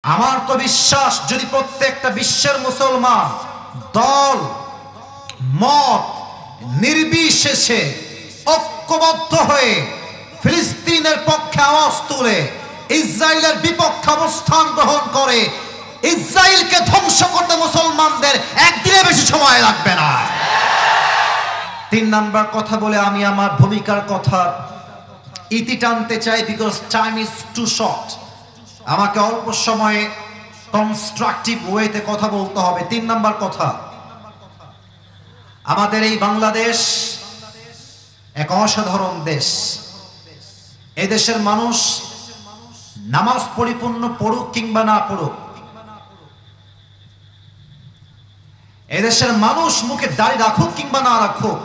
আমার তো বিশ্বাস যদি প্রত্যেকটা বিশ্বের মুসলমান দল মত নির্বিশেষে ঐক্যবদ্ধ হয়ে ফিলিস্তিনের পক্ষে আওয়াজ তুলে ইসরায়েলের বিপক্ষে অবস্থান গ্রহণ করে, ইসরায়েলকে ধ্বংস করতে মুসলমানদের একদিনে বেশি সময় লাগবে না। 3 নাম্বার কথা বলে আমি আমার ভূমিকার কথা ইতি টানতে চাই, because time is too short. আমাকে অল্প সময়ে কনস্ট্রাকটিভ ওয়েতে কথা বলতে হবে। 3 নাম্বার কথা, আমাদের এই বাংলাদেশ এক অসাধারণ দেশ। এই দেশের মানুষ নামাজ পরিপূর্ণ পড়ুক কিংবা না পড়ুক, এই দেশের মানুষ মুখে দাড়ি রাখুক কিংবা না রাখুক,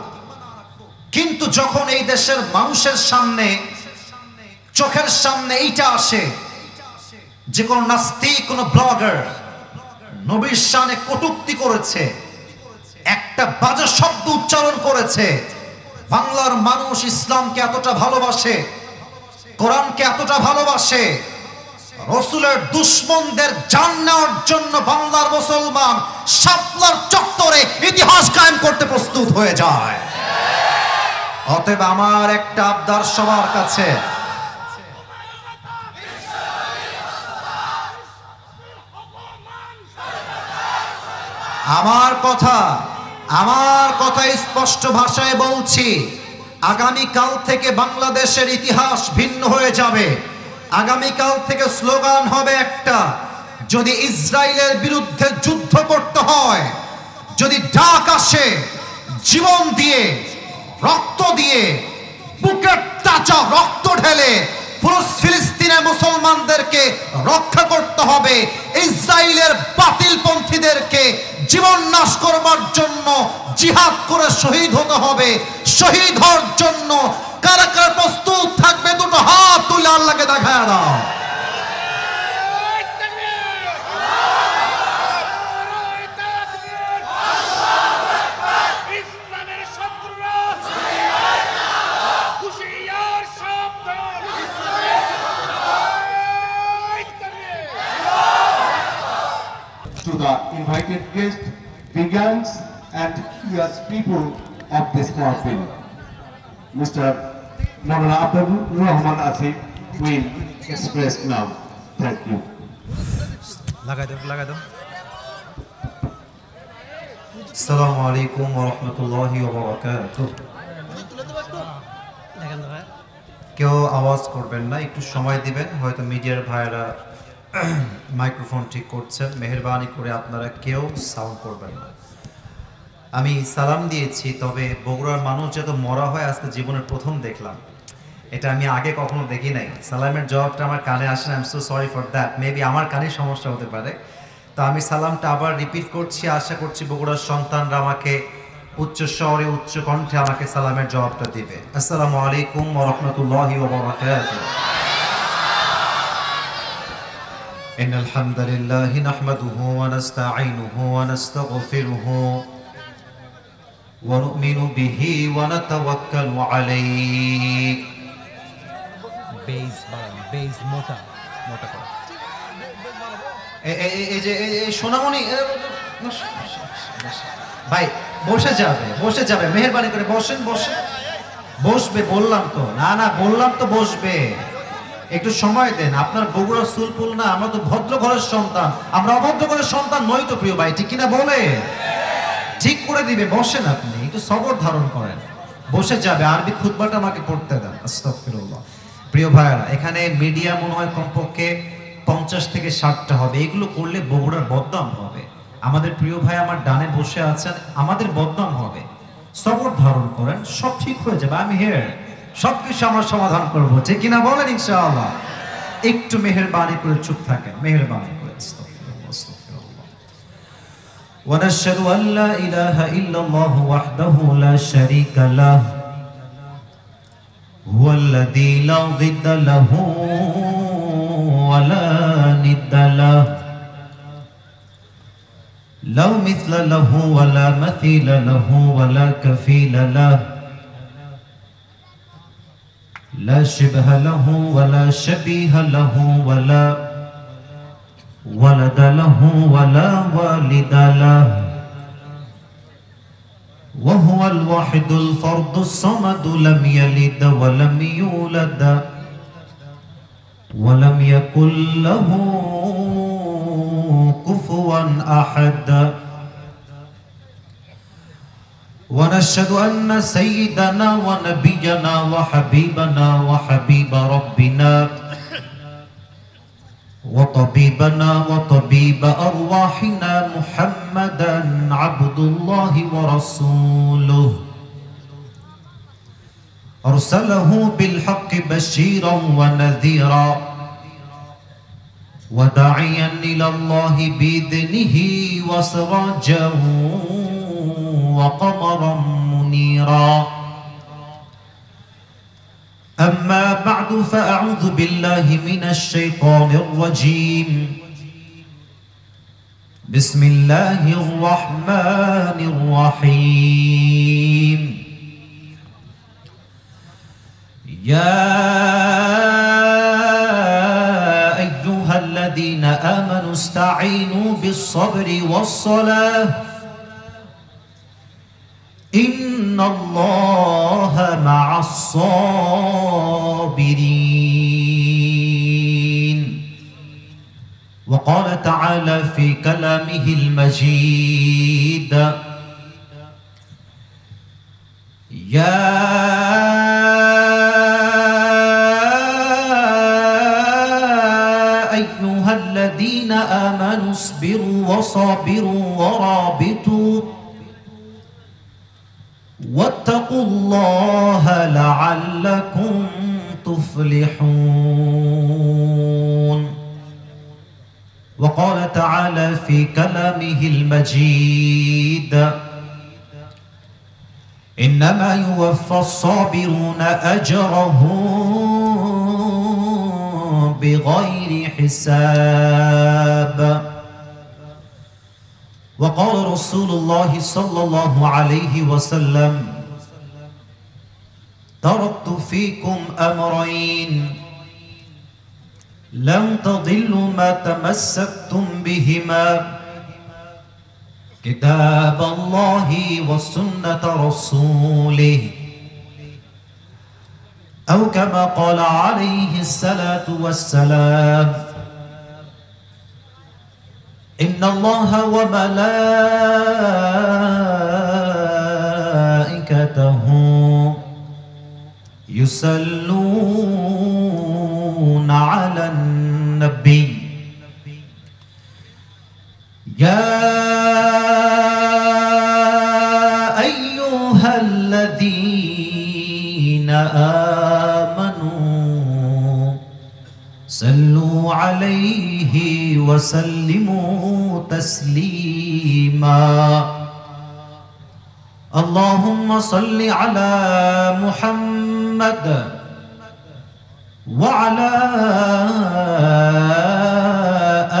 কিন্তু যখন এই দেশের মানুষের সামনে চোখের সামনে এইটা আসে যে কোন নাস্তিক, কোন ব্লগার নবীর শানে কটূক্তি করেছে, একটা বাজে শব্দ উচ্চারণ করেছে, বাংলার মানুষ ইসলামকে এতটা ভালোবাসে, কোরআনকে এতটা ভালোবাসে, রাসূলের দুশমনদের জান নেওয়ার জন্য বাংলার মুসলমান শাপলার চত্বরে ইতিহাস কায়েম করতে প্রস্তুত হয়ে যায়। অতএব আমার একটা আবদার সবার কাছে, আমার কথা স্পষ্ট ভাষায় বলছি, আগামীকাল থেকে বাংলাদেশের ইতিহাস ভিন্ন হয়ে যাবে। আগামীকাল থেকে স্লোগান হবে একটা, যদি ইসরায়েলের বিরুদ্ধে যুদ্ধ করতে হয়, যদি ডাক আসে, জীবন দিয়ে রক্ত দিয়ে বুকের তাজা রক্ত ঢেলে পুরো ফিলিস্তিনের মুসলমানদেরকে রক্ষা করতে হবে, ইসরায়েলের বাতিলপন্থীদেরকে জীবন নাশ করবার জন্য জিহাদ করে শহীদ হতে হবে। শহীদ হওয়ার জন্য কারা কারা প্রস্তুত থাকবে? দুটো হাত তুলে আল্লাহকে দেখায় দাও। To the invited guests, vegans and US people of this mahfil, Mr. Maulana Abdul Rahman Asif will express now. Thank you. Assalamu alaikum wa rahmatullahi wa barakatuh. কেউ আওয়াজ করবেন না, একটু সময় দিবেন। হয়তো মিডিয়ার ভাইরা মাইক্রোফোন ঠিক করছেন, মেহেরবানি করে আপনারা কেউ সাউন্ড করবেন না। আমি সালাম দিয়েছি, তবে বগুড়ার মানুষ যত মরা হয় আজকে জীবনের প্রথম দেখলাম, এটা আমি আগে কখনো দেখি নাই। সালামের জবাবটা আমার কানে আসে না, I am so sorry for that. Maybe আমার কানে সমস্যা হতে পারে। তো আমি সালামটা আবার রিপিট করছি, আশা করছি বগুড়ার সন্তানরা আমাকে উচ্চ স্বরে উচ্চ কণ্ঠে আমাকে সালামের জবাবটা দিবে। আসসালামু আলাইকুম ওয়া রাহমাতুল্লাহি ওয়া বারাকাতুহু। إن الحمد لله نحمده ونستعينه ونستغفره ونؤمن به ونتوكل عليه বেজ মোটা করে এই যে সোনামণি ভাই বসে যাবে, মেহেরবানি করে বসবে। বললাম তো, না বললাম তো বসবে, একটু সময় দেন। আপনার বগুড়া সুলপুল না, আমরা তো ভদ্র ঘরের সন্তান, আমরা অভদ্র ঘরের সন্তান নই তো প্রিয় ভাই, ঠিক কিনা বলে? ঠিক করে দিবে, বসেন, আপনি একটু সবর ধারণ করেন, বসে যাবে। আরবি খুতবাটা আমাকে পড়তে দেন। আস্তাগফিরুল্লাহ। প্রিয় ভাইরা, এখানে মিডিয়া মনে হয় কমপক্ষে 50 থেকে 60টা হবে। এগুলো করলে বগুড়ার বদনাম হবে। আমাদের প্রিয় ভাই আমার ডানে বসে আছেন, আমাদের বদনাম হবে। সবর ধারণ করেন, সব ঠিক হয়ে যাবে। আমি হিয়ার, সবকিছু আমরা সমাধান করবো, ঠিক কিনা বলেন? ইনশাআল্লাহ। একটু মেহেরবানি করে চুপ থাকেন, মেহেরবানি করে। ونشهد أن لا إله إلا الله وحده لا شريك له هو الذي لا ضد له ولا ند له لا مثل له ولا مثيل له ولا كفيل له لا شبه له ولا شبيه له ولا ولد له ولا والد له وهو الواحد الفرد الصمد لم يلد ولم يولد ولم يكن له كفوا أحد ونشهد أن سيدنا ونبينا وحبيبنا وحبيب ربنا وطبيبنا وطبيب أرواحنا محمدا عبد الله ورسوله أرسله بالحق بشيرا ونذيرا وداعيا إلى الله بإذنه وسراجا وقمرا منيرا أما بعد فأعوذ بالله من الشيطان الرجيم بسم الله الرحمن الرحيم يا أيها الذين آمنوا استعينوا بالصبر والصلاة إن الله مع الصابرين وقال تعالى في كلامه المجيد يا أيها الذين آمنوا اصبروا وصابروا ورابطوا واتقوا الله لعلكم تفلحون وقال تعالى في كلامه المجيد إنما يوفى الصابرون أجرهم بغير حساب وقال رسول الله صلى الله عليه وسلم تركت فيكم أمرين لن تضلوا ما تمسكتم بهما كتاب الله وسنة رسوله أو كما قال عليه الصلاة والسلام إن الله وملائكته يصلون على النبي يا أيها الذين آمنوا صلوا عليه وسلموا تسليما اللهم صل على محمد وعلى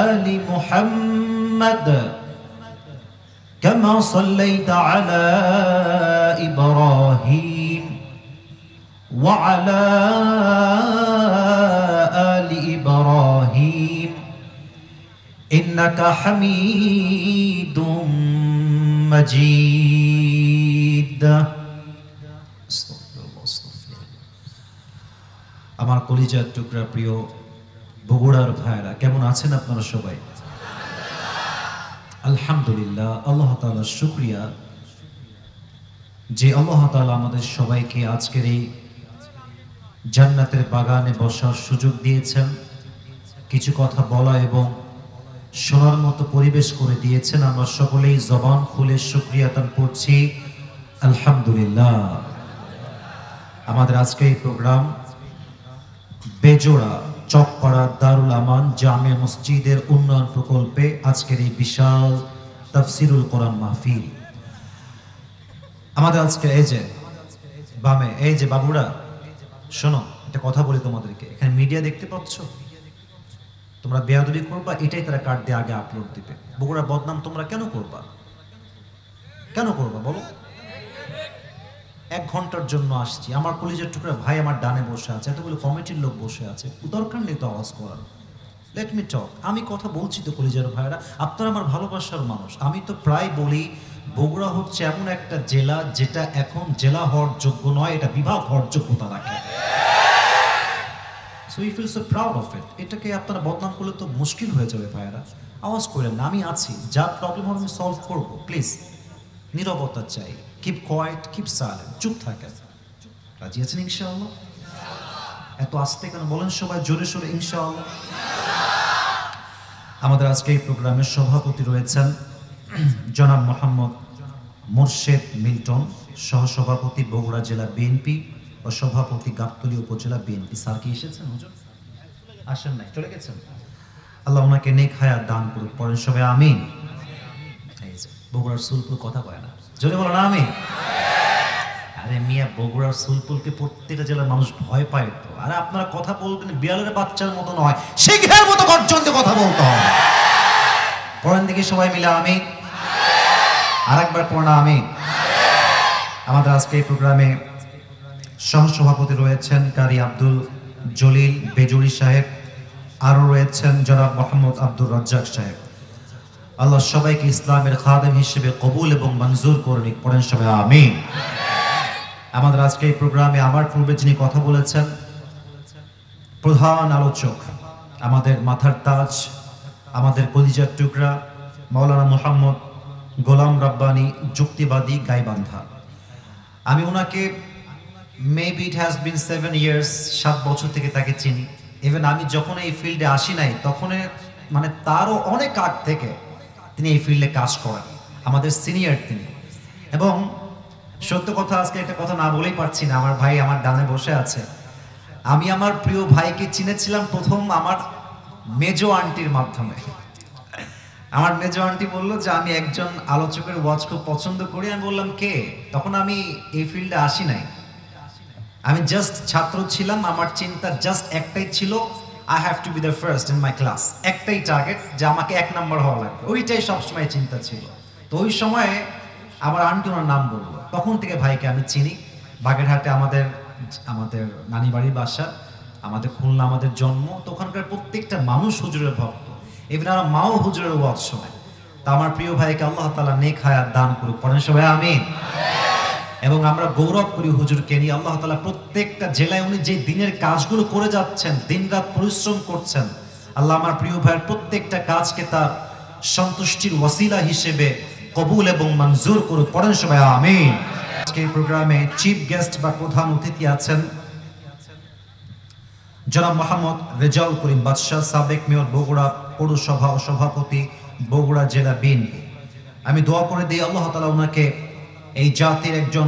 آل محمد كما صليت على إبراهيم وعلى آل إبراهيم إنك حميد مجيد আমার কলিজার টুকরা প্রিয় বগুড়ার ভাইরা কেমন আছেন আপনারা সবাই? আলহামদুলিল্লাহ, আল্লাহ তাআলার শুকরিয়া যে আল্লাহ তাআলা আমাদের সবাইকে আজকের এই জান্নাতের বাগানে বসার সুযোগ দিয়েছেন, কিছু কথা বলা এবং শোনার মতো পরিবেশ করে দিয়েছেন। আমরা সকলেই জবান খুলে শুকরিয়া আদান করছি আলহামদুলিল্লাহ। আমাদের আজকে এই প্রোগ্রাম বেজোড়া চকপাড়া দারুল আমান জামিয়া মসজিদের উন্নয়ন প্রকল্পে আজকের এই বিশাল তাফসিরুল কোরআন মাহফিল। আমাদের আজকে এই যে বামে এই যে বাবুরা, শোনো একটা কথা বলি তোমাদেরকে, এখানে মিডিয়া দেখতে পাচ্ছ, তোমরা বেয়াদবি করবা, এটাই তারা কাট দিয়ে আগে আপলোড দিবে। বগুড়ার বদনাম তোমরা কেন করবা? কেন করবা বলো? 1 ঘন্টার জন্য আসছি, আমার কলিজার টুকরা ভাই আমার ডানে বসে আছে, এতগুলো কমিটির লোক বসে আছে, দরকার নেই তো আওয়াজ করার। লেট মি টক। আমি কথা বলছি তো কলিজার ভাইরা, আপনারা আমার ভালোবাসার মানুষ। আমি তো প্রায় বলি বগুড়া হচ্ছে এমন একটা জেলা যেটা এখন জেলা হওয়ার যোগ্য নয়, এটা বিভাগ হওয়ার যোগ্যতা রাখে। So we feel so proud of it. এটাকে আপনারা বদনাম করলে তো মুশকিল হয়ে যাবে ভাইরা। আওয়াজ করেন না, আমি আছি, যার প্রবলেম হবে আমি সলভ করবো। প্লিজ নীরবতা চাই, কিপ কোয়াইট, কিপ সাইলেন্ট, চুপ থাকেন। রাজি আছেন ইনশাআল্লাহ? এত আস্তে কেন বলেন সবাই জোরে সোরে ইনশাআল্লাহ। আমাদের আজকে এই প্রোগ্রামের সভাপতি রয়েছেন জনাব মোহাম্মদ মোর্শেদ মিল্টন, সহসভাপতি বগুড়া জেলা বিএনপি ও সভাপতি গাবতলী উপজেলা বিএনপি। স্যার কি এসেছেন? হুজুর আসেন নাই, চলে গেছেন। আল্লাহ ওনাকে নেক হায়াত দান করুক, পড়েন সবাই আমিন। এই যে বগুড়ার সুলপুল কথা কয় না, জোরে বলো না আমিন। আরে মিয়া, বগুড়ার সুলপুলকে প্রত্যেকটা জেলার মানুষ ভয় পায় তো। আরে আপনারা কথা বলবেন বিড়ালের বাচ্চার মতো নয়, সিংহের মতো গর্জন দিয়ে কথা বলতে হবে। পড়েন দেখি সবাই মিলে আমিন। আরেকবার পড়না আমিন। আমাদের আজকে এই প্রোগ্রামে সহসভাপতি রয়েছেন কারি আব্দুল জলিল বেজুরি সাহেব, আরও রয়েছেন জনাব মোহাম্মদ আব্দুর রাজ্জাক সাহেব। আল্লাহ সবাইকে ইসলামের খাদেম হিসেবে কবুল এবং মঞ্জুর করে নিক, পড়েন সবাই আমিন। আমাদের আজকে এই প্রোগ্রামে আমার পূর্বে যিনি কথা বলেছেন, প্রধান আলোচক, আমাদের মাথার তাজ, আমাদের কলিজার টুকরা মাওলানা মোহাম্মদ গোলাম রাব্বানি, যুক্তিবাদী গাইবান্ধা। আমি ওনাকে maybe it has been 7 years, 7 বছর থেকে তাকে চিনি। ইভেন আমি যখন এই ফিল্ডে আসি নাই তখন মানে তারও অনেক আগ থেকে তিনি এই ফিল্ডে কাজ করেন, আমাদের সিনিয়র তিনি। এবং সত্য কথা, আজকে একটা কথা না বলেই পারছি না, আমার ভাই আমার ডানে বসে আছে। আমি আমার প্রিয় ভাইকে চিনেছিলাম প্রথম আমার মেজো আন্টির মাধ্যমে। আমার মেজো আন্টি বললো যে আমি একজন আলোচকের ওয়াজ খুব পছন্দ করি। আমি বললাম কে? তখন আমি এই ফিল্ডে আসি নাই, আমি জাস্ট ছাত্র ছিলাম। আমার চিন্তা জাস্ট একটাই ছিল, I have to B the first in my class. একটাই টার্গেট, যে আমাকে 1 নম্বর হওয়া লাগবে, ওইটাই সবসময় চিন্তা ছিল। তো ওই সময়ে আমার আন্টি ওনার নাম বললো, তখন থেকে ভাইকে আমি চিনি। বাগেরহাটে আমাদের নানি বাড়ির বাসা, আমাদের খুলনা আমাদের জন্ম। তো ওখানকার প্রত্যেকটা মানুষ হুজুরের ভক্ত, এবার আমার মাও হুজুরের ওয়াজ শোনে। তা আমার প্রিয় ভাইকে আল্লাহ তাআলা নেক হায়াত দান করুক, পড়েন সবাই আমিন। এবং আমরা গৌরব করি হুজুরকে নিয়ে। আল্লাহ তাআলা প্রত্যেকটা জেলায় উনি যে দিনের কাজগুলো করে যাচ্ছেন, দিনরাত পরিশ্রম করছেন, আল্লাহ আমার প্রিয় ভাইয়ের প্রত্যেকটা কাজকে তার সন্তুষ্টির ওয়াসিলা হিসেবে কবুল এবং মঞ্জুর করুক, পড়েন সবাই আমিন। আজকে এই প্রোগ্রামে চিফ গেস্ট বা প্রধান অতিথি আছেন জনাব মোহাম্মদ রেজাউল করিম বাদশাহ, সাবেক মেয়র বগুড়া পৌরসভা ও সভাপতি বগুড়া জেলা বিএনপি। আমি দোয়া করে দিই আল্লাহ তাআলা ওনাকে এই জাতির একজন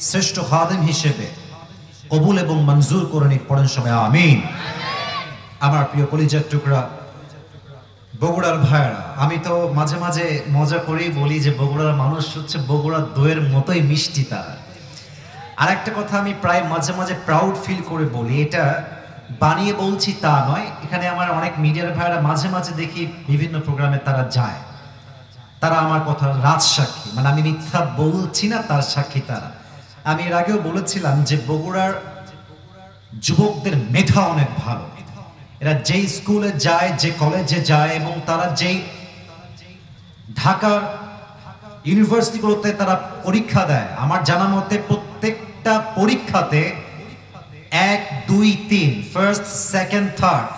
শ্রেষ্ঠ খাদেম হিসেবে কবুল এবং মঞ্জুর করে নিক, পড়েন সবাই আমিন। আমার প্রিয় কলিজার টুকরা বগুড়ার ভাইরা, আমি তো মাঝে মাঝে মজা করেই বলি যে বগুড়ার মানুষ হচ্ছে বগুড়ার দইয়ের মতোই মিষ্টি তারা। আর একটা কথা আমি প্রায় মাঝে মাঝে প্রাউড ফিল করে বলি, এটা বানিয়ে বলছি তা নয়। এখানে আমার অনেক মিডিয়ার ভাইরা মাঝে মাঝে দেখি বিভিন্ন প্রোগ্রামে তারা যায়, তারা আমার কথা রাজসাক্ষী, মানে আমি মিথ্যা বলছি না, তার সাক্ষী তারা। আমি এর আগেও বলেছিলাম যে বগুড়ার যুবকদের মেধা অনেক ভালো। এরা যেই স্কুলে যায়, যে কলেজে যায়, এবং তারা যেই ঢাকার ইউনিভার্সিটিগুলোতে তারা পরীক্ষা দেয়, আমার জানা মতে প্রত্যেকটা পরীক্ষাতে 1, 2, 3 ফার্স্ট, সেকেন্ড, থার্ড,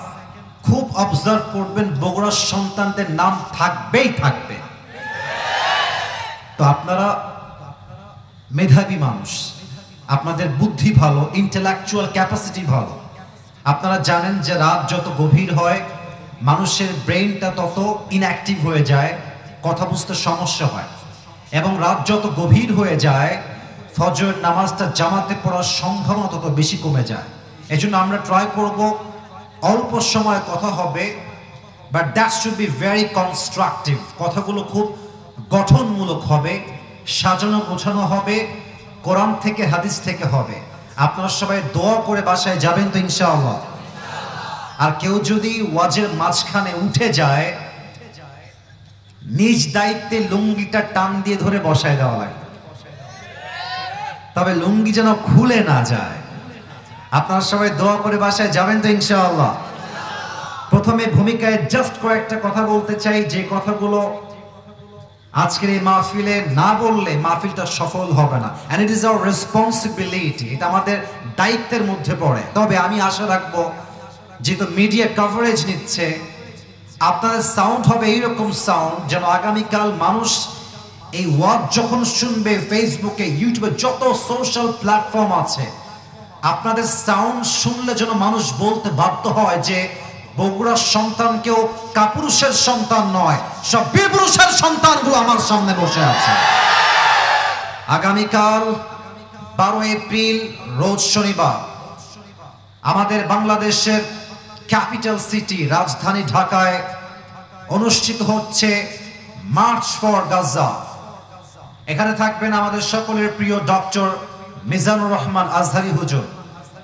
খুব অবজার্ভ করবেন বগুড়ার সন্তানদের নাম থাকবেই থাকবে। তো আপনারা মেধাবী মানুষ, আপনাদের বুদ্ধি ভালো, ইন্টেলেকচুয়াল ক্যাপাসিটি ভালো। আপনারা জানেন যে রাত যত গভীর হয় মানুষের ব্রেইনটা তত ইনঅ্যাক্টিভ হয়ে যায়, কথা বুঝতে সমস্যা হয়। এবং রাত যত গভীর হয়ে যায় ফজর নামাজটা জামাতে পড়ার সম্ভাবনা তত বেশি কমে যায়। এজন্য আমরা ট্রাই করব অল্প সময় কথা হবে, but that should be very constructive. কথাগুলো খুব গঠনমূলক হবে, সাজানো গোছানো হবে, কোরআন থেকে হাদিস থেকে হবে। আপনারা সবাই দোয়া করে বাসায় যাবেন তো ইনশাআল্লাহ। আর কেউ যদি ওয়াজের মাঝখানে উঠে যায়, নিজ দায়িত্বে লুঙ্গিটা টান দিয়ে ধরে বসায় দেওয়া লাগবে, তবে লুঙ্গি যেন খুলে না যায়। আপনারা সবাই দোয়া করে বাসায় যাবেন তো ইনশাআল্লাহ। প্রথমে ভূমিকায় জাস্ট কয়েকটা কথা বলতে চাই, যে কথাগুলো আজকের এই মাহফিলে না বললে মাহফিলটা সফল হবে না। And it is our responsibility, এটা আমাদের দায়িত্বের মধ্যে পড়ে। তবে আমি আশা রাখবো, যেহেতু মিডিয়া কভারেজ নিচ্ছে, আপনাদের সাউন্ড হবে এইরকম সাউন্ড যেন আগামীকাল মানুষ এই ওয়াজ যখন শুনবে, ফেসবুকে, ইউটিউবে, যত সোশ্যাল প্ল্যাটফর্ম আছে, আপনাদের সাউন্ড শুনলে যেন মানুষ বলতে বাধ্য হয় যে বগুড়ার সন্তান কেউ কাপুরুষের সন্তান নয়, সব বীরপুরুষের সন্তানগুলো আমার সামনে বসে আছে। আগামীকাল 12 এপ্রিল রোজ শনিবার আমাদের বাংলাদেশের ক্যাপিটাল সিটি রাজধানী ঢাকায় অনুষ্ঠিত হচ্ছে মার্চ ফর গাজা। এখানে থাকবেন আমাদের সকলের প্রিয় ডক্টর মিজানুর রহমান আজহারি হুজুর,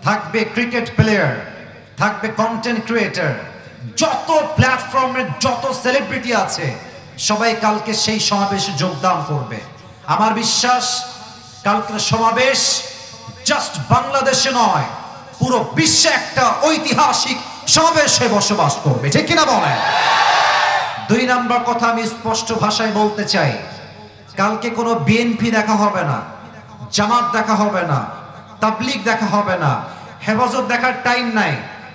থাকবে ক্রিকেট প্লেয়ার, থাকবে কন্টেন্ট ক্রিয়েটর, যত প্ল্যাটফর্মের যত সেলিব্রিটি আছে সবাই কালকে সেই সমাবেশে যোগদান করবে। আমার বিশ্বাস কালকের সমাবেশ জাস্ট বাংলাদেশে নয়, পুরো বিশ্বে একটা ঐতিহাসিক সমাবেশে বসবাস করবে, ঠিক কিনা বলেন? 2 নাম্বার কথা আমি স্পষ্ট ভাষায় বলতে চাই, কালকে কোনো বিএনপি দেখা হবে না, জামাত দেখা হবে না, তাবলিগ দেখা হবে না, হেফাজত দেখার টাইম নাই,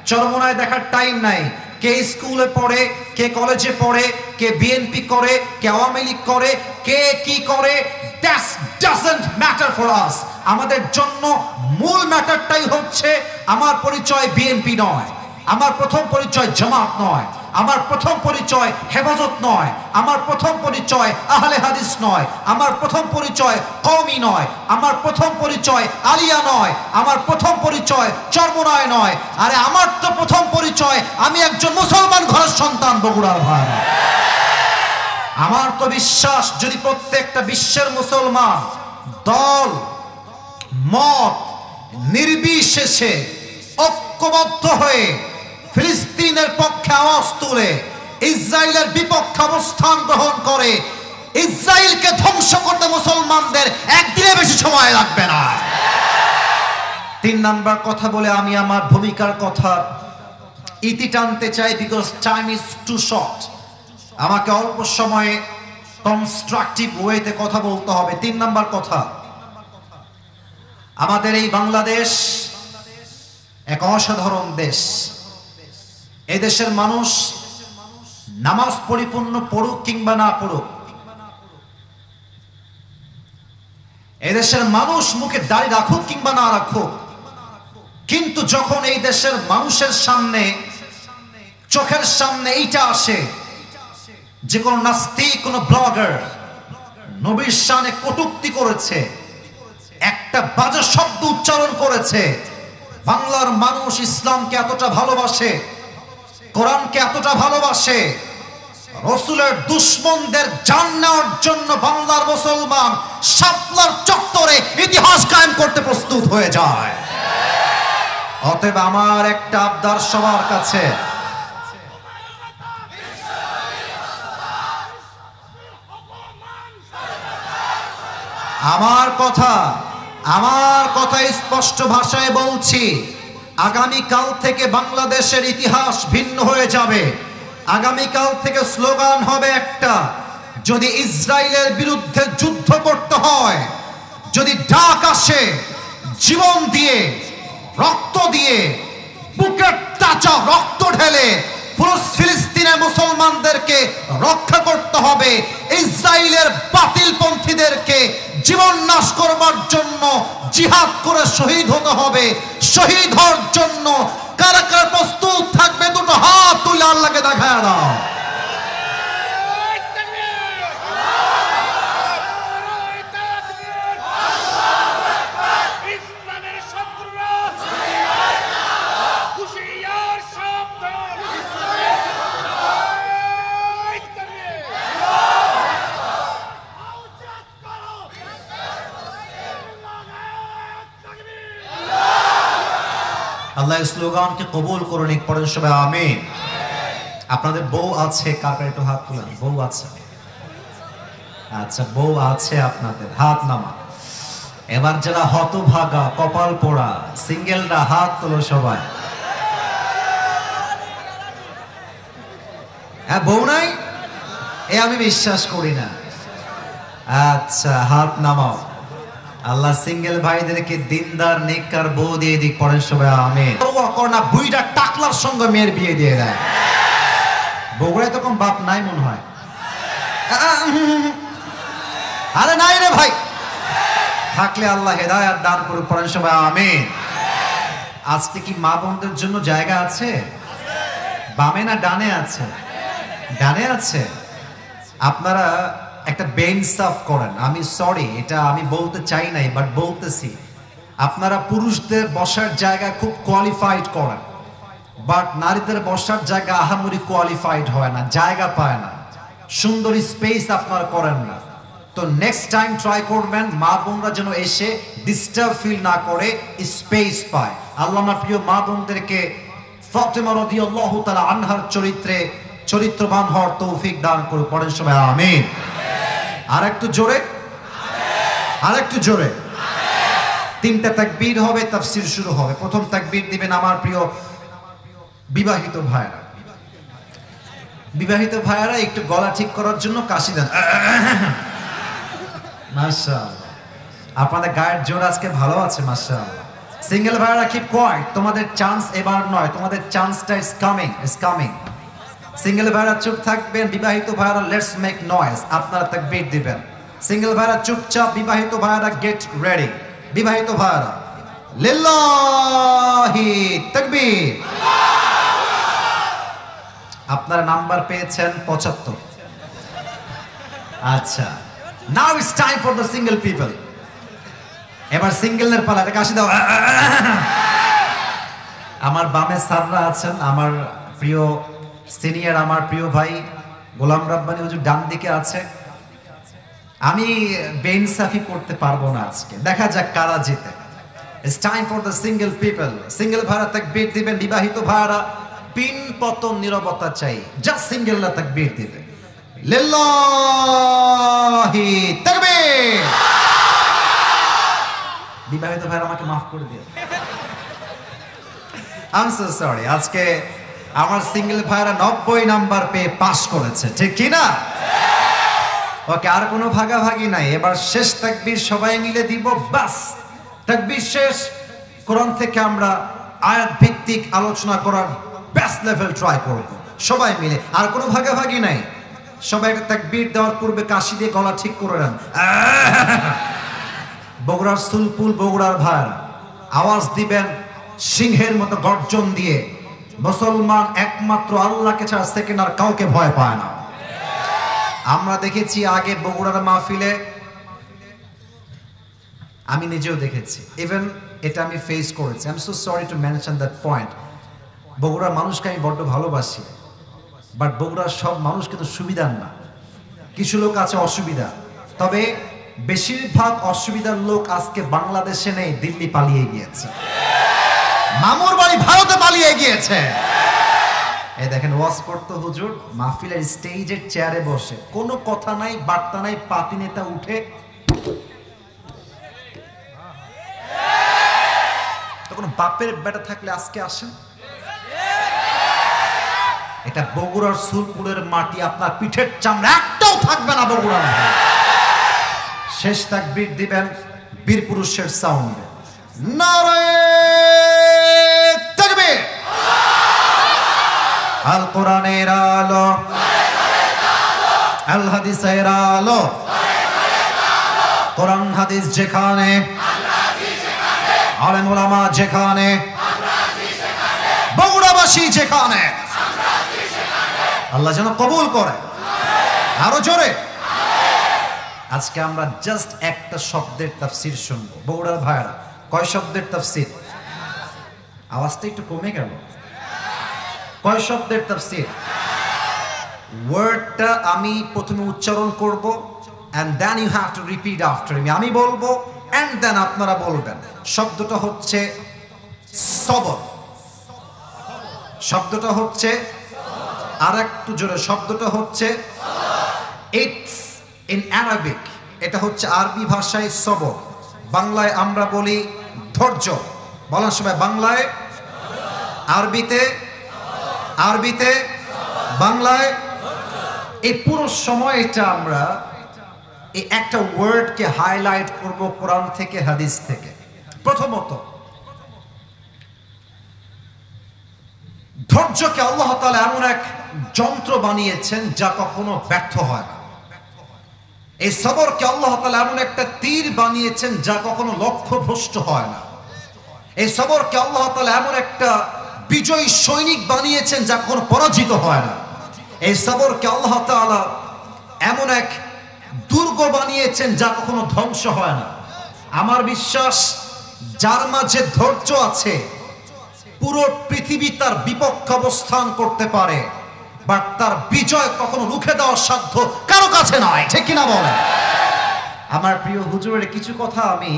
চরমনায় দেখার টাইম নাই। কে স্কুলে পড়ে, কে কলেজে পড়ে, কে বিএনপি করে, কে আওয়ামী লীগ করে, কে কি করে, that doesn't matter for us। আমাদের জন্য মূল ম্যাটারটাই হচ্ছে আমার পরিচয় বিএনপি নয়, আমার প্রথম পরিচয় জামাত নয়, আমার প্রথম পরিচয় হেফাজত নয়, আমার প্রথম পরিচয় আহলে হাদিস নয়, আমার প্রথম পরিচয় কওমি নয়, আমার প্রথম পরিচয় আলিয়া নয়, আমার প্রথম পরিচয় চরমনায় নয়। আরে আমার তো প্রথম পরিচয় আমি একজন মুসলমান ঘরের সন্তান, বগুড়ার ভাই। আমার তো বিশ্বাস, যদি প্রত্যেকটা বিশ্বের মুসলমান দল মত নির্বিশেষে ঐক্যবদ্ধ হয়ে ফিলিস্তিনের পক্ষে আওয়াজ তুলে ইসরায়েলের বিপক্ষে অবস্থান গ্রহণ করে, ইসরায়েলকে ধ্বংস করতে মুসলমানদের একদিনে বেশি সময় লাগবে না। 3 নাম্বার কথা বলে আমি আমার ভূমিকার কথা ইতি টানতে চাই, because time is too short. আমাকে অল্প সময়ে কনস্ট্রাকটিভ ওয়েতে কথা বলতে হবে। 3 নাম্বার কথা, আমাদের এই বাংলাদেশ এক অসাধারণ দেশ। এই দেশের মানুষ নামাজ পরিপূর্ণ পড়ুক কিংবা না পড়ুক, এই দেশের মানুষ মুখে দাড়ি রাখুক কিংবা না রাখুক, কিন্তু যখন এই দেশের মানুষের সামনে, চোখের সামনে এইটা আসে যে কোন নাস্তিক, কোন ব্লগার নবীর শানে কটূক্তি করেছে, একটা বাজে শব্দ উচ্চারণ করেছে, বাংলার মানুষ ইসলামকে এতটা ভালোবাসে, কোরআনকে এতটা ভালোবাসে, রাসূলের দুশমনদের জান নেওয়ার জন্য বাংলার মুসলমান শাপলার চত্বরে ইতিহাস কায়েম করতে প্রস্তুত হয়ে যায়। অতএব আমার একটা আবদার সবার কাছে, আমার কথা স্পষ্ট ভাষায় বলছি, আগামীকাল থেকে বাংলাদেশের ইতিহাস ভিন্ন হয়ে যাবে। আগামীকাল থেকে স্লোগান হবে একটা, যদি ইসরায়েলের বিরুদ্ধে যুদ্ধ করতে হয়, যদি ডাক আসে, জীবন দিয়ে, রক্ত দিয়ে, বুকের তাজা রক্ত ঢেলে পুরো ফিলিস্তিনের মুসলমানদেরকে রক্ষা করতে হবে, ইসরায়েলের বাতিলপন্থীদেরকে জীবন নাশ করবার জন্য জিহাদ করে শহীদ হতে হবে। শহীদ হওয়ার জন্য কারা কারা প্রস্তুত থাকবে? দুটো হাত তুলে আল্লাহকে দেখায় দাও। আল্লাহ স্লোগানকে কবুল করুন, পড়েন সবাই আমিন। আপনাদের বউ আছে? কাকা একটু হাত তুলেন। বউ আছে? আচ্ছা, বউ আছে আপনাদের, হাত নামা। এবার যারা হতভাগা, কপাল পোড়া সিঙ্গেলরা হাত তোলো সবাই। হ্যাঁ বউ নাই, এ আমি বিশ্বাস করি না। আচ্ছা হাত নামাও। আল্লাহ সিঙ্গেল ভাইদেরকে দিনদার নেককার বউ দিয়ে দিক, পড়েন সবাই আমিন। করোনা বুইটা টাকলার সঙ্গে মেয়ের বিয়ে দিয়ে দেয়। বগুড়ায় তো কোন বাপ নাই মনে হয়। আরে নাই রে ভাই, থাকলে আল্লাহ হেদায়াত দান করুক, পড়েন সবাই আমিন। আজকে কি মা বোনদের জন্য জায়গা আছে? বামে না ডানে আছে? ডানে আছে। আপনারা একটা বেঞ্চ সাফ করেন। আমি সরি, এটা আমি বলতে চাই নাই, বাট বলতেছি। আপনারা পুরুষদের বসার জায়গা খুব কোয়ালিফাইড করেন, বাট নারীদের বসার জায়গা আহামরি কোয়ালিফাইড হয় না, জায়গা পায় না, সুন্দর স্পেস আপনারা করেন না। তো নেক্সট টাইম ট্রাই করবেন মা বোনরা যেন এসে ডিস্টার্ব ফিল না করে, স্পেস পায়। আল্লাহ আমার প্রিয় মা বোনদেরকে ফাতেমা রাদিয়াল্লাহু তাআলা আনহার চরিত্রবান হওয়ার তৌফিক দান করুক, পড়েন সবাই আমিন। আর একটু জোরে, আর একটু জোরে। তিনটা তাকবীর হবে, তাফসীর শুরু হবে। প্রথম তাকবীর দিবেন আমার প্রিয় বিবাহিত ভাইরা। বিবাহিত ভাইরা একটু গলা ঠিক করার জন্য কাশি দেন। মাশাআল্লাহ, আপনাদের গায়ের জোর আজকে ভালো আছে মাশাআল্লাহ। সিঙ্গেল ভাইরা কিপ কোয়াইট, তোমাদের চান্স এবার নয়, তোমাদের চান্সটা is coming, is coming. Single ভাইরা চুপ থাকবেন, বিবাহিত ভাইরা লেটস মেক নয়েজ, আপনারা তাকবীর দিবেন। সিঙ্গেল ভাইরা চুপচাপ, বিবাহিত ভাইরা গেট রেডি। বিবাহিত ভাইরা লিল্লাহি তাকবীর। আপনারা নাম্বার পেয়েছেন 75। আচ্ছা, now it's time for the single people. এবার সিঙ্গেলের পালা, এটা কাশি দাও। আমার বামে স্যাররা আছেন, আমার প্রিয় সিনিয়র, আমার প্রিয় ভাই গোলাম রাব্বানি হুজুর ডান দিকে আছে। আমি বেইনসাফি করতে পারবো না আজকে, দেখা যাক কারা জিতে। It's time for the single people. Single ভাইরা তাকবীর দিবেন, বিবাহিত ভাইরা পিন পতন নীরবতা চাই, জাস্ট সিঙ্গেলরা তাকবীর দিবে। লিল্লাহি তাকবীর। বিবাহিত ভাইরা আমাকে মাফ করে দিও, আই এম সো সরি। আজকে আমার সিঙ্গেল ভাইরা 90 নাম্বার পেয়ে পাস করেছে, ঠিক কি না? ওকে, আর কোনো ভাগাভাগি নাই। এবার শেষ তাকবীর সবাই মিলে দিব, বাস তাকবীর শেষ। কোরআন থেকে আমরা আয়াত ভিত্তিক আলোচনা করার বেস্ট লেভেল ট্রাই করব সবাই মিলে, আর কোনো ভাগাভাগি নাই। সবাই একটা তাকবীর দেওয়ার পূর্বে কাশি দিয়ে গলা ঠিক করে নেন। বগুড়ার সুলপুল, বগুড়ার ভাইরা আওয়াজ দিবেন সিংহের মতো গর্জন দিয়ে। মুসলমান একমাত্র আল্লাহকে ছাড়া সেকেন্ড আর কাউকে ভয় পায় না। আমরা দেখেছি আগে বগুড়ার মাহফিলে, আমি নিজেও দেখেছি, ইভেন এটা আমি ফেস করেছি। I am so sorry to mention that point. বগুড়ার মানুষকে আমি বড্ড ভালোবাসি, বাট বগুড়ার সব মানুষ কিন্তু সুবিধার না, কিছু লোক আছে অসুবিধা। তবে বেশিরভাগ অসুবিধার লোক আজকে বাংলাদেশে নেই, দিল্লি পালিয়ে গিয়েছে, মামুর বাড়ি ভারতে পালিয়ে গিয়েছে। এই দেখেন ওয়াজ করতো হুজুর, মাহফিলের স্টেজের চেয়ারে বসে, কোনো কথা নাই, বার্তা নাই, পাতি নেতা উঠে তখন বাপের বেটা থাকলে আজকে আসেন। এটা বগুড়ার সুলপুরের মাটি, আপনার পিঠের চামড়া একটাও থাকবে না বগুড়ার। শেষ তাকবীর দিবেন বীর পুরুষের সাউন্ডে, নারে তাকবীর। আল কোরআনের আলো, আল হাদিসের আলো, কোরআন হাদিস যেখানে, আলেম ওলামা যেখানে, বগুড়াবাসী যেখানে, আল্লাহ যেন কবুল করে। আরো জোরে। আজকে আমরা জাস্ট একটা শব্দের তাফসীর শুনবো। বগুড়ার ভাইরা কয় শব্দের তাফসীর? আওয়াজটা একটু কমে গেল। কয় শব্দের তাফসীর? ওয়ার্ডটা আমি প্রথমে উচ্চারণ করব, and then you have to repeat after me. আমি বলবো and then আপনারা বলবেন। শব্দটা হচ্ছে সবর। শব্দটা হচ্ছে, আর একটু জোরে, শব্দটা হচ্ছে ইটস ইন অ্যারাবিক, এটা হচ্ছে আরবি ভাষায় সবর, বাংলায় আমরা বলি ধৈর্য। বলার সময় বাংলায়, আরবিতে, আরবিতে, বাংলায় এই পুরো সময়টা আমরা এই একটা ওয়ার্ডকে হাইলাইট করব কোরআন থেকে হাদিস থেকে। প্রথমত, ধৈর্যকে আল্লাহ তাআলা এমন এক যন্ত্র বানিয়েছেন যা কখনো ব্যর্থ হয় না। এই সবরকে আল্লাহ তাআলা এমন একটা তীর বানিয়েছেন যা কখনো লক্ষ্যভ্রষ্ট হয় না। এই সবরকে আল্লাহ তাআলা এমন একটা বিজয়ী সৈনিক বানিয়েছেন যা কখনো পরাজিত হয় না। এই সবরকে আল্লাহ তাআলা এমন এক দুর্গ বানিয়েছেন যা কখনো ধ্বংস হয় না। আমার বিশ্বাস, যার মাঝে ধৈর্য আছে পুরো পৃথিবী তার বিপক্ষে অবস্থান করতে পারে, বাট তার বিজয় কখনো রুখে দেওয়ার সাধ্য কারো কাছে নয়, ঠিক কিনা বলেন? আমার প্রিয় হুজুরের কিছু কথা আমি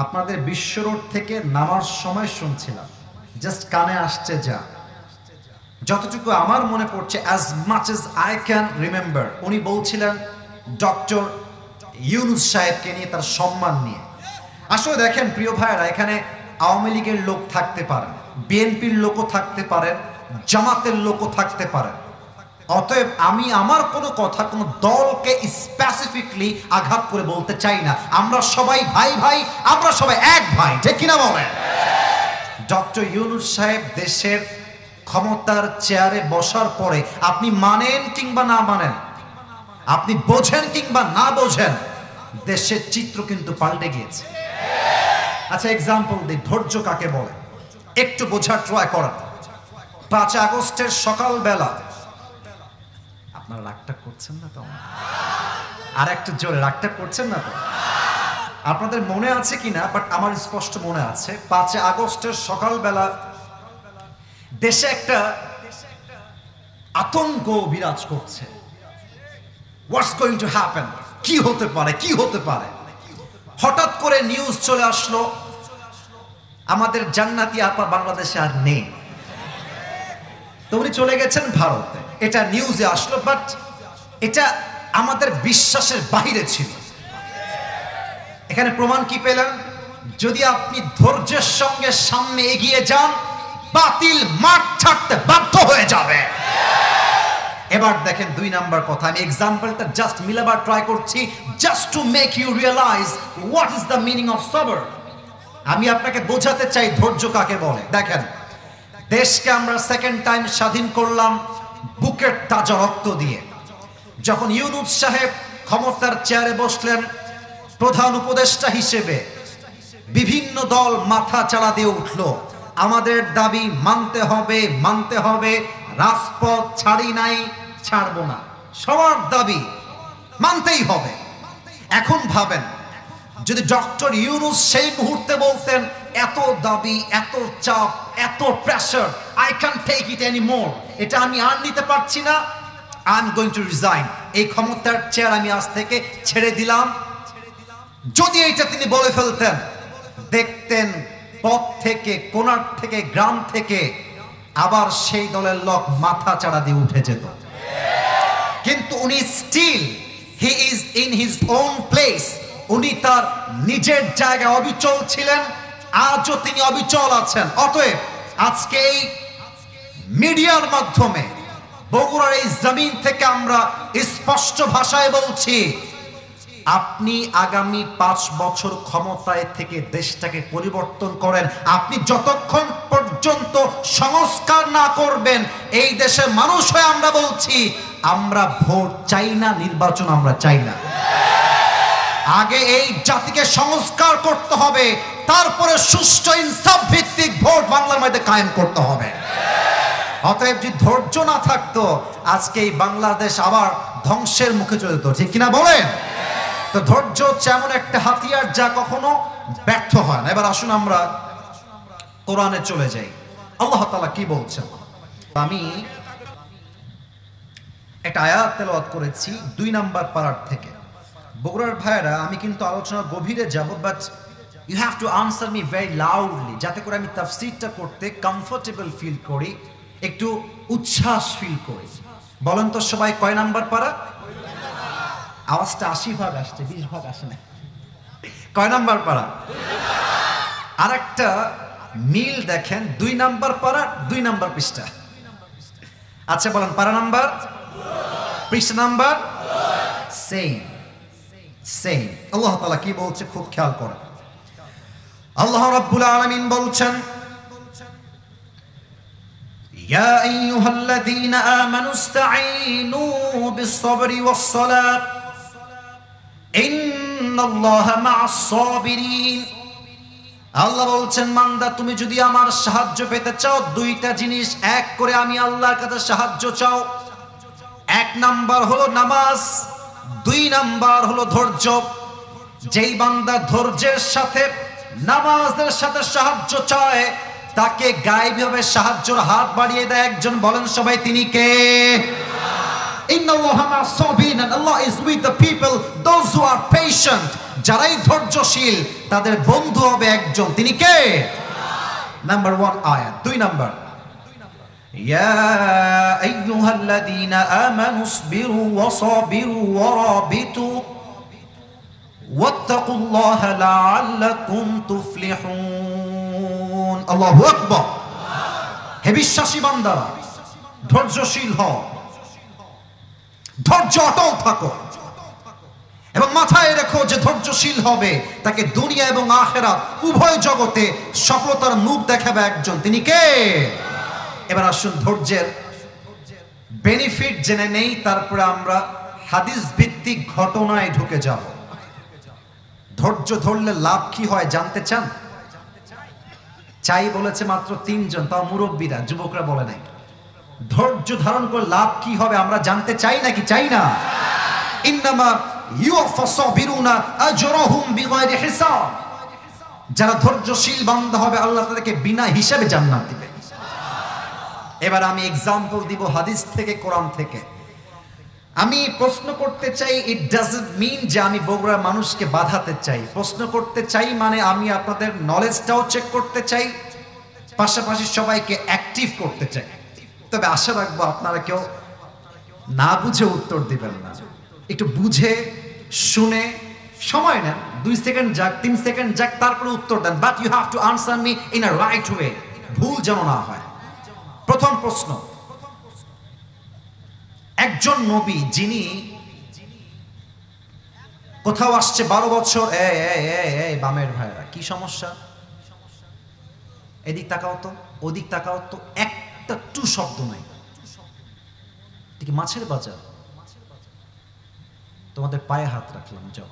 আপনাদের বিশ্ব রোড থেকে নামার সময় শুনছিলাম, জাস্ট কানে আসছে যা, যতটুকু আমার মনে পড়ছে, as much as I can remember. উনি বলছিলেন ডক্টর ইউনুস সাহেবকে নিয়ে, তার সম্মান নিয়ে। আসলে দেখেন প্রিয় ভাইয়েরা, এখানে আওয়ামী লীগের লোক থাকতে পারেন, বিএনপির লোকও থাকতে পারেন, জামাতের লোকও থাকতে পারেন। অতএব আমি আমার কোনো কথা কোনো দলকে স্পেসিফিকলি আঘাত করে বলতে চাই না। আমরা সবাই ভাই ভাই, আমরা সবাই এক ভাই, ঠিক কিনা বলেন? ডক্টর ইউনুস সাহেব দেশের ক্ষমতার চেয়ারে বসার পরে আপনি মানেন কিংবা না মানেন, আপনি বোঝেন কিংবা না বোঝেন, দেশের চিত্র কিন্তু পাল্টে গিয়েছে। আচ্ছা, এক্সাম্পল দিই, ধৈর্য কাকে বলে একটু বোঝার ট্রাই করেন। 5 আগস্টের সকালবেলা, আপনারা রাগটা করছেন না তো? আর একটু জোরে, রাগটা করছেন না তো? আপনাদের মনে আছে কিনা, বাট আমার স্পষ্ট মনে আছে, 5 আগস্টের সকালবেলা দেশে একটা আতঙ্ক বিরাজ করছে। হোয়াটস গোয়িং টু হ্যাপেন, কি হতে পারে, কি হতে পারে। হঠাৎ করে নিউজ চলে আসলো আমাদের জান্নাতি আপা বাংলাদেশে আর নেই, তো উনি চলে গেছেন ভারতে। এটা নিউজে আসলো, বাট এটা আমাদের বিশ্বাসের বাইরে ছিল। এখানে প্রমাণ কি পেলেন? যদি আপনি ধৈর্যের সঙ্গে সামনে এগিয়ে যান, বাতিল মাঠ ছাড়তে বাধ্য হয়ে যাবে। এবার দেখেন 2 নাম্বার কথা, আমি এক্সাম্পলটা জাস্ট মিলাবার ট্রাই করছি, just to make you realise what is the meaning of সবর। আমি আপনাকে বোঝাতে চাই ধৈর্য কাকে বলে। দেখেন, দেশকে আমরা সেকেন্ড টাইম স্বাধীন করলাম বুকের তাজা রক্ত দিয়ে। যখন ইউনুস সাহেব ক্ষমতার চেয়ারে বসলেন প্রধান উপদেষ্টা হিসেবে, বিভিন্ন দল মাথা চাড়া দিয়ে উঠল, আমাদের দাবি মানতে হবে, মানতে হবে, রাজপথ ছাড়ি নাই, ছাড়বো না, সবার দাবি মানতেই হবে। এখন ভাবেন, যদি ডক্টর ইউনুস সেই মুহূর্তে বলতেন এত দাবি, এত চাপ, এত pressure, I can take it anymore, এটা আমি আর নিতে পারছি না, I am going to resign, এই ক্ষমতার চেয়ার আমি আজ থেকে ছেড়ে দিলাম, যদি এইটা তিনি বলে ফেলতেন, দেখতেন পথ থেকে, কোনার থেকে, গ্রাম থেকে আবার সেই দলের লোক মাথা চাড়া দিয়ে উঠে যেত। কিন্তু উনি still, he is in his own place, উনি তার নিজের জায়গায় অবিচল ছিলেন, আজও তিনি অবিচল আছেন। অতএব আজকে এই মিডিয়ার মাধ্যমে বগুড়ার এই জমিন থেকে আমরা স্পষ্ট ভাষায় বলছি, আপনি আগামী 5 বছর ক্ষমতায় থেকে দেশটাকে পরিবর্তন করেন। আপনি যতক্ষণ পর্যন্ত সংস্কার না করবেন, এই দেশের মানুষ হয়ে আমরা বলছি, আমরা ভোট চাই না, নির্বাচন আমরা চাই না। আগে এই জাতিকে সংস্কার করতে হবে, তারপরে সুষ্ঠু ইনসাফ ভিত্তিক ভোট বাংলার মধ্যে কায়েম করতে হবে। অতএব যদি ধৈর্য না থাকতো, আজকে এই বাংলাদেশ আবার ধ্বংসের মুখে চলে যেত, ঠিক কিনা বলেন? তো ধৈর্য হচ্ছে এমন একটা হাতিয়ার যা কখনো ব্যর্থ হয় না। এবার আসুন আমরা কোরআনে চলে যাই, আল্লাহ তাআলা কি বলছেন। আমি একটা আয়াত তেলাওয়াত করেছি 2 নাম্বার পারার থেকে। বগুড়ার ভাইয়েরা, আমি কিন্তু আলোচনা গভীরে যাব, but you have to answer me very loudly, যাতে করে আমি তাফসীরটা করতে কমফোর্টেবল ফিল করি, একটু উচ্ছ্বাস ফিল করি। বলেন তো সবাই, কয় নাম্বার পারা? আওয়াজটা 80% আসছে, 20% আসে না। কয় নাম্বার পারা? আরেকটা মিল দেখেন, 2 নাম্বার পারা, 2 নাম্বার পৃষ্ঠা। আচ্ছা বলেন, পারা নাম্বার পৃষ্ঠা নাম্বার সেম সেম। আল্লাহ তাআলা কি বলছে খুব খেয়াল করেন। আল্লাহ রাব্বুল আলামিন বলছেন, ইয়া আইয়ুহাল্লাযীনা আমানু ইসতাঈনু বিস-সাবরি ওয়াস-সালাত ইন্নাল্লাহা মা'আস-সাবিরিন। আল্লাহ বলছেন, বান্দা তুমি যদি আমার সাহায্য পেতে চাও, দুইটা জিনিস এক করে আমি আল্লাহর কাছে সাহায্য চাও। এক নাম্বার হলো নামাজ, দুই নাম্বার হলো ধৈর্য। যেই বান্দা ধৈর্যের সাথে নামাজের সাথে সাহায্য চায়, তাকে গায়েবীভাবে সাহায্যের হাত বাড়িয়ে দেয় একজন। বলেন সবাই, তিনি কে? ইন্নাল্লাহা মা'আস-সাবিরিন, Allah is with the people those who are patient. যারাই ধৈর্যশীল তাদের বন্ধু হবে একজন, তিনি কে? নাম্বার 1 আয়াত। 2 নাম্বার, ইয়া আইয়ুহাল্লাযীনা আমানু ইসবিরু ওয়াসাবিরু ওয়ারাবিতু ওয়াত্তাকুল্লাহা লাআল্লাকুম তুফলিহুন। আল্লাহু আকবার। হে বিশ্বাসী বান্দারা, ধৈর্যশীল হও, ধৈর্য অটল থাকো এবং মাথায় রেখো যে ধৈর্যশীল হবে তাকে দুনিয়া এবং আখিরাত উভয় জগতে সফলতার মুখ দেখাবে একজন, তিনি কে? এবার আসুন ধৈর্যের বেনিফিট জেনে নেই, তারপরে আমরা হাদিস ভিত্তিক ঘটনায় ঢুকে যাব। ধৈর্য ধরলে লাভ কি হয় জানতে চান? চাই বলেছে মাত্র 3 জন, তাও মুরব্বীরা, যুবকরা বলে নাই। ধৈর্য ধারণ করে লাভ কি হবে আমরা জানতে চাই নাকি চাই না? ইন্নামা ইউফাসাবিরুনা আজরাহুম বিগাইরি হিসাব। যারা ধৈর্যশীল বান্দা হবে আল্লাহ তাদেরকে বিনা হিসাবে জান্নাত দিবে। এবার আমি एग्जांपल দিব হাদিস থেকে, কোরআন থেকে। আমি প্রশ্ন করতে চাই, ইট ডাজন্ট মিন যে আমি বগুড়ার মানুষকে বাধাতে চাই। প্রশ্ন করতে চাই মানে আমি আপনাদের নলেজটাও চেক করতে চাই, পাশাপাশি সবাইকে অ্যাক্টিভ করতে চাই। তবে আশা রাখবো আপনারা কেউ না বুঝে উত্তর দিবেন না, একটু বুঝে শুনে সময় নেন, 2 সেকেন্ড যাক, 3 সেকেন্ড যাক, তারপরে উত্তর দেন। But you have to answer me in a right way, ভুল যেন না হয়। প্রথম প্রশ্ন, একজন নবী যিনি কোথাও আসছে 12 বছর। এই বামের ভাইরা, কি সমস্যা? এদিক তাকাও তো, ওদিক তাকাও তো, একটা টু শব্দ নাই। ঠিক মাছের বাজার, তোমাদের পায়ে হাত রাখলাম, যাও,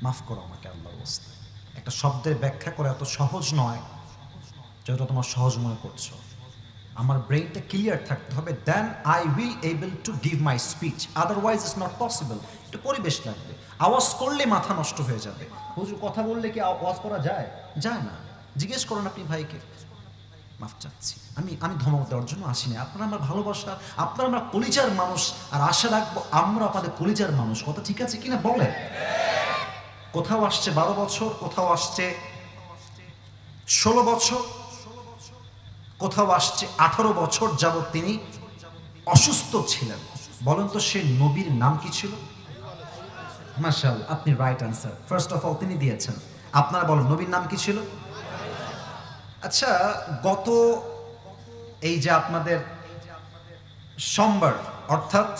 মাফ করো আমাকে আল্লাহর ওয়াস্তে। একটা শব্দের ব্যাখ্যা করা এত সহজ নয় যেটা তোমার সহজ মনে করছো। আমার ব্রেইনটা ক্লিয়ার থাকতে হবে, then I will able to give my speech, otherwise it's not possible. একটু পরিবেশ লাগবে, আওয়াজ করলে মাথা নষ্ট হয়ে যাবে। হুজুর কথা বললে কি আওয়াজ করা যায়? যায় না। জিজ্ঞেস করুন আপনি ভাইকে। মাফ চাচ্ছি, আমি ধমক দেওয়ার জন্য আসিনি। আপনারা আমার ভালোবাসা, আপনারা আমার কলিজার মানুষ, আর আশা রাখবো আমরা আপনাদের কলিজার মানুষ। কথা ঠিক আছে কিনা বলেন? কোথাও আসছে 12 বছর, কোথাও আসছে 16 বছর, কোথাও আসছে 18 বছর যাবত তিনি অসুস্থ ছিলেন। বলেন তো সে নবীর নাম কি ছিল? মাশাআল্লাহ, আপনি right answer. First of all তিনি দিয়েছেন। আপনারা বলেন নবীর নাম কি ছিল? আচ্ছা, গত এই যে আপনাদের সোমবার, অর্থাৎ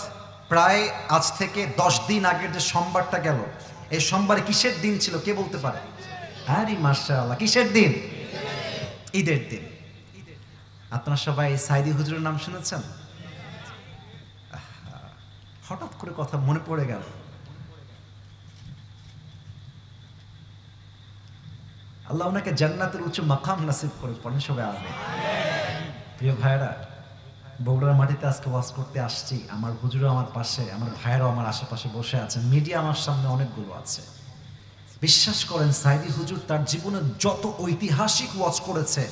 প্রায় আজ থেকে 10 দিন আগের যে সোমবারটা গেল, এই সোমবারে কিসের দিন ছিল কে বলতে পারে? আরে মাশাআল্লাহ, কিসের দিন? ঈদের দিন। আপনারা সবাই সাইদি হুজুরের নাম শুনেছেন? হঠাৎ করে কথা মনে পড়ে গেল। আল্লাহ ওনাকে জান্নাতের উচ্চ মাকাম নসিব করে। পড়েন সবাই আমিন। প্রিয় ভাইরা, বগুড়ার মাটিতে আজকে ওয়াজ করতে আসছি। আমার হুজুরও আমার পাশে, আমার ভাইরাও আমার আশেপাশে বসে আছেন, মিডিয়া আমার সামনে অনেকগুলো আছে। বিশ্বাস করেন, সাইদি হুজুর তার জীবনে যত ঐতিহাসিক ওয়াজ করেছে,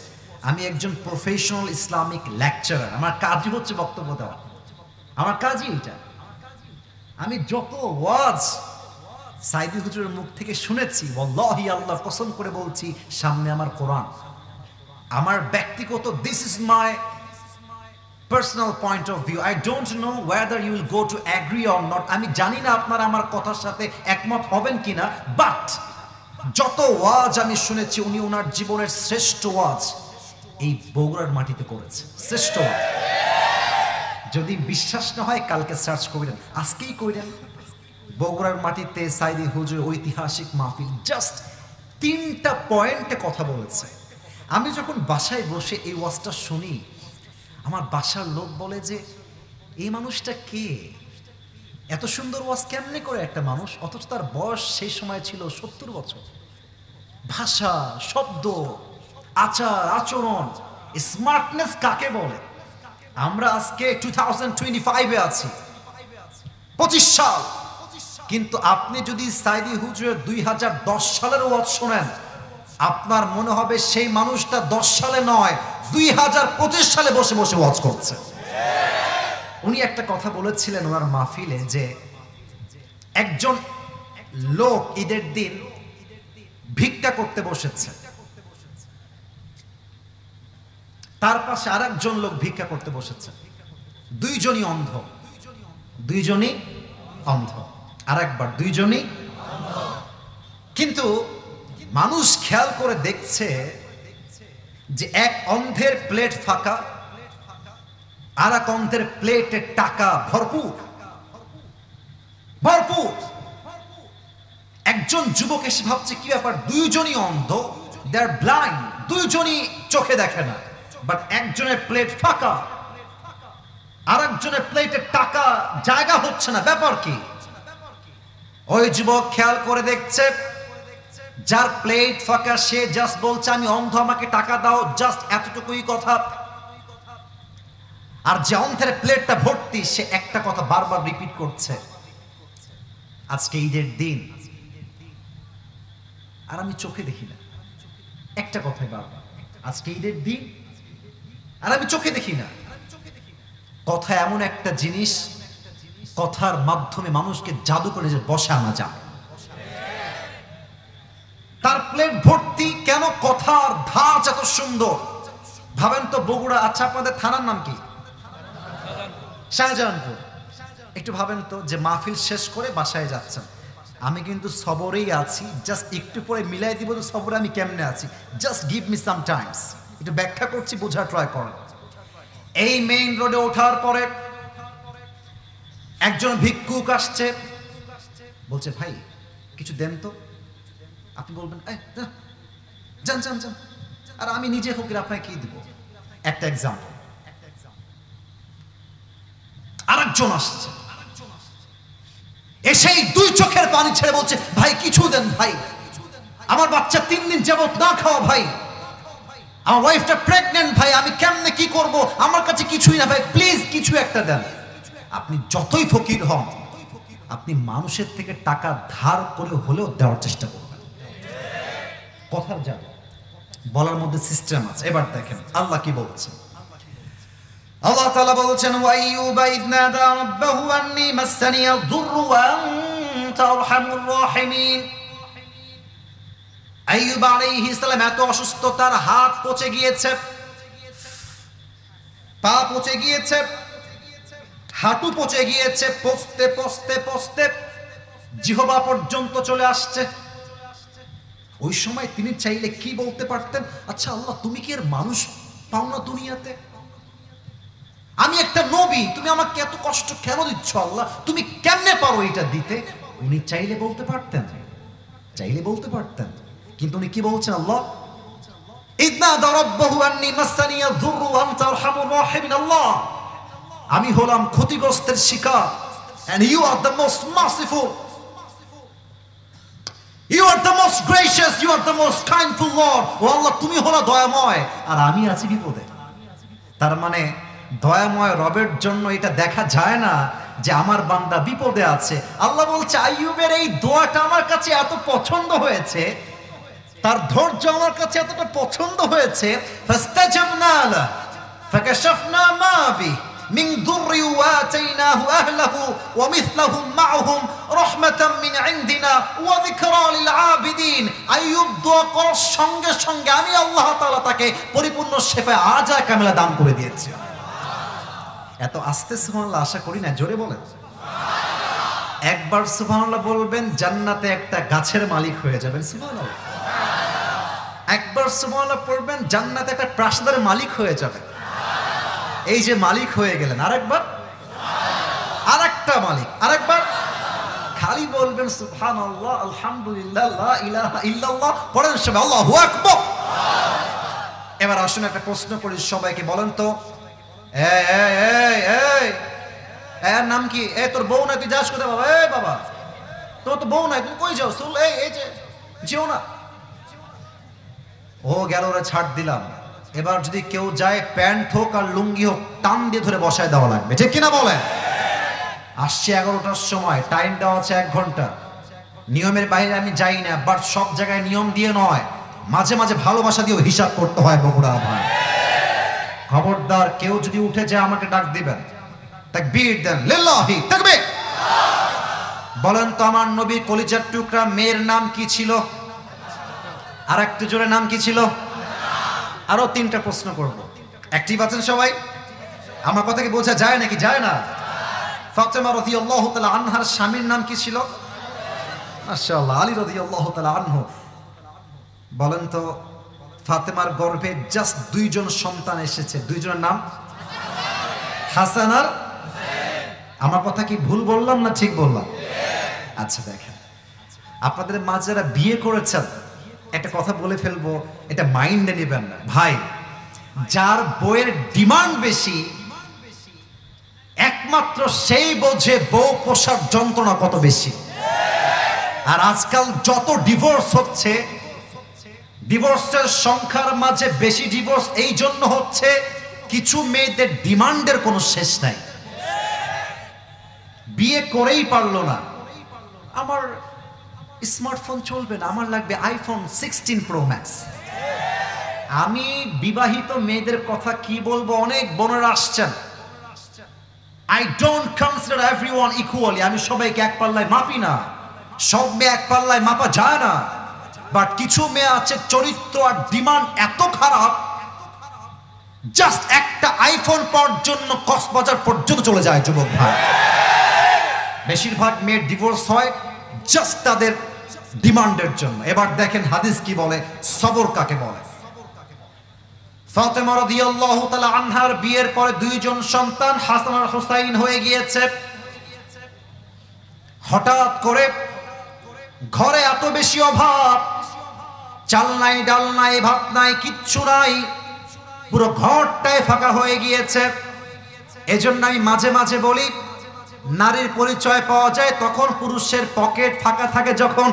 আমি একজন প্রফেশনাল ইসলামিক লেকচারার, আমার কাজই হচ্ছে বক্তব্য দেওয়া, আমার কাজই এটা। আমি যত ওয়াজ সাইদি হুজুরের মুখ থেকে শুনেছি, ওয়াল্লাহি আল্লাহর কসম করে বলছি, সামনে আমার কোরআন, আমার ব্যক্তিগত, this is my personal point of view. I don't know whether you will go to agree or not. আমি জানি না আপনারা আমার কথার সাথে একমত হবেন কিনা, বাট যত ওয়াজ আমি শুনেছি, উনি ওনার জীবনের শ্রেষ্ঠ ওয়াজ এই বগুড়ার মাটিতে করেছে, শ্রেষ্ঠ ওয়াজ। যদি বিশ্বাস না হয় কালকে সার্চ করেন, আজকেই করেন। বগুড়ার মাটিতে সাইদি হুজুর ঐতিহাসিক মাহফিল, জাস্ট 3টা পয়েন্টে কথা বলেছে। আমি যখন বাসায় বসে এই ওয়াজটা শুনি, আমার বাসার লোক বলে যে এই মানুষটা কে, এত সুন্দর ওয়াজ কেমনে করে একটা মানুষ, অথচ তার বয়স সেই সময় ছিল 70 বছর। ভাষা, শব্দ, আচার আচরণ, স্মার্টনেস কাকে বলে? আমরা আজকে 2025-এ আছি, 25 সাল, কিন্তু আপনি যদি সাইদি হুজুরের 2010 সালের ওয়াজ শোনেন, আপনার মনে হবে সেই মানুষটা 10 সালে নয় 2025 সালে বসে বসে ওয়াজ করছে। উনি একটা কথা বলেছিলেন ওনার মাহফিলে যে একজন লোক ঈদের দিন ভিক্ষা করতে বসেছে, তার পাশে আরেকজন লোক ভিক্ষা করতে বসেছে, দুইজনই অন্ধ, দুইজনই অন্ধ, আরেকবার দুইজনই। কিন্তু মানুষ খেয়াল করে দেখছে যে এক অন্ধের প্লেট ফাঁকা, আর এক অন্ধের প্লেটে টাকা ভরপুর ভরপুর। একজন যুবক এসে ভাবছে কি ব্যাপার, দুইজনই অন্ধ, দে আর ব্লাইন্ড, দুইজনই চোখে দেখে না, বাট একজনের প্লেট ফাঁকা, আর একজনের প্লেটে টাকা জায়গা হচ্ছে না, ব্যাপার কি? ওই যুবক খেয়াল করে দেখছে যার প্লেট ফাঁকা সে জাস্ট বলছে আমি অন্ধ, আমাকে টাকা দাও, জাস্ট এতটুকুই কথা। আর যে অন্ধের প্লেটটা ভর্তি সে একটা কথা বারবার রিপিট করছে, আজকে ঈদের দিন আর আমি চোখে দেখি না, একটা কথাই বারবার, আজকে ঈদের দিন আর আমি চোখে দেখি না। কথা এমন একটা জিনিস, কথার মাধ্যমে মানুষকে জাদু করে যে বসে আনা যায়। তার প্লেট ভর্তি কেন? কথার ধাঁচ এত সুন্দর। ভাবেন তো বগুড়া, আচ্ছা আপনাদের থানার নাম কি? শাহজাহানপুর। একটু ভাবেন তো যে মাহফিল শেষ করে বাসায় যাচ্ছেন, আমি কিন্তু সবরেই আছি, জাস্ট একটু পরে মিলাই দিব তো সবরে আমি কেমনে আছি, just give me some Times, একটু ব্যাখ্যা করছি, বোঝার ট্রাই করেন। এই মেইন রোডে ওঠার পরে একজন ভিক্ষুক আসছে, বলছে ভাই কিছু দেন তো। আপনি বলবেন যান যান যান, আর আমি নিজে ফকির, আপনাকে কি দিব? একটা এক্সাম্পল। আরেকজন আসছে, এসেই দুই চোখের পানি ছেড়ে বলছে ভাই কিছু দেন ভাই, আমার বাচ্চা 3 দিন যাবত না খাওয়া ভাই, আমার ওয়াইফটা প্রেগনেন্ট ভাই, আমি কেমনে কি করব, আমার কাছে কিছুই না ভাই, প্লিজ কিছু একটা দেন। আপনি যতই ফকির হন, আপনি মানুষের থেকে টাকা ধার করে হলেও দেওয়ার চেষ্টা করবেন। কথার যাবে, বলার মধ্যে সিস্টেম আছে। এবার দেখেন আল্লাহ কি বলছেন। আল্লাহ তাআলা বলছেন ওয়াইয়ুবা ইয নাদা রাব্বাহু আন্নী মাসসানিয়াদ দুররু ওয়া আনতা আরহামুর রাহিমিন। আইয়ুব আলাইহিস সালাম এত অসুস্থ, তার হাত পচে গিয়েছে, পা পচে গিয়েছে, হাঁটু পচে গিয়েছে, পচতে পচতে পচতে জিহ্বা পর্যন্ত চলে আসছে। ওই সময় তিনি চাইলে কি বলতে পারতেন, আচ্ছা আল্লাহ তুমি কি এর মানুষ পাও না দুনিয়াতে, আমি একটা নবী, তুমি আমাকে এত কষ্ট কেন দিচ্ছ আল্লাহ, তুমি কেমনে পারো এটা দিতে? উনি চাইলে বলতে পারতেন, চাইলে বলতে পারতেন, কিন্তু উনি কি বলছেন? আল্লাহ ইদনা দারাব্বাহু আন্নী মাসসানিয়াদ দুররু ওয়া আনতা আরহামুর রাহিমিন। আল্লাহ আমি হলাম ক্ষতিগ্রস্তের শিকার, and you are the most merciful, you are the most gracious, you are the most kindful Lord. ও আল্লাহ তুমি হলো দয়াময় আর আমি আছি বিপদে। তার মানে দয়াময় রবের জন্য এটা দেখা যায় না যে আমার বান্দা বিপদে আছে। আল্লাহ বলছে আইয়ুবের এই দোয়াটা আমার কাছে এত পছন্দ হয়েছে, তার ধৈর্য আমার কাছে এতটা পছন্দ হয়েছে, ফাস্তাজাবনা লা ফাকাশাফনা মা বি মিন দুররি ওয়া আতাইনাহু আহলাহু ওয়া মিথলাহুম মা'হুম রাহমাতাম মিন ইনদিনা ওয়া যিকরা লিল আবিদিন। আইয়ুব দোয়া করার সঙ্গে সঙ্গে আমি আল্লাহ তাআলা তাকে পরিপূর্ণ শিফা আজা কামিলা দান করে দিয়েছি। এত আস্তে সুবহানাল্লাহ আশা করি না, জোরে বলেন সুবহানাল্লাহ। একবার সুবহানাল্লাহ বলবেন, জান্নাতে একটা গাছের মালিক হয়ে যাবেন, সুবহানাল্লাহ। একবার সুবহানাল্লাহ পড়বেন, জান্নাতে একটা প্রাসাদের মালিক হয়ে যাবেন, এই যে মালিক হয়ে গেলেন। আরেকবার আরেকটা মালিক, আরেকবার খালি বলবেন সুবহানাল্লাহ, আলহামদুলিল্লাহ, লা ইলাহা ইল্লাল্লাহ, পড়েন সবাই আল্লাহু আকবার। এবার আসুন একটা প্রশ্ন করি সবাইকে, বলেন তো এই এই এই এই এর নাম কি? তোর বউ নাই, তুই যাস কোথায় বাবা? বাবা তোর তো বউ নাই, তুই কই যাও? চল এই যে যেও না। ও গেল, ওরা ছাড় দিলাম। এবার যদি কেউ যায়, প্যান্ট হোক আর লুঙ্গি হোক, টান দিয়ে ধরে বসায় দেওয়া লাগবে, ঠিক কিনা বলেন? আসছে 11টার সময়, টাইম দেওয়া আছে 1 ঘন্টা। নিয়মের বাইরে আমি যাই না, বাট সব জায়গায় নিয়ম দিয়ে নয়, মাঝে মাঝে ভালোবাসা দিয়েও হিসাব করতে হয় বগুড়া ভাই। খবরদার কেউ যদি উঠে যায় আমাকে ডাক দিবেন, তাকবীর দেন, লিল্লাহি তাকবীর। বলেন তো আমার নবীর কলিজার টুকরা মেয়ের নাম কি ছিল? আর একটু জোরে, নাম কি ছিল? আরো 3টা প্রশ্ন করব। অ্যাক্টিভ আছেন সবাই? আমার কথা কি বোঝা যায় নাকি যায় না? ফাতেমা রাদিয়াল্লাহু তাআলা আনহার স্বামীর নাম কি ছিল? মাশাআল্লাহ, আলী রাদিয়াল্লাহু তাআলা আনহু। বলেন তো ফাতেমার গর্ভে জাস্ট 2 জন সন্তান এসেছে, 2 জনের নাম হাসান আর আমার কথা কি ভুল বললাম না ঠিক বললাম? আচ্ছা দেখেন, আপনাদের মাঝে যারা বিয়ে করেছেন, একটা কথা বলে ফেলবো, এটা মাইন্ডে নেবেন না ভাই। যার বউয়ের ডিমান্ড বেশি, একমাত্র সেই বোঝে বউ পোষার যন্ত্রণা কত বেশি। আর আজকাল যত ডিভোর্স হচ্ছে, ডিভোর্সের সংখ্যার মাঝে বেশি ডিভোর্স এই জন্য হচ্ছে, কিছু মেয়েদের ডিমান্ডের কোনো শেষ নাই। বিয়ে করেই পারলো না, আমার স্মার্টফোন চলবে না, আমার লাগবে আইফোন 16 প্রো ম্যাক্স। আমি বিবাহিত মেয়েদের কথা কি বলবো, অনেক বোনেরা আসছেন। I don't consider everyone equally, আমি সবাইকে এক পাল্লায় মাপি না, সব মেয়ে এক পাল্লায় মাপা যায় না। বাট কিছু মেয়ে আছে চরিত্র আর ডিমান্ড এত খারাপ, জাস্ট একটা আইফোন পাওয়ার জন্য কক্সবাজার পর্যন্ত চলে যায় যুবক ভাই। বেশিরভাগ মেয়ের ডিভোর্স হয় জাস্ট তাদের ডিমান্ডের জন্য। এবার দেখেন হাদিস কি বলে, সবর কাকে বলে। ফাতেমা রাদিয়াল্লাহু তাআলা আনহার বিয়ের পরে 2 জন সন্তান হাসান আর হুসাইন হয়ে গিয়েছে। হঠাৎ করে ঘরে এত বেশি অভাব, চাল নাই, ডাল নাই, ভাত নাই, কিচ্ছু নাই, পুরো ঘরটাই ফাঁকা হয়ে গিয়েছে। এজন্য আমি মাঝে মাঝে বলি, নারীর পরিচয় পাওয়া যায় তখন পুরুষের পকেট ফাঁকা থাকে যখন।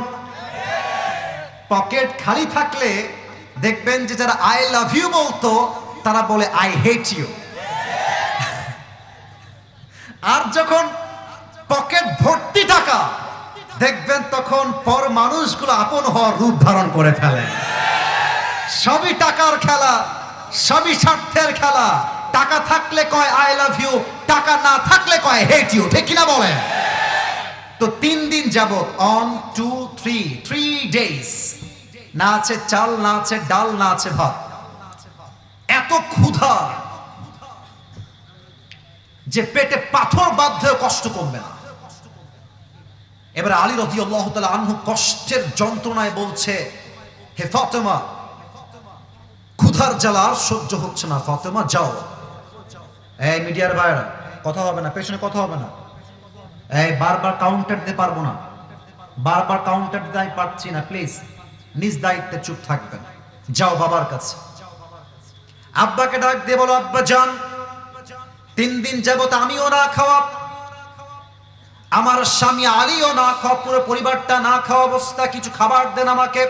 পকেট খালি থাকলে দেখবেন যে যারা আই লাভ ইউ বলতো, তারা বলে আই হেট ইউ। আর যখন পকেট ভর্তি টাকা, দেখবেন তখন পর মানুষগুলো আপন হওয়ার রূপ ধারণ করে ফেলে। সবই টাকার খেলা, সবই স্বার্থের খেলা। টাকা থাকলে কয় আই লাভ ইউ, টাকা না থাকলে কয় হেট ইউ, ঠিক কিনা বলেন? তো 3 দিন যাবত, 1 2 3 ডেজ, না আছে চাল, না আছে ডাল, না আছে ভাত। এত ক্ষুধা যে পেটে পাথর বাঁধলেও কষ্ট কমবে না। এবার আলী রাদিয়াল্লাহু তাআলা আনহু কষ্টের যন্ত্রণায় বলছে, হে ফাতেমা, ক্ষুধার জ্বালা আর সহ্য হচ্ছে না, ফাতেমা যাও। এই মিডিয়ার বাইরে কথা হবে না, পেছনে কথা হবে না। এই বারবার কাউন্টার দিতে পারবো না, বারবার কাউন্টার দিতে আমি পারছি না, প্লিজ নিজ দায়িত্বে চুপ থাকবেন। যাও বাবার কাছে। আব্বাকে ডাক দিয়ে বলো, আব্বা যান, 3 দিন যাবত আমিও না খাওয়া, আমার স্বামী আলীও না খাওয়া, পুরো পরিবারটা না খাওয়া অবস্থা, কিছু খাবার দেন আমাকে।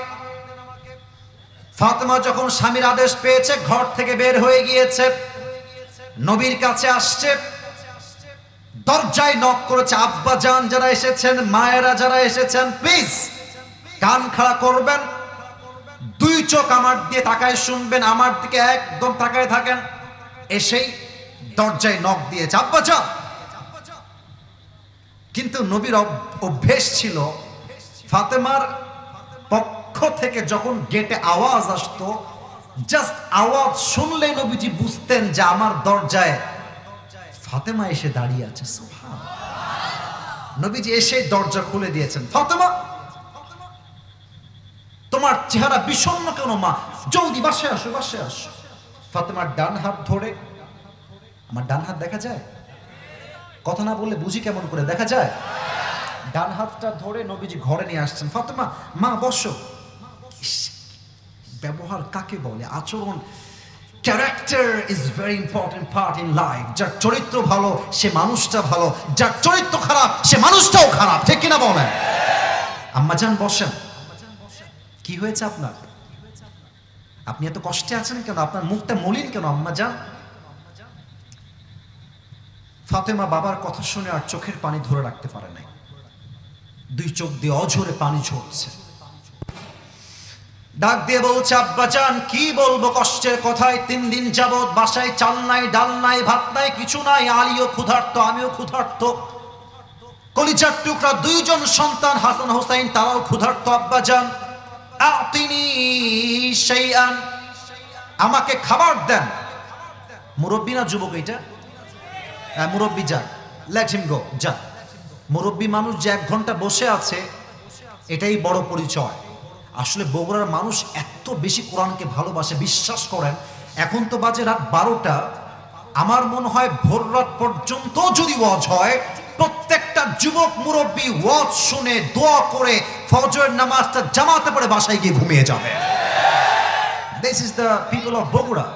ফাতেমা যখন স্বামীর আদেশ পেয়েছে, ঘর থেকে বের হয়ে গিয়েছে, নবীর কাছে আসছে, দরজায় নক করেছে। আব্বা জান যারা এসেছেন, মায়েরা যারা এসেছেন, প্লিজ কান খাড়া করবেন, 2 চোখ আমার দিয়ে তাকায় শুনবেন, আমার দিকে একদম তাকায় থাকেন। এসেই দরজায় নক দিয়েছে, আব্বা জান। কিন্তু নবীর অভ্যেস ছিল, ফাতেমার পক্ষ থেকে যখন গেটে আওয়াজ আসতো, জাস্ট আওয়াজ শুনলেই নবীজি বুঝতেন যে আমার দরজায় ফাতেমা এসে দাঁড়িয়ে আছে। সুবহানাল্লাহ। নবীজি এসে দরজা খুলে দিয়েছেন। ফাতেমা, তোমার চেহারা বিষণ্ণ কেন মা? জলদি বাসায় আসো, বাসায় আসো। ফাতেমার ডান হাত ধরে, আমার ডান হাত দেখা যায়? কথা না বললে বুঝি কেমন করে দেখা যায়। ডান হাতটা ধরে নবীজি ঘরে নিয়ে আসছেন। ফাতেমা মা বসো। ব্যবহার কাকে বলে? আচরণ। Character is very important part in life. যার চরিত্র ভালো সে মানুষটা ভালো, যার চরিত্র খারাপ সে মানুষটাও খারাপ, ঠিক কিনা বলেন? আম্মাজান বসেন। কি হয়েছে আপনার? আপনি এত কষ্টে আছেন কেন? আপনার মুখটা মলিন কেন আম্মাজান? ফাতেমা বাবার কথা শুনে আর চোখের পানি ধরে রাখতে পারে নাই। দুই চোখ দিয়ে অঝরে পানি ঝরছে। ডাক দিয়ে বলছে, আব্বাজান কি বলবো কষ্টের কথায়। 3 দিন যাবত বাসায় চাল নাই, ডাল নাই, ভাত নাই, কিছু নাই। আলীও ক্ষুধার্ত, আমিও ক্ষুধার্ত। কলিজার টুকরা 2 জন সন্তান হাসান হোসাইন, তারাও ক্ষুধার্ত। আব্বাজান আতিনি শাইআন, আমাকে খাবার দেন। মুরব্বী না যুবক? এটা মুরব্বী। যাক, লেট হিম গো, যাক। মুরব্বী মানুষ যে 1 ঘন্টা বসে আছে এটাই বড় পরিচয়। আসলে বগুড়ার মানুষ এত বেশি কোরআনকে ভালোবাসে, বিশ্বাস করেন এখন তো বাজে রাত 12টা, আমার মনে হয় ভোর রাত পর্যন্ত যদি ওয়াজ হয় প্রত্যেকটা যুবক মুরব্বী ওয়াজ শুনে দোয়া করে ফজরের নামাজটা জামাতে পড়ে বাসায় গিয়ে ঘুমিয়ে যাবে। This is the people of Bogura.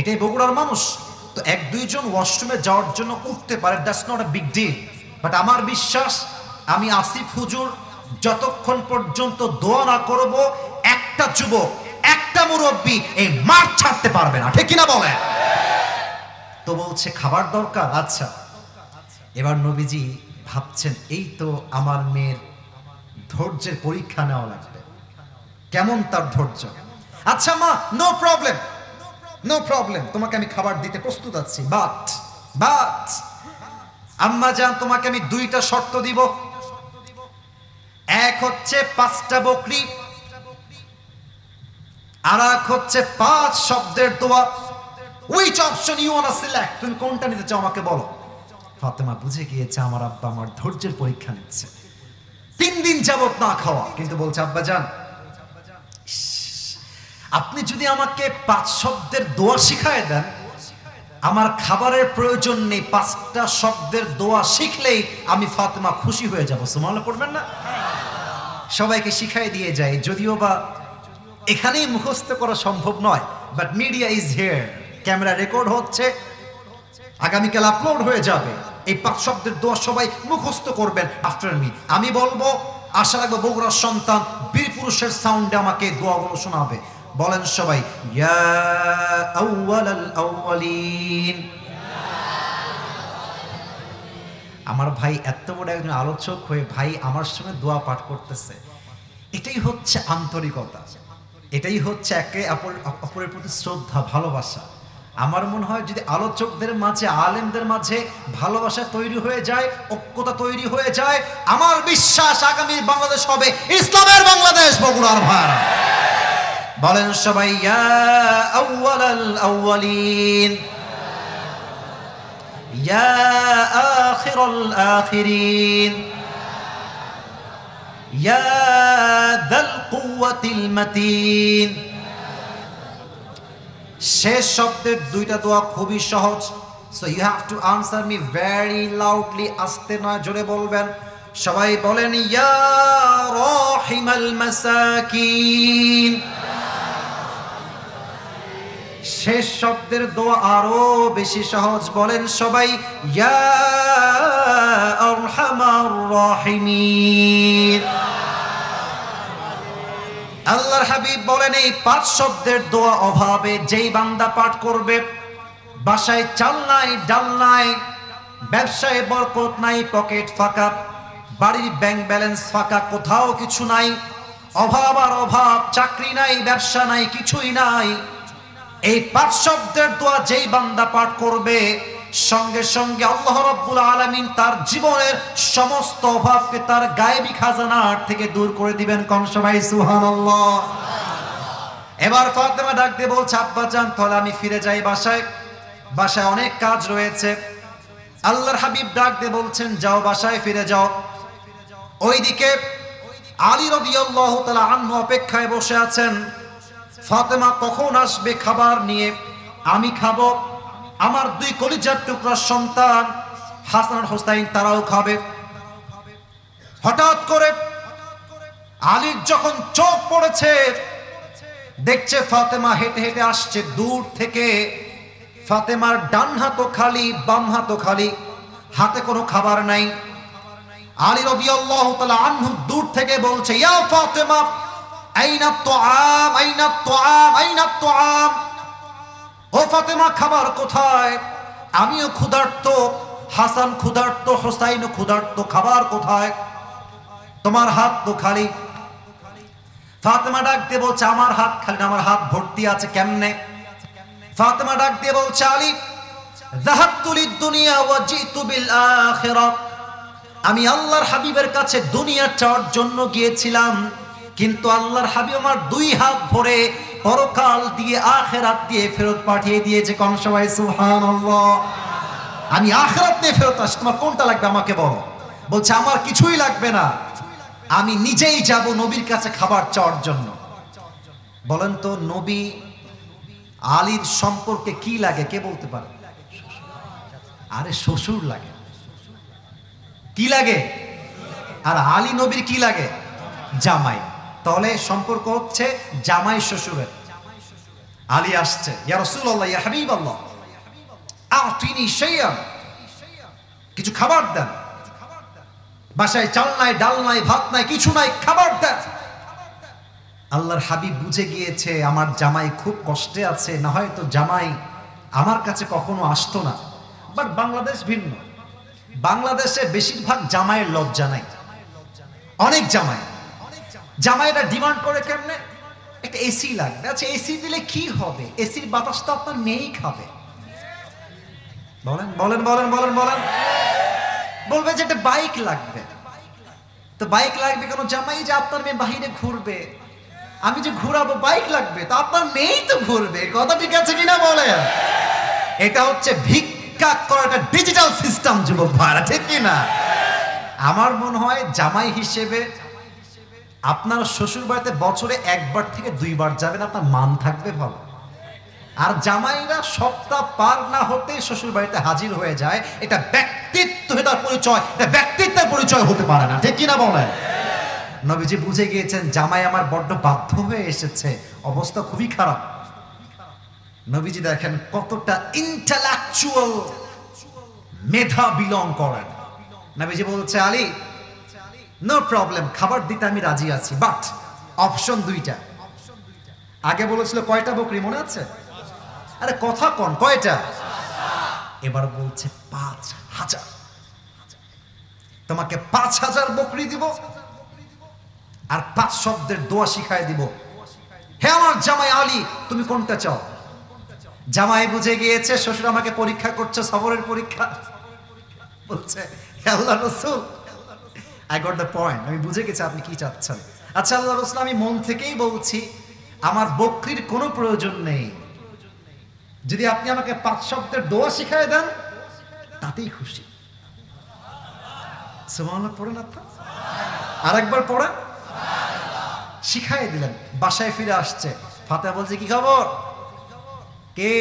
এটাই বগুড়ার মানুষ। তো 1-2 জন ওয়াশরুমে যাওয়ার জন্য উঠতে পারে, that's not a big deal. But আমার বিশ্বাস আমি আসিফ হুজুর যতক্ষণ পর্যন্ত দোয়া না করব একটা যুবক, একটা মুরব্বী এই মাঠ ছাড়তে পারবে না, ঠিক কিনা বলেন? তো বলছে খাবার দরকার। আচ্ছা, এবার নবীজি ভাবছেন এই তো আমার মেয়ের ধৈর্যের পরীক্ষা নেওয়া লাগবে, কেমন তার ধৈর্য। আচ্ছা মা, নো প্রবলেম, নো প্রবলেম, তোমাকে আমি খাবার দিতে প্রস্তুত আছি। বাট আম্মা জান, তোমাকে আমি 2টা শর্ত দিব। এক হচ্ছে 5টা বকরি, আর এক হচ্ছে 5 শব্দের দোয়া। Which option you wanna select? তুমি কোনটা নিতে চাও আমাকে বলো। ফাতেমা বুঝে গিয়েছে আমার আব্বা আমার ধৈর্যের পরীক্ষা নিচ্ছে। 3 দিন যাবত না খাওয়া, কিন্তু বলছে আব্বা জান আপনি যদি আমাকে 5 শব্দের দোয়া শিখায় দেন, আমার খাবারের প্রয়োজন নেই। 5টা শব্দের দোয়া শিখলেই আমি ফাতেমা খুশি হয়ে যাব। সুবহানাল্লাহ পড়বেন না? সবাইকে শিখাই দিয়ে যায়, যদিও বা এখানেই মুখস্থ করা সম্ভব নয়। But media is here, camera record হচ্ছে, আগামীকাল আপলোড হয়ে যাবে। এই 5 শব্দের দোয়া সবাই মুখস্থ করবেন আফটার মি। আমি বলবো, আশা রাখবো বগুড়ার সন্তান বীর পুরুষের সাউন্ডে আমাকে দোয়াগুলো শোনাবে। বলেন সবাই, ইয়া আউয়ালাল আউয়ালিন। আমার ভাই এত বড় একজন আলোচক হয়ে ভাই আমার সঙ্গে দোয়া পাঠ করতেছে, এটাই হচ্ছে আন্তরিকতা, এটাই হচ্ছে একে অপরের প্রতি শ্রদ্ধা, ভালোবাসা। আমার মনে হয় যদি আলোচকদের মাঝে, আলেমদের মাঝে ভালোবাসা তৈরি হয়ে যায়, ঐক্যতা তৈরি হয়ে যায়, আমার বিশ্বাস আগামী বাংলাদেশ হবে ইসলামের বাংলাদেশ। বগুড়ার ভাই বলেন সবাই, ইয়া আউয়ালাল আউয়ালিন, ইয়া আখিরাল আখিরিন, ইয়া যাল কুওয়াতিল মাতিন। শেষ শব্দের 2টা দোয়া খুবই সহজ। So you have to answer me very loudly, আস্তে নয়, জোরে বলবেন। সবাই বলেন, ইয়া রাহিমাল মাসাকিন। শেষ শব্দের দোয়া আরো বেশি সহজ, বলেন সবাই, ইয়া আরহামার রাহিমিন। আল্লাহর হাবিব বলেন, এই 5 শব্দের দোয়া অভাবে যেই বান্দা পাঠ করবে, বাসায় চাল নাই, ডাল নাই, ব্যবসায় বরকত নাই, পকেট ফাঁকা, বাড়ির ব্যাংক ব্যালেন্স ফাঁকা, কোথাও কিছু নাই, অভাব আর অভাব, চাকরি নাই, ব্যবসা নাই, কিছুই নাই। এই 5 শব্দের দোয়া যেই বান্দা পাঠ করবে, সঙ্গে সঙ্গে আল্লাহ রাব্বুল আলামিন তার জীবনের সমস্ত অভাবকে তার গায়েবী খাজানার থেকে দূর করে দিবেন। কোন সবাই সুবহানাল্লাহ। এবার ফাতেমা ডাক দিয়ে বলছে, আব্বা জান তাহলে আমি ফিরে যাই বাসায়, বাসায় অনেক কাজ রয়েছে। আল্লাহর হাবিব ডাক দিয়ে বলছেন, যাও বাসায় ফিরে যাও। ওইদিকে আলী রাদিয়াল্লাহু তাআলা আনহু অপেক্ষায় বসে আছেন, ফাতেমা কখন আসবে খাবার নিয়ে, আমি খাবো। আমার 2 কলিজার টুকরা সন্তান হাসান আর হোসাইন তারাও খাবে। হঠাৎ করে আলীর যখন চোখ পড়েছে, দেখছে ফাতেমা হেঁটে হেঁটে আসছে দূর থেকে। ফাতেমার ডান হাতও খালি, বাম হাতও খালি, হাতে কোনো খাবার নাই। আলী রাদিয়াল্লাহু তাআলা আনহু দূর থেকে বলছে, ইয়া ফাতেমা আইনা তুআম, আইনা তুআম, আইনা তুআম। ও ফাতেমা, খাবার কোথায়? আমিও ক্ষুধার্ত, হাসান ক্ষুধার্ত, হোসাইনও ক্ষুধার্ত, খাবার কোথায়? তোমার হাত তো খালি। ফাতেমা ডাক দিয়ে বলছে, আমার হাত খালি না, আমার হাত ভর্তি আছে। কেমনে? ফাতেমা ডাক দিয়ে বলছে, আলী যাহাবতু লিদ-দুনিয়া ওয়া জিতু বিল আখিরাহ। আমি আল্লাহর হাবিবের কাছে দুনিয়া চাওয়ার জন্য গিয়েছিলাম, কিন্তু আল্লাহর হাবিব আমার দুই হাত ভরে পরকাল দিয়ে আখিরাত দিয়ে ফেরত পাঠিয়ে দিয়েছে। কোন সবাই সুবহানাল্লাহ। আমি আখিরাত দিয়ে ফেরত আসছি, তোমার কোনটা লাগবে আমাকে বলো। বলছে, আমার কিছুই লাগবে না, আমি নিজেই যাব নবীর কাছে খাবার চাওয়ার জন্য। বলেন তো, নবী আলীর সম্পর্কে কি লাগে কে বলতে পারে? আরে শ্বশুর লাগে। কি লাগে? আর আলী নবীর কি লাগে? জামাই। তাহলে সম্পর্ক হচ্ছে জামাই শ্বশুরের। আলী আসছে, ইয়া রাসূলুল্লাহ, ইয়া হাবিবাল্লাহ, আতিনি শাইআন, কিছু খাবার দেন। বাসায় চাল নাই, ডাল নাই, ভাত নাই, কিছু নাই, খাবার দেন। আল্লাহর হাবিব বুঝে গিয়েছে আমার জামাই খুব কষ্টে আছে, না হয়তো জামাই আমার কাছে কখনো আসতো না। বাট বাংলাদেশ ভিন্ন। বাংলাদেশে বেশিরভাগ জামাইয়ের লজ্জা নাই। অনেক জামাইরা ডিমান্ড করে কেমনে? একটা এসি লাগবে। আচ্ছা, এসি দিলে কি হবে? এসির বাতাস তো আপনার মেয়েই খাবে। বলেন বলেন বলেন বলেন বলেন। বলবে যে একটা বাইক লাগবে। তো বাইক লাগবে কেন? জামাই যে আপনার মেয়ে বাহিরে ঘুরবে, আমি যে ঘুরাবো, বাইক লাগবে, তো আপনার মেয়েই তো ঘুরবে। কথা ঠিক আছে কিনা বলেন? এটা হচ্ছে ভিক্ষা করা একটা ডিজিটাল সিস্টেম, যুবক ভাইরা, ঠিক কিনা? আমার মনে হয় জামাই হিসেবে আপনার শ্বশুর বাড়িতে বছরে একবার থেকে দুইবার যাবেন, আপনার মান থাকবে ভালো। আর জামাইরা সপ্তাহ পার না হতে শ্বশুর বাড়িতে হাজির হয়ে যায়, এটা ব্যক্তিত্বের পরিচয়, এটা ব্যক্তিত্বের পরিচয় হতে পারে না, ঠিক কিনা বলেন? নবীজি বুঝে গিয়েছেন জামাই আমার বড্ড বাধ্য হয়ে এসেছে, অবস্থা খুবই খারাপ। নবীজি দেখেন কতটা ইন্টেলেকচুয়াল মেধা বিলং করেন। নবীজি বলছে, আলী নো প্রবলেম, খাবার দিতে আমি রাজি আছি, বাট অপশন দুইটা। আগে বলেছিল কয়টা বকরি মনে আছে? আরে কথা কোন, কয়টা? এবার বলছে ৫,০০০। তোমাকে ৫,০০০ বকরি দিব আর ৫ শব্দের দোয়া শিখায় দিব। হে আমার জামাই আলী, তুমি কোনটা চাও? জামাই বুঝে গিয়েছে শ্বশুর আমাকে পরীক্ষা করছে, সবরের পরীক্ষা। বলছে, হে আল্লাহর রাসূল, আই গট দ্য পয়েন্ট, আমি বুঝে গেছি আপনি কি চাচ্ছেন। আচ্ছা আল্লাহর রাসূল, আমি মন থেকেই বলছি আমার বকরির কোনো প্রয়োজন নেই, যদি আপনি আমাকে ৫ শব্দের দোয়া শিখায় দেন তাতেই খুশি। সুবহানাল্লাহ পড়েন আপনার, আরেকবার পড়েন। শিখাই দিলেন। বাসায় ফিরে আসছে, ফাতেমা বলছে, কি খবর? কে?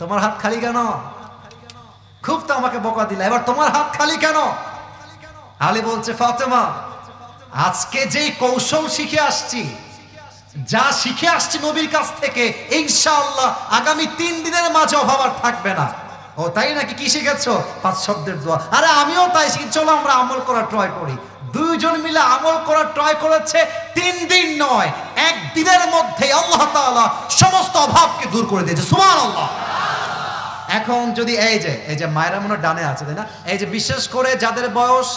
তোমার হাত খালি কেন? খুব তো আমাকে বকা দিলা, এবার তোমার হাত খালি কেন? আলী বলছে, ফাতেমা আজকে যেই কৌশল শিখে আসছি, যা শিখে আসছি নবীর কাছ থেকে, ইনশাআল্লাহ আগামী ৩ দিনের মাঝে অভাব আর থাকবে না। ও তাই নাকি? কি শিখেছো? ৫ শব্দের দোয়া। আরে আমিও তাই শিখি, চলো আমরা আমল করা ট্রাই করি। দুইজন মিলে আমল করা ট্রাই করেছে, ৩ দিন নয়, ১ দিনের মধ্যে আল্লাহ তাআলা সমস্ত অভাবকে দূর করে দিয়েছে। সুবহানাল্লাহ। এখন যদি এই যে মায়েরা মনে ডানে আছে, তাই না? এই যে বিশেষ করে যাদের বয়স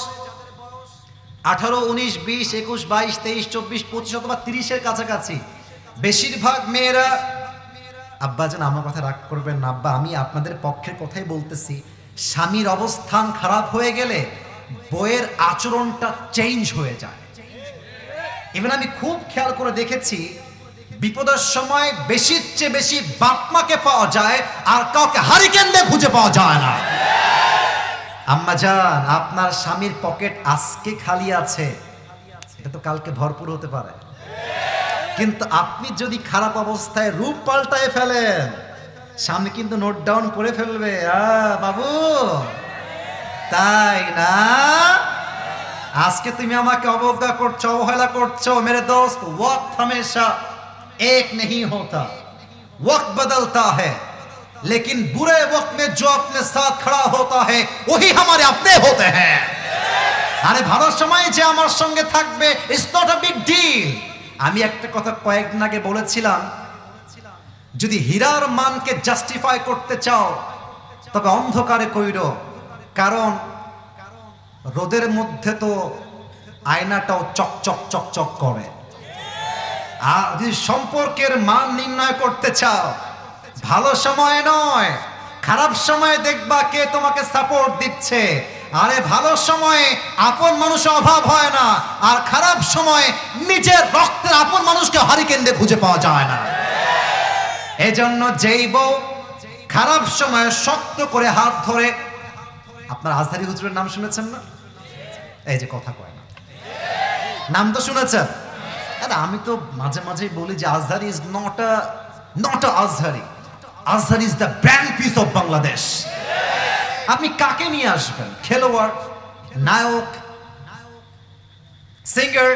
18, 19, 20, 21, 22, 23, 24, 25 অথবা 30-এর কাছাকাছি, বেশিরভাগ মেয়েরা, আব্বাজান আমার কথা রাগ করবেন না আব্বা, আমি আপনাদের পক্ষের কথাই বলতেছি, স্বামীর অবস্থান খারাপ হয়ে গেলে বইয়ের আচরণটা চেঞ্জ হয়ে যায়। ইভেন আমি খুব খেয়াল করে দেখেছি, বিপদের সময় বেশির চেয়ে বেশি বাপ মাকে পাওয়া যায়, আর কাউকে হারিকেন দিয়ে খুঁজে পাওয়া যায় না। আম্মা জান, আপনার স্বামীর পকেট আজকে খালি আছে, এটা তো কালকে ভরপুর হতে পারে, কিন্তু আপনি যদি খারাপ অবস্থায় রূপ পাল্টায় ফেলেন, স্বামী কিন্তু নোট ডাউন করে ফেলবে, বাবু তাই না? আজকে তুমি আমাকে অবজ্ঞা করছো, অবহেলা করছো। মেরে দোস্ত, ওয়াক্ত हमेशा एक नहीं होता, वक्त बदलता है, लेकिन बुरे वक्त में जो अपने साथ खड़ा होता है वही हमारे अपने होते हैं। আরে ভালো সময় যে আমার সঙ্গে থাকবে, it's not a big deal. আমি একটা কথা কয়েকদিন আগে বলেছিলাম, যদি হীরার মানকে জাস্টিফাই করতে চাও তবে অন্ধকারে কইরো, কারণ রোদের মধ্যে তো আয়নাটাও চকচক চকচক করে। আর যদি সম্পর্কের মান নির্ণয় করতে চাও, ভালো সময় নয় খারাপ সময়ে দেখবা কে তোমাকে সাপোর্ট দিচ্ছে। আরে ভালো সময়ে আপন মানুষের অভাব হয় না, আর খারাপ সময়ে নিজের রক্তের আপন মানুষকে হারিকেন দিয়ে খুঁজে পাওয়া যায় না। এজন্য যেই বউ খারাপ সময়ে শক্ত করে হাত ধরে, আপনার আজহারি হুজুরের নাম শুনেছেন না? এই যে কথা কয় না, নাম তো শুনেছেন। আরে আমি তো মাঝে মাঝেই বলি যে Azhari is not a Azhari, Azhari is the brand piece of Bangladesh. আপনি কাকে নিয়ে আসবেন? খেলোয়াড়, নায়ক, সিঙ্গার,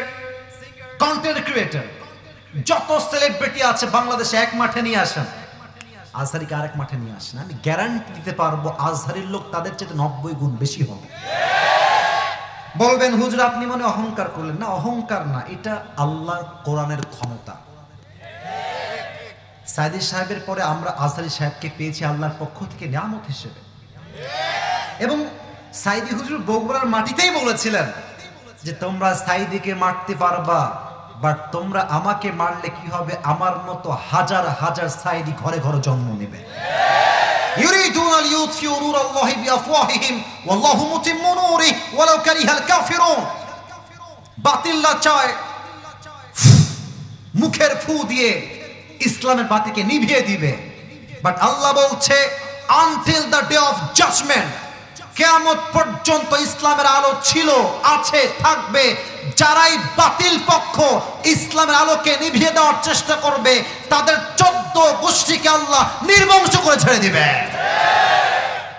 কন্টেন্ট ক্রিয়েটর, যত সেলিব্রিটি আছে বাংলাদেশে এক মাঠে নিয়ে আসেন, আজহারিকে আরেক মাঠে নিয়ে আসেন। আমি গ্যারান্টি দিতে পারবো আজহারির লোক তাদের চেয়ে 90 গুণ বেশি হবে। বলবেন হুজুর আপনি মনে অহংকার করলেন। না, অহংকার না, এটা আল্লাহর কোরআনের ক্ষমতা। সাইদি সাহেবের পরে আমরা আজহারি সাহেবকে পেয়েছি আল্লাহর পক্ষ থেকে নিয়ামত হিসেবে। এবং সাইদি হুজুর বগুড়ার মাটিতেই বলেছিলেন যে তোমরা সাইদিকে মারতে পারবা, বাট তোমরা আমাকে মারলে কি হবে, আমার মতো হাজার হাজার সাইদি ঘরে ঘরে জন্ম নেবে। ইউরিদুনা লিইউতফিউ নূরাল্লাহি বিআফওয়াহিহিম ওয়াল্লাহু মুতিম্মু নূরিহি ওয়ালাউ কারিহাল কাফিরুন। বাতিলরা চায় মুখের ফু দিয়ে ইসলামের বাতিকে নিভিয়ে দিবে, বাট আল্লাহ বলছে until the day of judgement, কিয়ামত পর্যন্ত ইসলামের আলো ছিল, আছে, থাকবে। যারাই বাতিল পক্ষ ইসলামের আলোকে নিভিয়ে দেওয়ার চেষ্টা করবে তাদের 14 গোষ্ঠীকে আল্লাহ নির্বংশ করে ছেড়ে দিবে।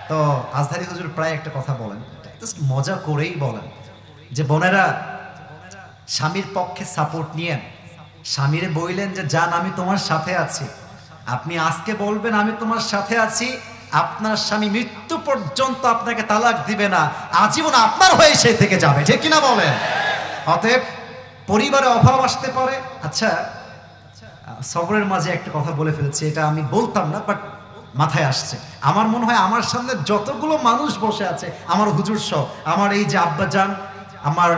তো আজহারি হুজুর প্রায় একটা কথা বলেন, জাস্ট মজা করেই বলেন যে বোনেরা স্বামীর পক্ষে সাপোর্ট নিয়েন। স্বামীরে বললেন যে জান আমি তোমার সাথে আছি, আপনি আজকে বলবেন আমি তোমার সাথে আছি, আপনার স্বামী মৃত্যু পর্যন্ত আপনাকে তালাক দিবে না, আজীবন আপনার হয়ে সে থেকে যাবে, ঠিক কিনা বলেন? অতএব পরিবারে অভাব আসতে পারে। আচ্ছা, সবরের মাঝে একটা কথা বলে ফেলছি, এটা আমি বলতাম না বাট মাথায় আসছে। আমার মনে হয় আমার সামনে যতগুলো মানুষ বসে আছে, আমার হুজুর সহ, আমার এই যে আব্বাজান, আমার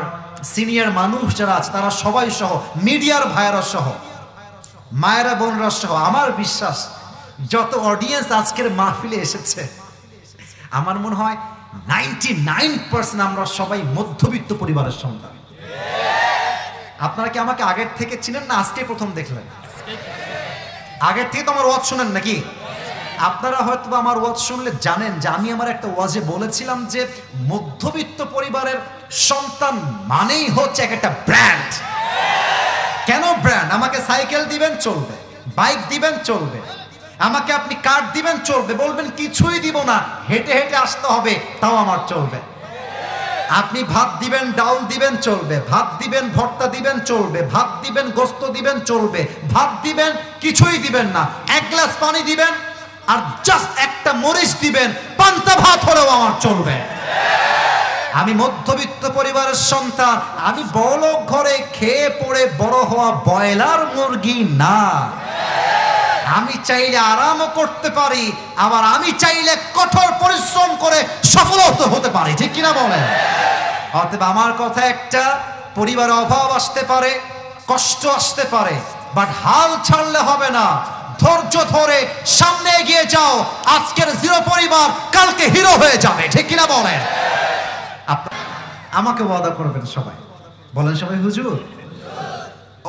সিনিয়র মানুষ যারা আছে তারা সবাই সহ, মিডিয়ার ভাইয়েরা সহ, মায়েরা বোনরা সহ, আমার বিশ্বাস যত অডিয়েন্স আজকের মাহফিলে এসেছে, আমার মনে হয় 99% আমরা সবাই মধ্যবিত্ত পরিবারের সন্তান। আপনারা কি আমাকে আগের থেকে চিনেন না আজকে প্রথম দেখলেন? আগের থেকে তো আমার ওয়াজ শুনেন নাকি? আপনারা হয়তো আমার ওয়াজ শুনলে জানেন যে আমি আমার একটা ওয়াজে বলেছিলাম যে মধ্যবিত্ত পরিবারের সন্তান মানেই হচ্ছে একটা ব্র্যান্ড। কেন ব্র্যান্ড? আমাকে সাইকেল দিবেন চলবে, বাইক দিবেন চলবে, আমাকে আপনি কার্ড দিবেন চলবে, বলবেন কিছুই দিব না হেঁটে হেঁটে আসতে হবে তাও আমার চলবে। আপনি ভাত দিবেন, ডাউল দিবেন চলবে, ভাত দিবেন, ভর্তা দিবেন চলবে, ভাত দিবেন, গোস্ত দিবেন চলবে, ভাত দিবেন, কিছুই দিবেন না, এক গ্লাস পানি দিবেন আর জাস্ট একটা মরিচ দিবেন, পান্তা ভাত হলেও আমার চলবে। আমি মধ্যবিত্ত পরিবারের সন্তান, আমি বড়লোক ঘরে খেয়ে পড়ে বড় হওয়া ব্রয়লার মুরগি না। আমি চাইলে আরামও করতে পারি, আবার আমি চাইলে কঠোর পরিশ্রম করে সফল হতে পারি, ঠিক কিনা বলেন? অতএব আমার কথা একটা, পরিবারে অভাব আসতে পারে, কষ্ট আসতে পারে, বাট হাল ছাড়লে হবে না। ধৈর্য ধরে সামনে এগিয়ে যাও, আজকের জিরো পরিবার কালকে হিরো হয়ে যাবে, ঠিক কিনা বলেন? আমাকে ওয়াদা করবেন সবাই, বলেন সবাই হুজুর,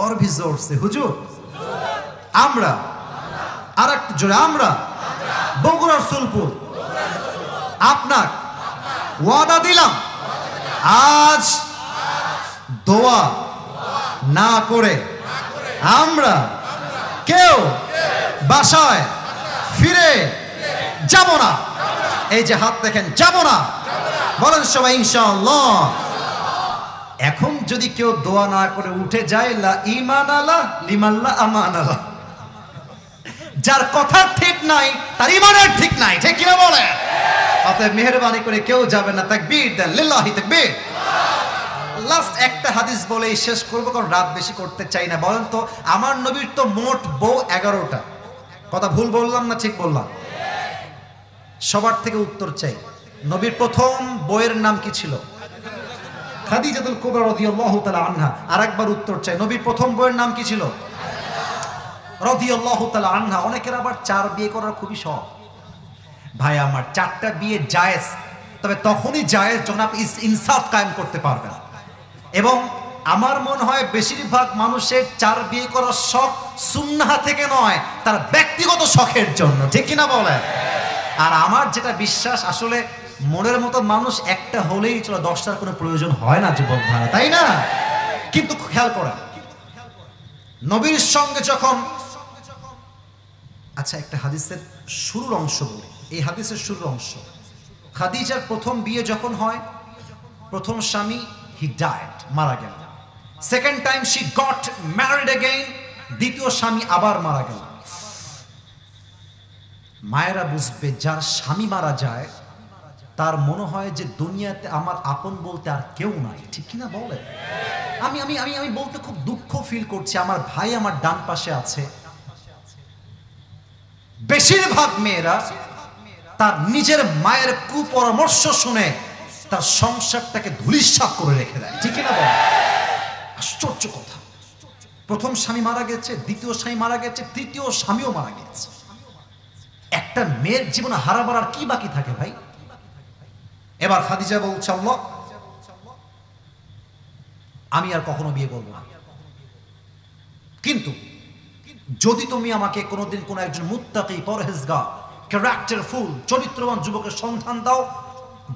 और भी जोर से হুজুর। আমরা আর একটু জোরে, আমরা বগুড়ার সুলপুর আপনার ওয়াদা দিলাম, আজ দোয়া না করে আমরা কেউ বাসায় ফিরে যাব না। এই যে হাত দেখেন, যাব না, বলেন সবাই ইনশাআল্লাহ। এখন যদি কেউ দোয়া না করে উঠে যায়, লা ঈমান আলা লিমান লা আমান আলা, যার কথা ঠিক নাই তার ঈমানের ঠিক নাই, ঠিক কি না বলে? অতএব মেহেরবানি করে কেউ যাবে না, তাকবীর দেন, লিল্লাহি তাকবীর। লাস্ট একটা হাদিস বলেই শেষ করব, কারণ রাত বেশি করতে চাই না। বলেন তো, আমার নবীর তো মোট বউ 11টা, কথা ভুল বললাম না ঠিক বললাম? সবার থেকে উত্তর চাই। নবীর প্রথম বউয়ের নাম কি ছিল? খাদিজাতুল কুবরা রাদিয়াল্লাহু তাআলা আনহা। আরেকবার উত্তর চাই, নবীর প্রথম বউয়ের নাম কি ছিল? রাদিয়াল্লাহু তাআলা আনহা। অনেকের আবার 4 বিয়ে করার খুবই শখ। ভাই আমার 4টা বিয়ে জায়েজ, তবে তখনই জায়েজ যখন আপনি ইনসাফ কায়েম করতে পারবেন। এবং আমার মনে হয় বেশিরভাগ মানুষের 4 বিয়ে করার শখ সুন্নাহ থেকে নয়, তার ব্যক্তিগত শখের জন্য, ঠিক কিনা বলে? আর আমার যেটা বিশ্বাস, আসলে মনের মতো মানুষ একটা হলেই চলো, 10টার কোনো প্রয়োজন হয় না যুবক ভাইরা, তাই না? কিন্তু খেয়াল করেন, নবীর সঙ্গে যখন, আচ্ছা একটা হাদিসের শুরুর অংশ বলি, এই হাদিসের শুরুর অংশ, খাদিজার প্রথম বিয়ে যখন হয়, প্রথম স্বামী হি ডায়েড, মারা গেল। Second time she got married again, দ্বিতীয় স্বামী আবার মারা গেল। মায়েরা বুঝবে, যার স্বামী মারা যায় তার মনে হয় যে দুনিয়াতে আমার আপন বলতে আর কেউ নাই, ঠিক কিনা বলে? আমি আমি আমি আমি বলতে খুব দুঃখ ফিল করছি, আমার ভাই আমার ডান পাশে আছে। বেশিরভাগ মেয়েরা তার নিজের মায়ের কুপরামর্শ শুনে তার সংসারটাকে ধূলিসাৎ করে রেখে দেয়, ঠিক কিনা বলে? আশ্চর্য কথা, প্রথম স্বামী মারা গেছে, দ্বিতীয় স্বামী মারা গেছে, তৃতীয় স্বামীও মারা গেছে। একটা মেয়ের জীবনে হারাবার আর কি বাকি থাকে ভাই? এবার খাদিজা বলছে, আল্লাহ আমি আর কখনো বিয়ে করব না, কিন্তু যদি তুমি আমাকে কোনোদিন কোনো একজন মুত্তাকি, পরহেজগার, ক্যারেক্টারফুল, চরিত্রবান যুবকের সন্ধান দাও,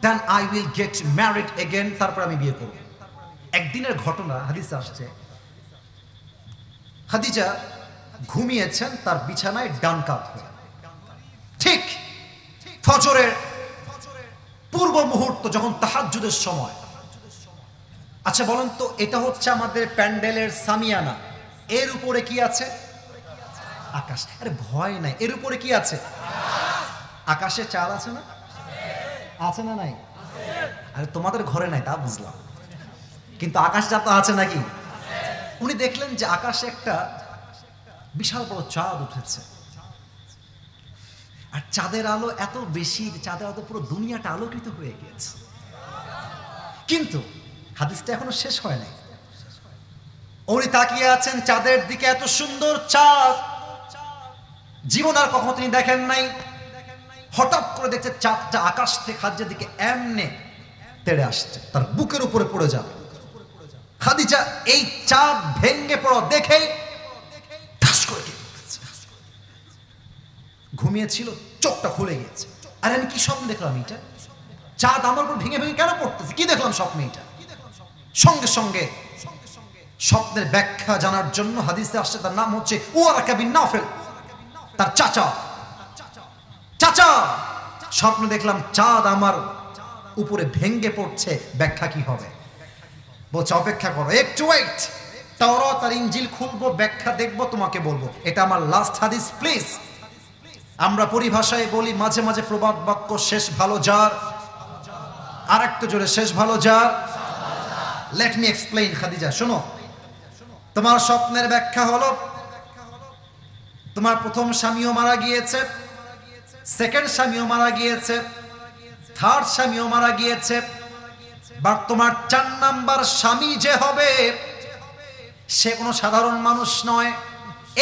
then I will get married again, তারপর আমি বিয়ে করব। একদিনের ঘটনা হাদিসে আসছে, খাদিজা ঘুমিয়েছেন তার বিছানায় ডান কাত হয়ে, ঠিক ফজরের পূর্ব মুহূর্ত, যখন তাহাজ্জুদের সময়। আচ্ছা বলেন তো, এটা হচ্ছে আমাদের প্যান্ডেলের সামিয়ানা, এর উপরে কি আছে? আকাশ। আরে ভয় নাই, এর উপরে কি আছে? আকাশে চাল আছে না? আছে না নাই? আরে তোমাদের ঘরে নাই তা বুঝলাম, কিন্তু আকাশটা তো আছে নাকি? উনি দেখলেন যে আকাশে একটা বিশাল বড় চাঁদ উঠেছে, আর চাঁদের আলো এত বেশি, চাঁদের আলো পুরো দুনিয়াটা আলোকিত হয়ে গিয়েছে। কিন্তু হাদিসটা এখনো শেষ হয় নাই। উনি তাকিয়ে আছেন চাঁদের দিকে, এত সুন্দর চাঁদ জীবন আর কখনো তিনি দেখেন নাই। হঠাৎ করে দেখছে চাঁদটা আকাশ থেকে খাদিজার দিকে এমনে তেড়ে আসছে, তার বুকের উপরে পড়ে যাবে। খাদিজা এই চাঁদ ভেঙে পড়া দেখে ঠাস করে কেঁপে উঠেছে। ঘুমিয়েছিল, চোখটা খুলে গিয়েছে। আরে আমি কি স্বপ্ন দেখলাম? এটা চাঁদ আমার উপর ভেঙে ভেঙে কেন পড়তেছে? কি দেখলাম স্বপ্নে? এটা সঙ্গে সঙ্গে স্বপ্নের ব্যাখ্যা জানার জন্য হাদিসে আসছে, তার নাম হচ্ছে ওয়ারাকা বিন নাফেল, তার চাচা। চাচা, স্বপ্ন দেখলাম চাঁদ আমার উপরে ভেঙে পড়ছে, ব্যাখ্যা কি হবে? বলছে অপেক্ষা করো, একটু ওয়েট, তাওরাত আর ইনজিল খুলবো, ব্যাখ্যা দেখবো, তোমাকে বলবো। এটা আমার লাস্ট হাদিস প্লিজ। আমরা পরিভাষায় বলি মাঝে মাঝে প্রবাদ বাক্য, শেষ ভালো যার, আর একটু জোরে, শেষ ভালো যার। Let me explain. খাদিজা শোনো, তোমার স্বপ্নের ব্যাখ্যা হলো তোমার প্রথম স্বামীও মারা গিয়েছে, সেকেন্ড স্বামীও মারা গিয়েছে, থার্ড স্বামীও মারা গিয়েছে, বাট তোমার 4 নাম্বার স্বামী যে হবে সে কোনো সাধারণ মানুষ নয়,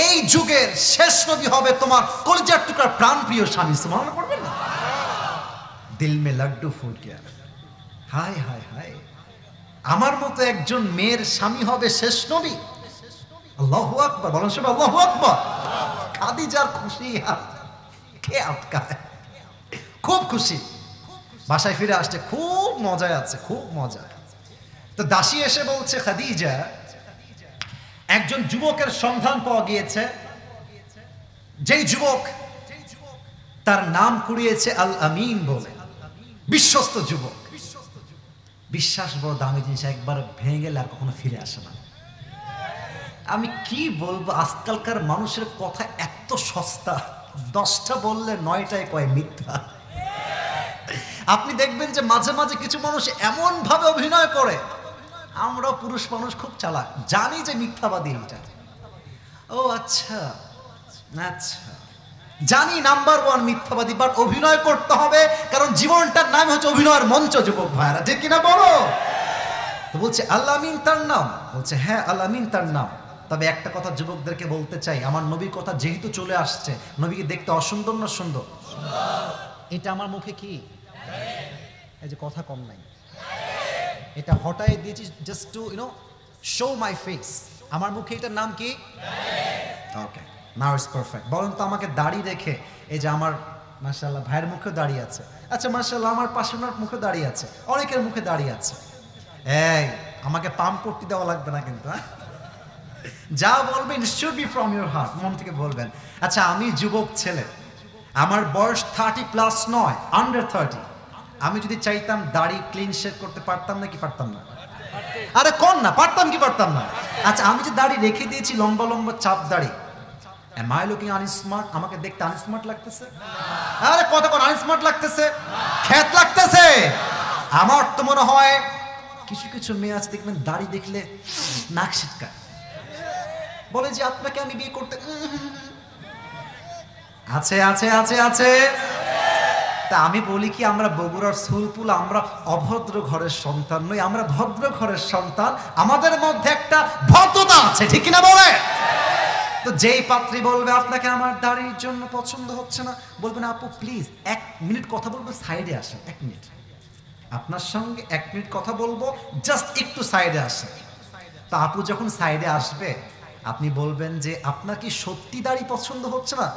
এই যুগের শেষ নবী হবে তোমার কলিজার টুকরা প্রাণপ্রিয় স্বামী। সুবহানাল্লাহ পড়বেন না? দিল মে লাড্ডু ফুট গয়া। হায় হায় হায়, আমার মতো একজন মেয়ের স্বামী হবে শেষ নবী। আল্লাহু আকবার, বলেন সবাই আল্লাহু আকবার। খাদিজার খুশি আর কে আটকায়? খুব খুশি, বাসায় ফিরে আসছে, খুব মজায় আছে, খুব মজা। তো দাসী এসে বলছে, খাদিজা একজন যুবকের সন্ধান পাওয়া গিয়েছে, যেই যুবক তার নাম কুড়িয়েছে আল আমিন বলে, বিশ্বস্ত যুবক। বিশ্বাস বড় দামি জিনিস, একবার ভেঙে গেলে আর কখনো ফিরে আসে না। আমি কি বলবো, আজকালকার মানুষের কথা এত সস্তা, 10টা বললে 9টায় কয় মিথ্যা। আপনি দেখবেন যে মাঝে মাঝে কিছু মানুষ এমন ভাবে অভিনয় করে, আমরা পুরুষ মানুষ খুব চালাক, জানি যে মিথ্যাবাদী এটা। ও আচ্ছা আচ্ছা, জানি নাম্বার 1 মিথ্যাবাদী, বাট অভিনয় করতে হবে, কারণ জীবনটার নাম হচ্ছে অভিনয়ের মঞ্চ। যুবক ভাইরা ঠিক কিনা বলো? তো বলছে আল্লাহ আমিন তার নাম, বলছে হ্যাঁ আল্লাহ আমিন তার নাম। তবে একটা কথা যুবকদেরকে বলতে চাই, আমার নবীর কথা যেহেতু চলে আসছে, নবীকে দেখতে অসুন্দর না সুন্দর? এটা আমার মুখে কি এই যে কথা কম নাই, এটা হটাই দিয়েছি just to show my face. আমার মুখে এটার নাম কি? ওকে, নাও ইটস পারফেক্ট। বলেন তো আমাকে দাড়ি রেখে, এই যে আমার মাশাআল্লাহ ভাইয়ের মুখেও দাঁড়িয়ে আছে, আচ্ছা মাশাআল্লাহ আমার পাশে ওনার মুখে দাঁড়িয়ে আছে, অনেকের মুখে দাঁড়িয়ে আছে, এই আমাকে পাম্প করতে দেওয়া লাগবে না কিন্তু, হ্যাঁ? যা বলবেন should be from your heart, মন থেকে বলবেন। আচ্ছা আমি যুবক ছেলে, আমার বয়স 30+ নয়, আন্ডার 30। আমি যদি চাইতাম দাড়ি ক্লিন শেভ করতে পারতাম না কি পারতাম না? আরে কোন না, পারতাম কি পারতাম না? আচ্ছা আমি যে দাড়ি রেখে দিয়েছি, লম্বা লম্বা চাপ দাড়ি, am I looking unsmart? আমাকে দেখতে আনস্মার্ট লাগতেছে? আরে কত কোন আনস্মার্ট লাগতেছে, খ্যাত লাগতেছে। আমার তো মনে হয় কিছু কিছু মেয়ে আছে দেখবেন দাড়ি দেখলে নাক ছিটকায়, বলে যে আপনাকে আমি বিয়ে করতে। আছে আছে আছে আছে। তা আমি বলি কি, আমরা বগুড়ার সুলপুল, আমরা অভদ্র ঘরের সন্তান নই, আমরা ভদ্র ঘরের সন্তান। আমাদের মধ্যে একটা ভদ্রতা আছে, ঠিক কিনা বলে? তো যেই পাত্রী বলবে আপনাকে আমার দাড়ির জন্য পছন্দ হচ্ছে না, বলবেন আপু প্লিজ 1 মিনিট কথা বলবো, সাইডে আসেন। 1 মিনিট আপনার সঙ্গে 1 মিনিট কথা বলবো, জাস্ট একটু সাইডে আসেন। তা আপু যখন সাইডে আসবে, আপনি বলবেন যে আপনার কি সত্যি দাড়ি পছন্দ হচ্ছে না?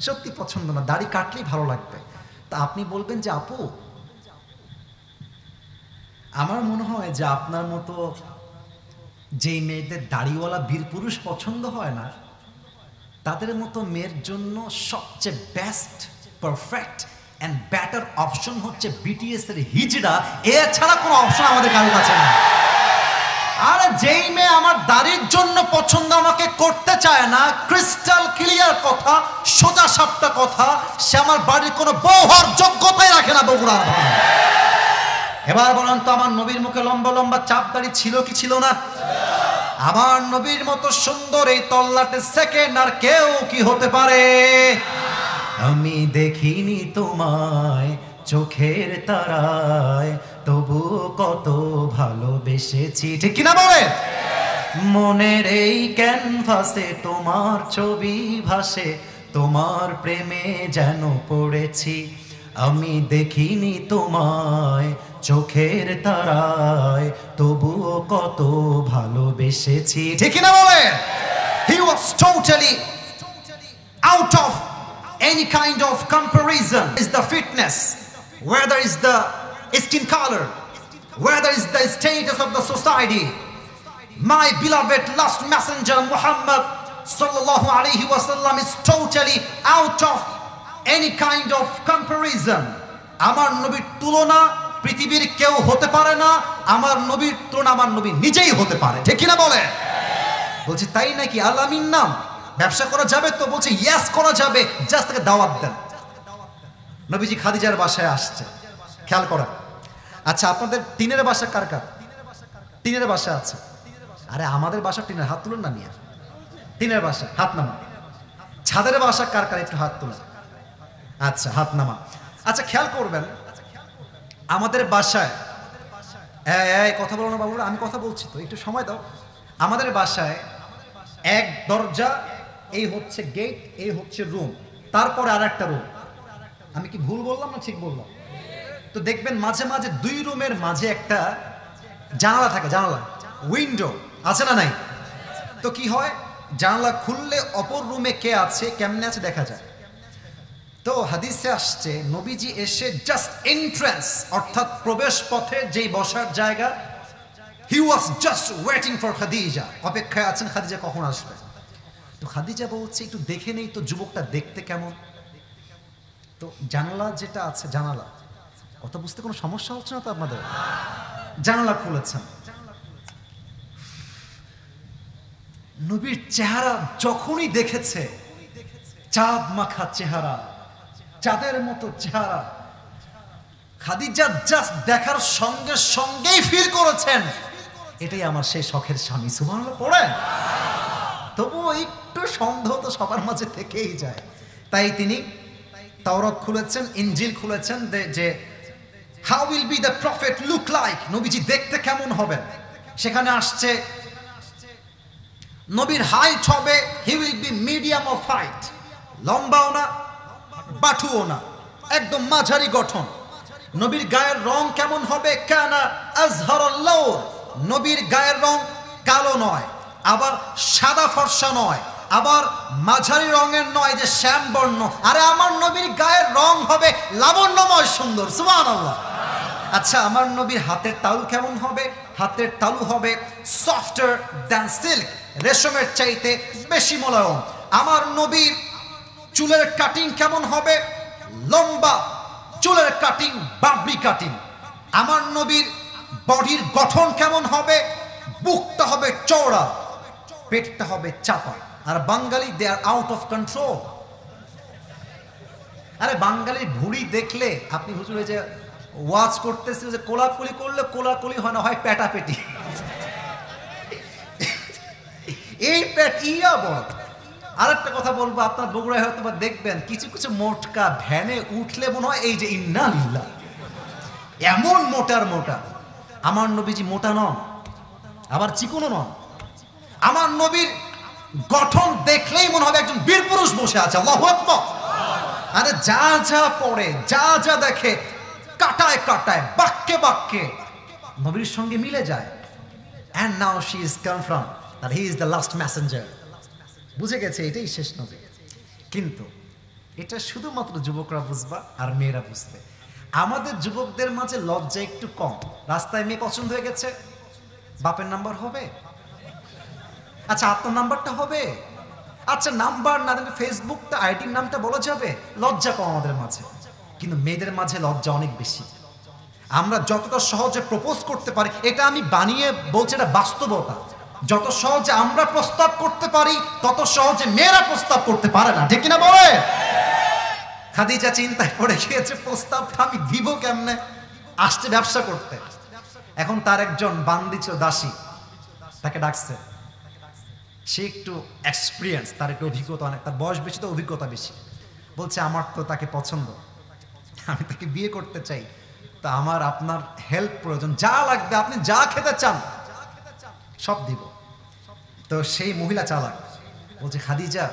সত্যি পছন্দ না, দাড়ি কাটলেই ভালো লাগবে। তা আপনি বলবেন যে আপু আমার মনে হয় যে আপনার মতো যেই মেয়েদের দাড়িওয়ালা বীর পুরুষ পছন্দ হয় না, তাদের মতো মেয়ের জন্য সবচেয়ে best, perfect and better option হচ্ছে বিটিএস এর হিজড়া। এছাড়া কোনো অপশন আমাদের কারোর কাছে নেই। আরে যেই মেয়ে আমার দাড়ির জন্য পছন্দ আমাকে করতে চায় না, ক্রিস্টাল ক্লিয়ার কথা, সোজা সাপটা কথা, সে আমার বাড়ির কোনো বউ হওয়ার যোগ্যতাই রাখে না বগুড়ার ভাই। এবার বলেন তো আমার নবীর মুখে লম্বা লম্বা চাপ দাড়ি ছিল কি ছিল না? আমার নবীর মতো সুন্দর এই তল্লাটে সেকেন্ড আর কেউ কি হতে পারে? আমি দেখিনি তোমায় চোখের তারায়, তবু কত ভালোবেসেছি, ঠিক কিনা বলে? মনের এই ক্যানভাসে তোমার ছবি ভাসে, তোমার প্রেমে যেন পড়েছি। আমি দেখিনি তোমায় চোখের তারায়, তবুও কত ভালোবেসেছি, ঠিক কিনা বলে? He was totally out of any kind of comparison. Is the fitness, whether is the skin color, whether is the status of the society. My beloved last messenger Muhammad sallallahu alaihi wasallam is totally out of any kind of comparison. আমার নবীর তুলনা পৃথিবীর কেউ হতে পারে না, আমার নবীর তুলনা আমার নবী নিজেই হতে পারে, ঠিক কিনা বলে? বলছি তাই নাকি? আল্লাহ আমিন নাম ব্যবসা করা যাবে তো? বলছে ইয়েস করা যাবে, জাস্ট তাকে দাওয়াত দেন। নবীজি খাদিজার বাসায় আসছে, খেয়াল করেন। আচ্ছা আপনাদের টিনের বাসা কার কার? টিনের বাসা আছে? আরে আমাদের বাসা টিনের, হাত তুলুন না মিয়া। টিনের বাসা হাত নামা। ছাদের বাসা কার কার? একটু হাত তুলুন। আচ্ছা হাত নামা। আচ্ছা খেয়াল করবেন, আমাদের বাসায়, এই কথা বলো না বাবুরা, আমি কথা বলছি তো, একটু সময় দাও। আমাদের বাসায় এক দরজা, এই হচ্ছে গেট, এই হচ্ছে রুম, তারপরে আর একটা রুম। আমি কি ভুল বললাম না ঠিক বললাম? তো দেখবেন মাঝে মাঝে 2 রুমের মাঝে একটা জানালা থাকে, জানালা, উইন্ডো আছে না নাই? তো কি হয়, জানালা খুললে অপর রুমে কে আছে, কেমনে আছে দেখা যায়। তো হাদিসে আসছে নবীজি এসে জাস্ট এন্ট্রান্স, অর্থাৎ প্রবেশ পথে যেই বসার জায়গা, he was just waiting for Khadija, অপেক্ষায় আছেন খাদিজা কখন আসবে। তো খাদিজা বলছে একটু দেখে নেই তো যুবকটা দেখতে কেমন। তো জানালা যেটা আছে, জানালা কথা বুঝতে কোনো সমস্যা হচ্ছে না তো আপনাদের? জানালা খুলেছেন, নবীর চেহারা যখনই দেখেছে, চাঁদ মাখা চেহারা, চাঁদের মতো চেহারা, খাদিজা জাস্ট দেখার সঙ্গে সঙ্গেই ফিল করেছেন এটাই আমার সেই শখের স্বামী। সুবহানাল্লাহ পড়েন। তবুও একটু সন্দেহ তো সবার মাঝে থেকেই যায়। তাই তিনি তাওরাত খুলেছেন, ইনজিল খুলেছেন, যে how will be the prophet look like, নবীজি দেখতে কেমন হবেন। সেখানে আসছে নবীর হাইট হবে, he will be medium of height, লম্বাও না বাটুও না, একদম মাঝারি গঠন। নবীর গায়ের রং কেমন হবে, কানা আজহারুল লাউন, নবীর গায়ের রং কালো নয়, আবার সাদা ফর্সা নয়, আবার মাঝারি রঙের নয় যে শ্যাম বর্ণ। আরে আমার নবীর গায়ের রং হবে লাবণ্যময় সুন্দর। সুবহানাল্লাহ। আচ্ছা, আমার নবীর হাতের তালু কেমন হবে? হাতের তালু হবে সফটার দ্যান সিল্ক, রেশমের চাইতে বেশি মোলায়ম। আমার নবীর চুলের কাটিং কেমন হবে? লম্বা চুলের কাটিং, বাবরি কাটিং। আমার নবীর বডির গঠন কেমন হবে? বুকটা হবে চওড়া, পেটটা হবে চাপা। আর বাঙালি দে আর আউট অফ কন্ট্রোল। আরে বাঙালির ভুঁড়ি দেখলে আপনি হুজুরে যে ওয়াজ করতেছিল যে কোলাকুলি করলে কোলাকুলি হয় না, হয় পেটাপেটি। এই পেট ইয়া বড়। আরেকটা কথা বলবো, আপনার বগুড়ায় হয়তো বা দেখবেন কিছু কিছু মোটকা ভ্যানে উঠলে মনে হয় এই যে ইন্না লিল্লাহ, এমন মোটার মোটা। আমার নবীজি মোটা নন, আবার চিকনও নন। আমার নবীর গঠন দেখলেই মনে হবে একজন বীর পুরুষ বসে আছে। আল্লাহু আকবার। আরে যা যা পড়ে, যা যা দেখে, কাটায় কাটায়, বাক্যে বাক্যে নবীর সঙ্গে মিলে যায়। And now she is confirmed that he is the last messenger. বুঝে গেছে এটাই শেষ নবী। কিন্তু এটা শুধুমাত্র যুবকরা বুঝবা আর মেয়েরা বুঝবে। আমাদের যুবকদের মাঝে লজ্জা একটু কম। রাস্তায় মেয়ে পছন্দ হয়ে গেছে, বাপের নাম্বার হবে? আচ্ছা, আপনার নাম্বারটা হবে? আচ্ছা, নাম্বার না দেবে, ফেসবুকটা আইডির নামটা বলা যাবে? লজ্জা কম আমাদের মাঝে। কিন্তু মেয়েদের মাঝে লজ্জা অনেক বেশি। আমরা যতটা সহজে প্রপোজ করতে পারি, এটা আমি বানিয়ে বলছি, এটা বাস্তবতা। যত সহজে আমরা প্রস্তাব করতে পারি, তত সহজে মেয়েরা প্রস্তাব করতে পারে না। ঠিক কিনা বলে? খাদিজা চিন্তায় পড়ে গিয়েছে, প্রস্তাবটা আমি দিব কেমনে? আসছে ব্যবসা করতে। এখন তার একজন বান্দি ছিল, দাসী, তাকে ডাকছে। সে একটু এক্সপিরিয়েন্স, তার একটু অভিজ্ঞতা অনেক, তার বয়স বেশি তো অভিজ্ঞতা বেশি। বলছে আমার তো তাকে পছন্দ, আমি তাকে বিয়ে করতে চাই, তো আমার আপনার হেল্প প্রয়োজন, যা লাগবে আপনি যা খেতে চান সব দিব। তো সেই মহিলা চালাক, বলছে খাদিজা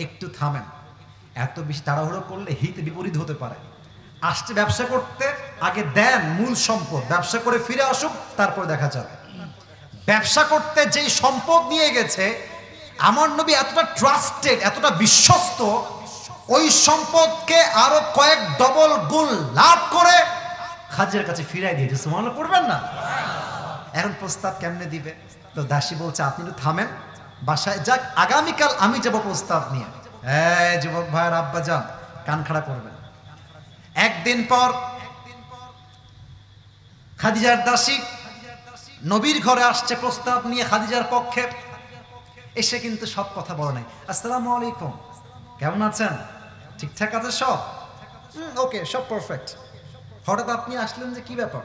একটু থামেন, এত বেশি তাড়াহুড়ো করলে হিতে বিপরীত হতে পারে। আসছে ব্যবসা করতে, আগে দেন মূল সম্পদ, ব্যবসা করে ফিরে আসুক, তারপরে দেখা যাবে। ব্যবসা করতে যেই সম্পদ নিয়ে গেছে, আমার নবী এতটা ট্রাস্টেড, এতটা বিশ্বস্ত, ওই সম্পদকে আরো কয়েক ডবল গুণ লাভ করে খাদিজার কাছে ফিরাই দিয়েছে। সুবহানাল্লাহ পড়বেন না? এখন প্রস্তাব কেমনে দিবে? তো দাসী বলছে আপনি একটু থামেন, বাসায় যাক, আগামীকাল আমি যাব প্রস্তাব নিয়ে। যুবক ভাইয়ের আব্বা যান, কান খাড়া করবেন। একদিন পর খাদিজার দাসী নবীর ঘরে আসছে প্রস্তাব নিয়ে খাদিজার পক্ষে। এসে কিন্তু সব কথা বলে নাই। আসসালামু আলাইকুম, কেমন আছেন? ঠিকঠাক আছে সব? ওকে, সব পারফেক্ট। হঠাৎ আপনি আসলেন যে, কি ব্যাপার?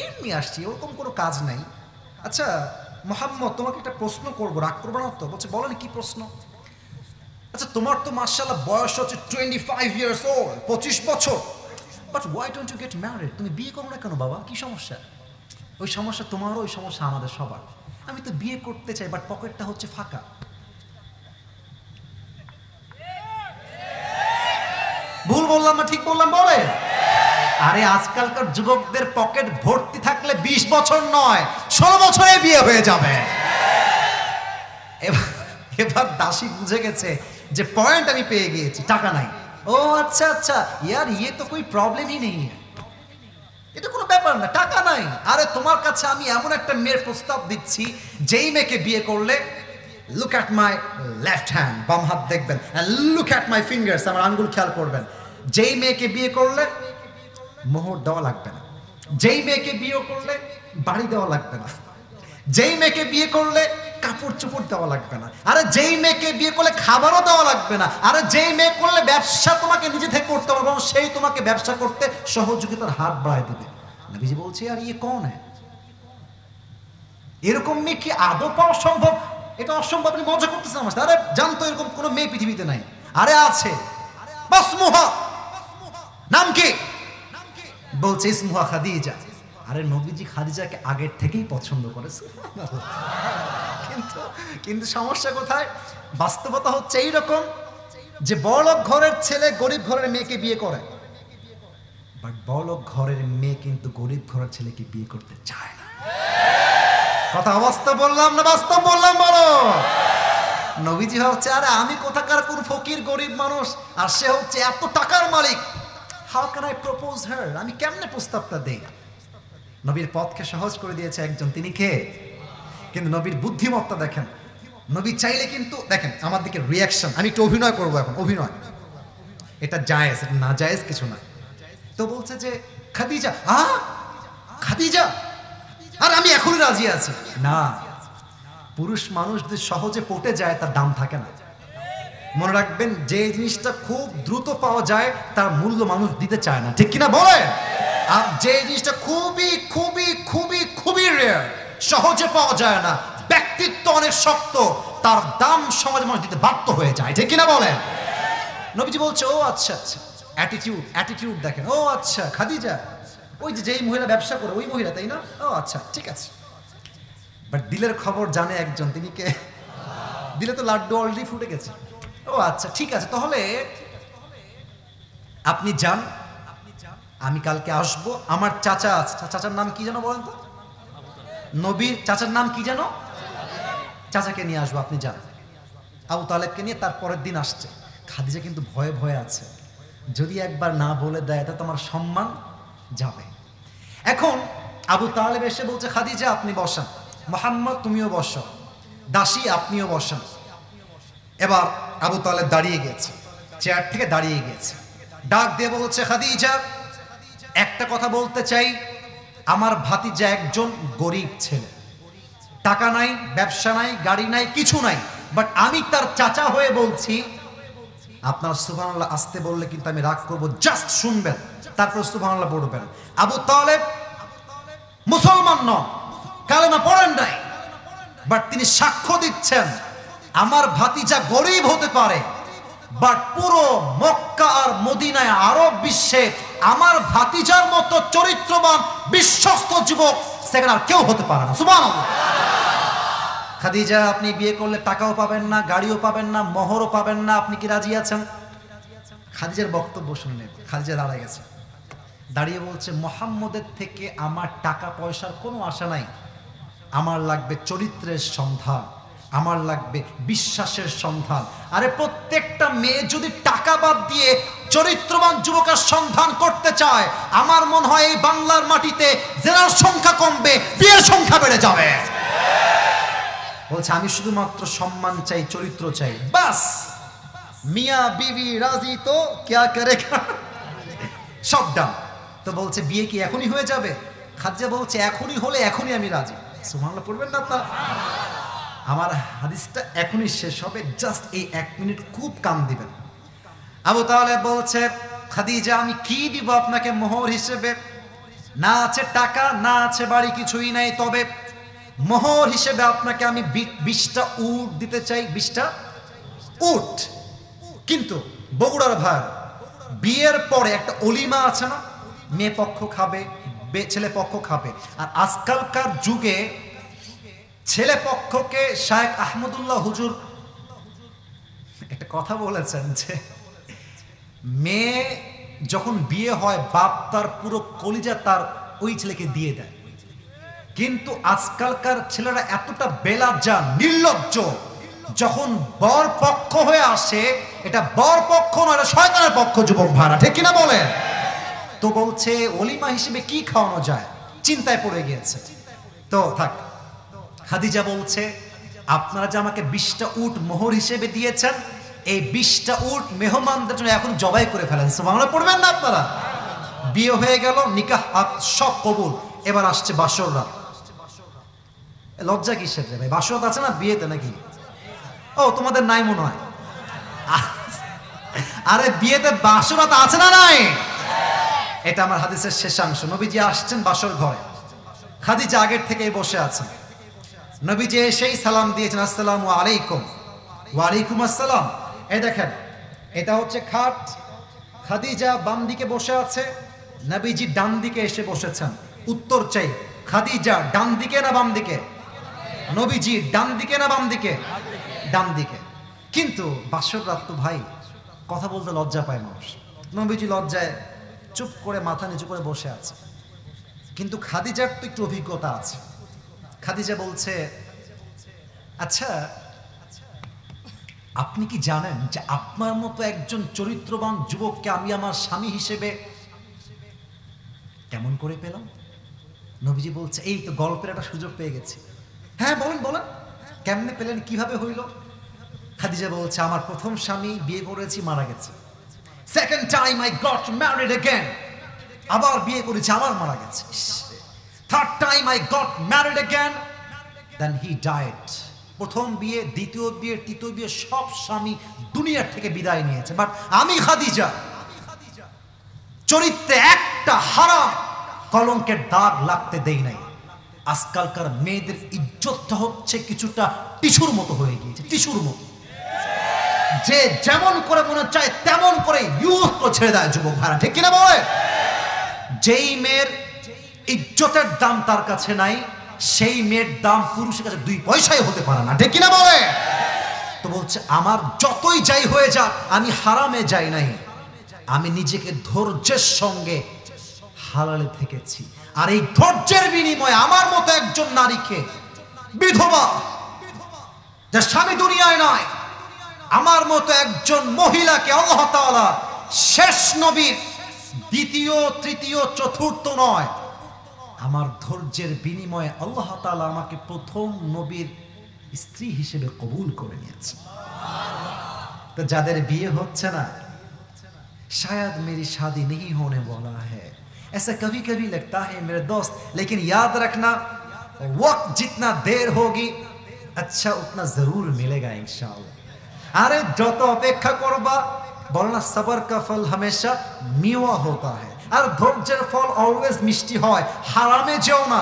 এমনি আসছি, ওরকম কোনো কাজ নাই। আচ্ছা মোহাম্মদ, তোমাকে একটা প্রশ্ন করবো, রাগ করবো না তো? বলছে বলেন, কি প্রশ্ন? আচ্ছা তোমার তো মাশাআল্লাহ বয়স হচ্ছে 25 years old, 25 বছর, but why don't you get married? তুমি বিয়ে করো না কেন বাবা, কি সমস্যা? ওই সমস্যা তোমারও, ওই সমস্যা আমাদের সবার। আমি তো বিয়ে করতে চাই, বাট পকেটটা হচ্ছে ফাঁকা। ভুল বললাম না ঠিক বললাম? বলে আরে আজকালকার যুবকদের পকেট ভর্তি থাকলে 20 বছর নয় 16 বছরে বিয়ে হয়ে যাবে। এবার দাসী বুঝে গেছে যে পয়েন্ট আমি পেয়ে গিয়েছি, টাকা নাই। ও আচ্ছা আচ্ছা, ইয়ার ইয়ে তো কোই প্রবলেমই নেই, এটা কোনো ব্যাপার না, টাকা নাই। আরে তোমার কাছে আমি এমন একটা মেয়ের প্রস্তাব দিচ্ছি, যেই মেয়েকে বিয়ে করলে, look at my left hand, বাম হাত দেখবেন, লুক অ্যাট মাই ফিঙ্গার্স, আমার আঙ্গুল খেয়াল করবেন, যেই মেয়েকে বিয়ে করলে মোহর দেওয়া লাগবে না। যেই মেয়েকে বিয়ে করলে বাড়ি দেওয়া লাগবে না, যেই মেয়েকে বিয়ে করলে কাপড় চোপড় দেওয়া লাগবে না, আরে যেই মেয়েকে বিয়ে করলে খাবারও দেওয়া লাগবে না, আরে যেই মেয়ে করলে ব্যবসা তোমাকে নিজে থেকে করতে হবে এবং সেই তোমাকে ব্যবসা করতে সহযোগিতার হাত বাড়ায় দেবে। নবীজি বলছে আর ইয়ে কোন হ্যাঁ, এরকম মেয়ে কি আদৌ পাওয়া সম্ভব? এটা অসম্ভব। আপনি মজা করতেছেন আমার সাথে। আরে জানতো এরকম কোনো মেয়ে পৃথিবীতে নাই। আরে আছে, বাসমুহা, নাম কি? বলছে ইসমুহা খাদিজা। আরে নবীজি খাদিজাকে আগের থেকেই পছন্দ করেছে। কিন্তু সমস্যা কোথায়? বাস্তবতা হচ্ছে এইরকম যে বড়লোক ঘরের ছেলে গরিব ঘরের মেয়েকে বিয়ে করে, বাট বড়লোক ঘরের মেয়ে কিন্তু গরিব ঘরের ছেলেকে বিয়ে করতে চায় না। কথা অবাস্তব বললাম না বাস্তব বললাম? বলো। নবীজি হচ্ছে আরে আমি কোথাকার কোন ফকির গরিব মানুষ আর সে হচ্ছে এত টাকার মালিক, হাউ ক্যান আই প্রপোজ হার? আমি কেমনে প্রস্তাবটা দেই? নবীর পথকে সহজ করে দিয়েছে একজন, তিনি কে? কিন্তু নবীর বুদ্ধিমত্তা দেখেন। নবী চাইলে কিন্তু দেখেন আমার দিকে রিয়াকশন, আমি একটু অভিনয় করবো এখন, অভিনয়, এটা জায়েজ, এটা না জায়েজ কিছু না। তো বলছে যে খাদিজা, খাদিজা, আর আমি এখনই রাজি আছি। না, পুরুষ মানুষ যদি সহজে পটে যায় তার দাম থাকে না। মনে রাখবেন, যে জিনিসটা খুব দ্রুত পাওয়া যায় তার মূল্য মানুষ দিতে চায় না, ঠিক কিনা বলেন? আর যে জিনিসটা খুবই খুবই খুবই খুবই রেয়ার, সহজে পাওয়া যায় না, ব্যক্তিত্ব অনেক শক্ত, তার দাম সমাজে মানুষ দিতে বাধ্য হয়ে যায়, ঠিক কিনা বলেন? নবীজি বলছে ও আচ্ছা আচ্ছা, অ্যাটিটিউড দেখেন। ও আচ্ছা খাদিজা, ওই যে যেই মহিলা ব্যবসা করে ওই মহিলা, তাই না? ও আচ্ছা ঠিক আছে। বাট দিলের খবর জানে একজন, তিনি কে? দিলে তো লাড্ডু অলরেডি ফুটে গেছে। ও আচ্ছা ঠিক আছে, তাহলে আপনি যান, আমি কালকে আসবো। আমার চাচা আছে, চাচার নাম কি যেন বলেন তো? নবীর চাচার নাম কি যেন? চাচাকে নিয়ে আসবো, আপনি যান। আবু তালেবকে নিয়ে তার পরের দিন আসছে। খাদিজা কিন্তু ভয়ে ভয়ে আছে, যদি একবার না বলে দেয় তা তোমার সম্মান যাবে। এখন আবু তালেব এসে বলছে খাদিজা আপনি বসেন, মুহাম্মদ তুমিও বসো, দাসী আপনিও বসেন। এবার আবু তালেব দাঁড়িয়ে গেছে, চেয়ার থেকে দাঁড়িয়ে গেছে, ডাক দিয়ে বলছে খাদিজা একটা কথা বলতে চাই, আমার ভাতিজা একজন গরিব ছেলে, টাকা নাই, ব্যবসা নাই, গাড়ি নাই, কিছু নাই, বাট আমি তার চাচা হয়ে বলছি, আপনার সুবহানাল্লাহ আসতে বললে কিন্তু আমি রাগ করবো, জাস্ট শুনবেন তারপর সুবহানাল্লাহ পড়বেন। আবু তালেব মুসলমান নন, কালেমা পড়েন নাই, বাট তিনি সাক্ষ্য দিচ্ছেন আমার ভাতিজা গরিব হতে পারে, বাট পুরো মক্কা আর মদিনায় আরব বিশ্বে আমার ভাতিজার মতো চরিত্রবান বিশ্বস্ত যুবক সেখানে আর কেউ হতে পারে না। সুবহানাল্লাহ। খাদিজা আপনি বিয়ে করলে টাকাও পাবেন না, গাড়িও পাবেন না, মোহরও পাবেন না, আপনি কি রাজি আছেন? খাদিজার বক্তব্য শুনলেন, খাদিজা দাঁড়িয়ে গেছে, দাঁড়িয়ে বলছে মুহাম্মদের থেকে আমার টাকা পয়সার কোনো আশা নাই, আমার লাগবে চরিত্রের সন্ধান, আমার লাগবে বিশ্বাসের সন্ধান। আরে প্রত্যেকটা মেয়ে যদি টাকা বাদ দিয়ে চরিত্রবান যুবকের সন্ধান করতে চায়, আমার মনে হয় এই বাংলার মাটিতে জেনার সংখ্যা কমবে, বিয়ের সংখ্যা বেড়ে যাবে। বলছে আমি শুধুমাত্র সম্মান চাই, চরিত্র চাই, বাস। মিয়া বিবি রাজি তো क्या करेगा, সব ডান। তো বলছে বিয়ে কি এখনই হয়ে যাবে? খাদিজা বলছে এখনই হলে এখনই আমি রাজি। সুবহানাল্লাহ পড়বেন না আপনারা? আমার হাদিসটা এখনই শেষ হবে, জাস্ট এই 1 মিনিট খুব কান দিবেন। আবু তালেব বলছে খাদিজা আমি কি দিব আপনাকে মোহর হিসেবে? না আছে টাকা, না আছে বাড়ি, কিছুই নাই, তবে মোহর হিসেবে আপনাকে আমি 20টা উট দিতে চাই, 20টা উট। কিন্তু বগুড়ার ভাই, বিয়ের পরে একটা অলিমা আছে না, মেয়ে পক্ষ খাবে, ছেলে পক্ষ খাবে, আর আজকালকার যুগে ছেলে পক্ষকে শায়েখ আহমদুল্লাহ হুজুর একটা কথা বলেছেন যে মেয়ে যখন বিয়ে হয় বাপ তার পুরো কলিজা তার ওই ছেলেকে দিয়ে দেয়। কিন্তু আজকালকার ছেলেরা এতটা বেলাজ্জা, নির্লজ্জ, যখন বর পক্ষ হয়ে আসে, এটা বর পক্ষ নয়, এটা শয়তানের পক্ষ, যুবক ভাড়া, ঠিক কিনা বলেন? তো বলছে অলিমা হিসেবে কি খাওয়ানো যায়, চিন্তায় পড়ে গিয়েছে। তো থাক, খাদিজা বলছে আপনারা যে আমাকে 20টা উট মোহর হিসেবে দিয়েছেন, এই 20টা উট মেহমানদের জন্য এখন জবাই করে ফেলেন। সুবহানাল্লাহ পড়বেন না আপনারা? বিয়ে হয়ে গেল, নিকাহ সব কবুল, এবার আসছে বাসর রাত। লজ্জা কিসের রে ভাই? বাসর রাত আছে না বিয়েতে নাকি? ও তোমাদের নাই মনে হয়। আরে বিয়েতে বাসর রাত আছে না নাই? এটা আমার হাদিসের শেষাংশ। নবীজি আসছেন বাসর ঘরে, খাদিজা আগের থেকেই বসে আছেন। নবীজি এসেই সালাম দিয়েছেন, আসসালামু আলাইকুম। ওয়ালাইকুম আসসালাম। এই দেখেন, এটা হচ্ছে খাট, খাদিজা বাম দিকে বসে আছে, নবীজি ডান দিকে এসে বসেছেন। উত্তর চাই, খাদিজা ডান দিকে না বাম দিকে? নবীজি ডান দিকে না বাম দিকে? ডান দিকে। কিন্তু বাসর রাত তো ভাই, কথা বলতে লজ্জা পায় মানুষ। নবীজি লজ্জায় চুপ করে মাথা নিচু করে বসে আছে। কিন্তু খাদিজার তো একটু অভিজ্ঞতা আছে। খাদিজা বলছে, আচ্ছা আপনি কি জানেন যে আপনার মতো একজন চরিত্রবান যুবককে আমি আমার স্বামী হিসেবে কেমন করে পেলাম? নবীজি বলছে, এই তো গল্পের একটা সুযোগ পেয়ে গেছি। হ্যাঁ বলেন বলেন, কেমনে পেলেন, কিভাবে হইল? খাদিজা বলছে, আমার প্রথম স্বামী বিয়ে করেছি, মারা গেছে। Second time I got married again, আবার বিয়ে করেছি, আবার মারা গেছে। Third time I got married again, then he died. প্রথম বিয়ে, দ্বিতীয় বিয়ে, তৃতীয় বিয়ে, সব স্বামী দুনিয়ার থেকে বিদায় নিয়েছে, বাট আমি খাদিজা চরিত্রে একটা হারাম কলঙ্কের দাগ লাগতে দেই নাই। আজকালকার মেয়েদের ইজ্জতটা হচ্ছে কিছুটা টিস্যুর মতো হয়ে গিয়েছে, টিস্যুর মতো। যে যেমন করে মনে চায় তেমন করে ইউজ করে ছেড়ে দেয় যুবক ভাড়া, ঠিক কিনা বলে? যেই মেয়ের ইজ্জতের দাম তার কাছে নাই, সেই মেয়ের দাম পুরুষের কাছে 2 পয়সাই হতে পারে না, ঠিক কিনা বলে? তো বলছে, আমার যতই যাই হয়ে যাক, আমি হারামে যাই নাই, আমি নিজেকে ধৈর্যের সঙ্গে হালালে থেকেছি। আর এই ধৈর্যের বিনিময়ে আমার মতো একজন নারীকে, বিধবা যার স্বামী দুনিয়ায় নয়, আমার মতো একজন মহিলাকে আল্লাহ তাআলা শেষ নবীর দ্বিতীয়, তৃতীয়, চতুর্থ নয়, আমার ধৈর্যের বিনিময়ে আল্লাহ তাআলা আমাকে প্রথম নবীর স্ত্রী হিসেবে কবুল করে নিয়েছে। তো যাদের বিয়ে হচ্ছে না, शायद मेरी शादी नहीं होने वाला है, ऐसा कभी कभी लगता है मेरे दोस्त, लेकिन याद रखना वक्त जितना देर होगी अच्छा उतना जरूर मिलेगा इंशाअल्लाह। अरे যত অপেক্ষা করবা, বলো না সবর का फल हमेशा मीवा होता है, আর ধৈর্যের ফল অলওয়েজ মিষ্টি হয়। হারামে যেও না,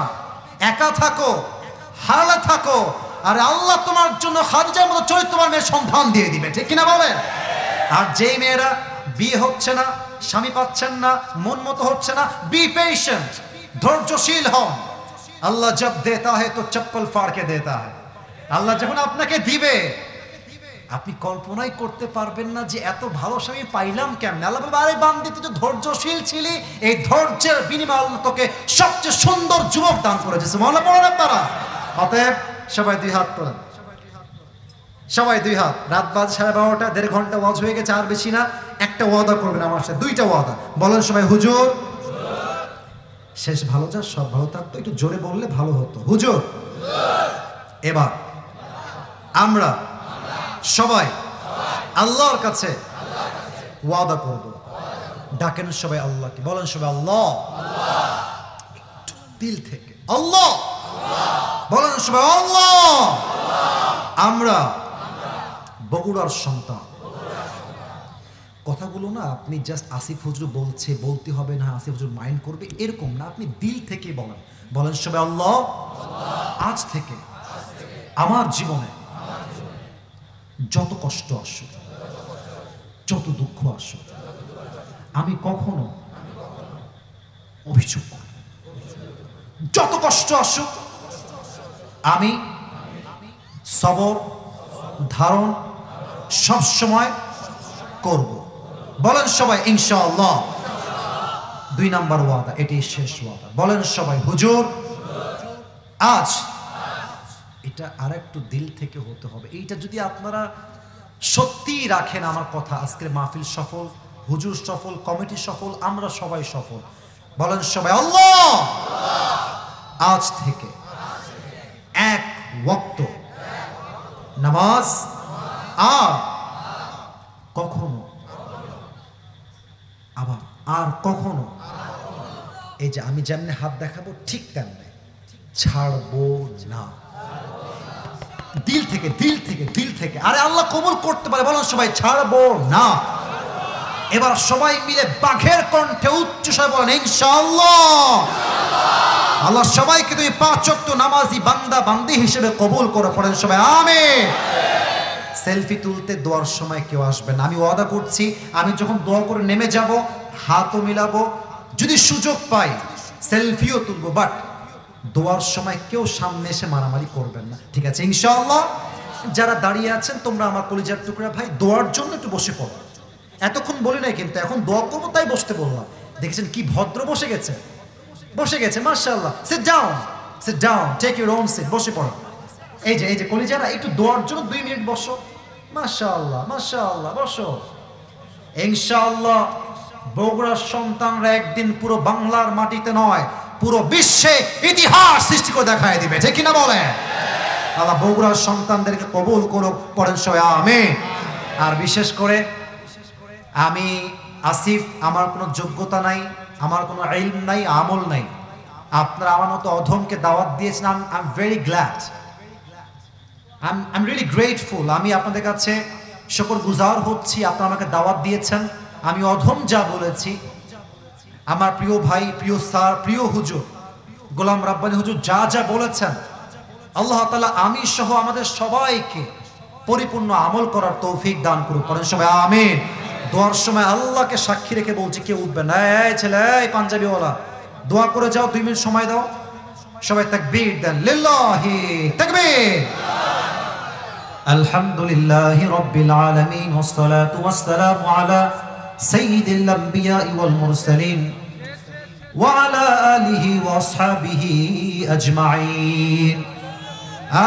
একা থাকো, হারালে থাকো, আর আল্লাহ তোমার জন্য খাদিজার মতো চরিত্রবান মেয়ের সন্ধান দিয়ে দিবে, ঠিক কিনা বলেন? আর যেই মেয়েরা বিয়ে হচ্ছে না, স্বামী পাচ্ছেন না, মন মতো হচ্ছে না, বি পেশেন্ট, ধৈর্যশীল হন। আল্লাহ জব দেতা है तो चप्पल फाड़ के देता है। আল্লাহ যখন আপনাকে দিবে, আপনি কল্পনাই করতে পারবেন না যে এত ভালো স্বামী পাইলাম কেমনে। আল্লাহ বলবে, আরে বান্দি তুই তো ধৈর্যশীল ছিলি, এই ধৈর্যের বিনিময়ে আল্লাহ তোকে সবচেয়ে সুন্দর যুবক দান করেছে। সুবহানাল্লাহ পড়েন আপনারা। অতএব সবাই 2 হাত তোলেন, সবাই 2 হাত। রাত বাজে 12:30, 1.5 ঘন্টা ওয়াজ হয়ে গেছে, আর বেশি না। একটা ওয়াদা করবেন আমার সাথে, 2টা ওয়াদা বলেন সবাই। হুজুর, শেষ ভালো যা সব ভালো থাকতো, একটু জোরে বললে ভালো হতো। হুজুর, এবার আমরা সবাই আল্লাহর কাছে ওয়াদা করব। ডাকেন সবাই আল্লাহকে, বলেন সবাই আল্লাহ, একটু দিল থেকে আল্লাহ, বলেন সবাই আল্লাহ। আমরা বগুড়ার সন্তান। কথাগুলো না আপনি জাস্ট আসিফ হুজুর বলছে, বলতে হবে না, আসিফ হুজুর মাইন্ড করবে এরকম না, আপনি দিল থেকে বলেন। বলেন সবাই আল্লাহ, আজ থেকে আমার জীবনে যত কষ্ট আসুক, যত দুঃখ আসুক, আমি কখনো অভিযোগ করব। যত কষ্ট আসুক, আমি সবর ধারণ সব সময় করব। বলেন সবাই ইনশাআল্লাহ। 2 নাম্বার ওয়াদা, এটি শেষ ওয়াদা। বলেন সবাই হুজুর, আজ এটা আরেকটু দিল থেকে হতে হবে। এইটা যদি আপনারা সত্যি রাখেন আমার কথা, আজকের মাহফিল সফল, হুজুর সফল, কমিটি সফল, আমরা সবাই সফল। বলেন সবাই আল্লাহ, আজ থেকে 1 ওয়াক্ত নামাজ আর কখনো, আবার আর কখনো এই যে আমি যেমনি হাত দেখাবো ঠিক তেমনি ছাড়বো না, দিল থেকে দিল থেকে দিল থেকে। আরে আল্লাহ কবুল করতে পারে, বলুন সবাই ছাড়বো না। এবার সবাই মিলে বাঘের কণ্ঠে উচ্চ স্বরে বলেন ইনশাআল্লাহ। আল্লাহ সবাইকে তুমি 5 ওয়াক্ত নামাজি বান্দা বান্দি হিসেবে কবুল করে, পড়েন সবাই আমিন। সেলফি তুলতে দোয়ার সময় কেউ আসবেন না, আমি ওয়াদা করছি আমি যখন দোয়া করে নেমে যাব হাতও মিলাবো, যদি সুযোগ পাই সেলফিও তুলবো, বাট দোয়ার সময় কেউ সামনে এসে মারামারি করবেন না, ঠিক আছে ইনশাআল্লাহ। যারা দাঁড়িয়ে আছেন তোমরা আমার কলিজার টুকরা ভাই দোয়ার জন্য একটু বসে পড়ো। এতক্ষণ বলি নাই কিন্তু এখন দোয়া করবো তাই বসতে বললাম। দেখেছেন কি ভদ্র বসে গেছে, বসে গেছে মাশাআল্লাহ। Sit down, take your own seat, বসে পড়ো। এই যে কলিজারা একটু দোয়ার জন্য 2 মিনিট বসো। মাশাআল্লাহ মাশাআল্লাহ, বসো। ইনশাআল্লাহ বগুড়ার সন্তানরা একদিন পুরো বাংলার মাটিতে নয় পুরো বিশ্বে ইতিহাস সৃষ্টি করে দেখায় দিবে, ঠিক কিনা বলেন? আল্লাহ বগুড়ার সন্তানদেরকে কবুল করুক, পড়েন সবাই আমিন। আর বিশেষ করে আমি আসিফ, আমার কোনো যোগ্যতা নাই, আমার কোনো ইলম নাই, আমল নাই, আপনারা আমার মতো অধমকে দাওয়াত দিয়েছেন। I am very glad, I am really grateful. আমি আপনাদের কাছে শুকরগুজার হচ্ছি, আপনারা আমাকে দাওয়াত দিয়েছেন। আমি অধম যা বলেছি, আমার প্রিয় ভাই, প্রিয় স্যার, প্রিয় হুজুর গোলাম রাব্বানী হুজুর যা যা বলেছেন, আল্লাহ তাআলা আমি সহ আমাদের সবাইকে পরিপূর্ণ আমল করার তৌফিক দান করুন, পড়েন সবাই আমিন। দোয়ার সময় আল্লাহকে সাক্ষী রেখে বলছি কেউ উঠবে না। এই ছেলে, এই পাঞ্জাবিওয়ালা, দোয়া করে যাও, 2 মিনিট সময় দাও। সবাই তাকবীর দেন, লিল্লাহি তাকবীর। আলহামদুলিল্লাহি রাব্বিল আলামিন ওয়াসসালাতু ওয়াসসালামু আলা সাইয়্যিদিল আমবিয়া ওয়াল মুরসালিন ওয়া আলা আলিহি ওয়া আসহাবিহি আজমাইন।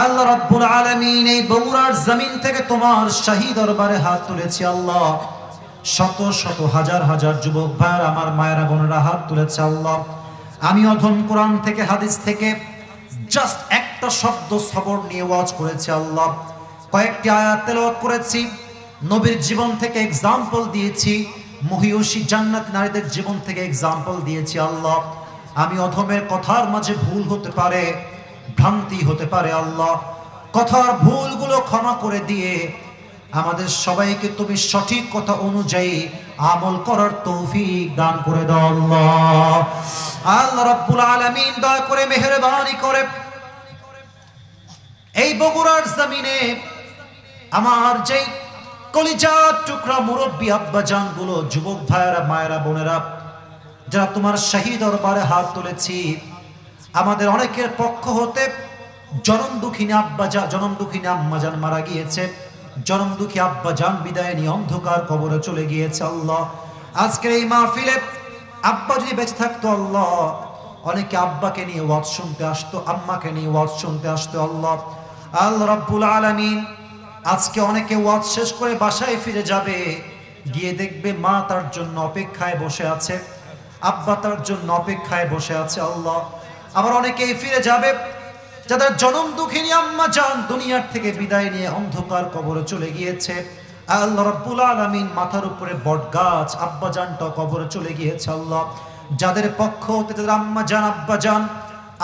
আল্লাহ রাব্বুল আলামিন এই বগুড়ার জমিন থেকে তোমার শাহী দরবারে হাত তুলেছি আল্লাহ। শত শত হাজার হাজার যুবক ভাইরা, আমার মায়েরা বোনেরা হাত তুলেছে আল্লাহ। আমি অধম কোরআন থেকে হাদিস থেকে জাস্ট একটা শব্দ সবর নিয়ে ওয়াজ করেছি আল্লাহ। কয়েকটি আয়াত তেলাওয়াত করেছি, নবীর জীবন থেকে এক্সাম্পল দিয়েছি, মহিয়সী জান্নাত নারীদের জীবন থেকে এক্সাম্পল দিয়েছি আল্লাহ। আমি অধমের কথার মাঝে ভুল হতে পারে, ভ্রান্তি হতে পারে আল্লাহ, কথার ভুলগুলো ক্ষমা করে দিয়ে আমাদের সবাইকে তুমি সঠিক কথা অনুযায়ী আমল করার তৌফিক দান করে দাও আল্লাহ। আল্লাহ রাব্বুল আলামিন দয়া করে মেহেরবানি করে এই বগুড়ার জমিনে আমার যেই কলিজার টুকরা মুরব্বী আব্বা জানগুলো, যুবক ভাইয়েরা, মায়েরা, বোনেরা, যারা তোমার শাহী দরবারে হাত তুলেছি, আমাদের অনেকের পক্ষ হতে জনম দুঃখিনী আম্মা জান মারা গিয়েছে, জনম দুঃখী আব্বা জান বিদায় নিয়ে অন্ধকার কবরে চলে গিয়েছে আল্লাহ। আজকের এই মাহফিলে আব্বা যদি বেঁচে থাকতো আল্লাহ, অনেকে আব্বাকে নিয়ে ওয়াজ শুনতে আসতো, আম্মাকে নিয়ে ওয়াজ শুনতে আসতো আল্লাহ। আল্লাহ রাব্বুল আলামিন আজকে অনেকে ওয়াজ শেষ করে বাসায় ফিরে যাবে, গিয়ে দেখবে মা তার জন্য অপেক্ষায় বসে আছে, আব্বা তার জন্য অপেক্ষায় বসে আছে আল্লাহ। আবার অনেকেই ফিরে যাবে যাদের জনম দুঃখিনী আম্মা জান দুনিয়ার থেকে বিদায় নিয়ে অন্ধকার কবরে চলে গিয়েছে। আল্লাহ রাব্বুল আলামিন মাথার উপরে বটগাছ আব্বা জানটা কবরে চলে গিয়েছে আল্লাহ। যাদের পক্ষ হতে যাদের আম্মা জান আব্বা জান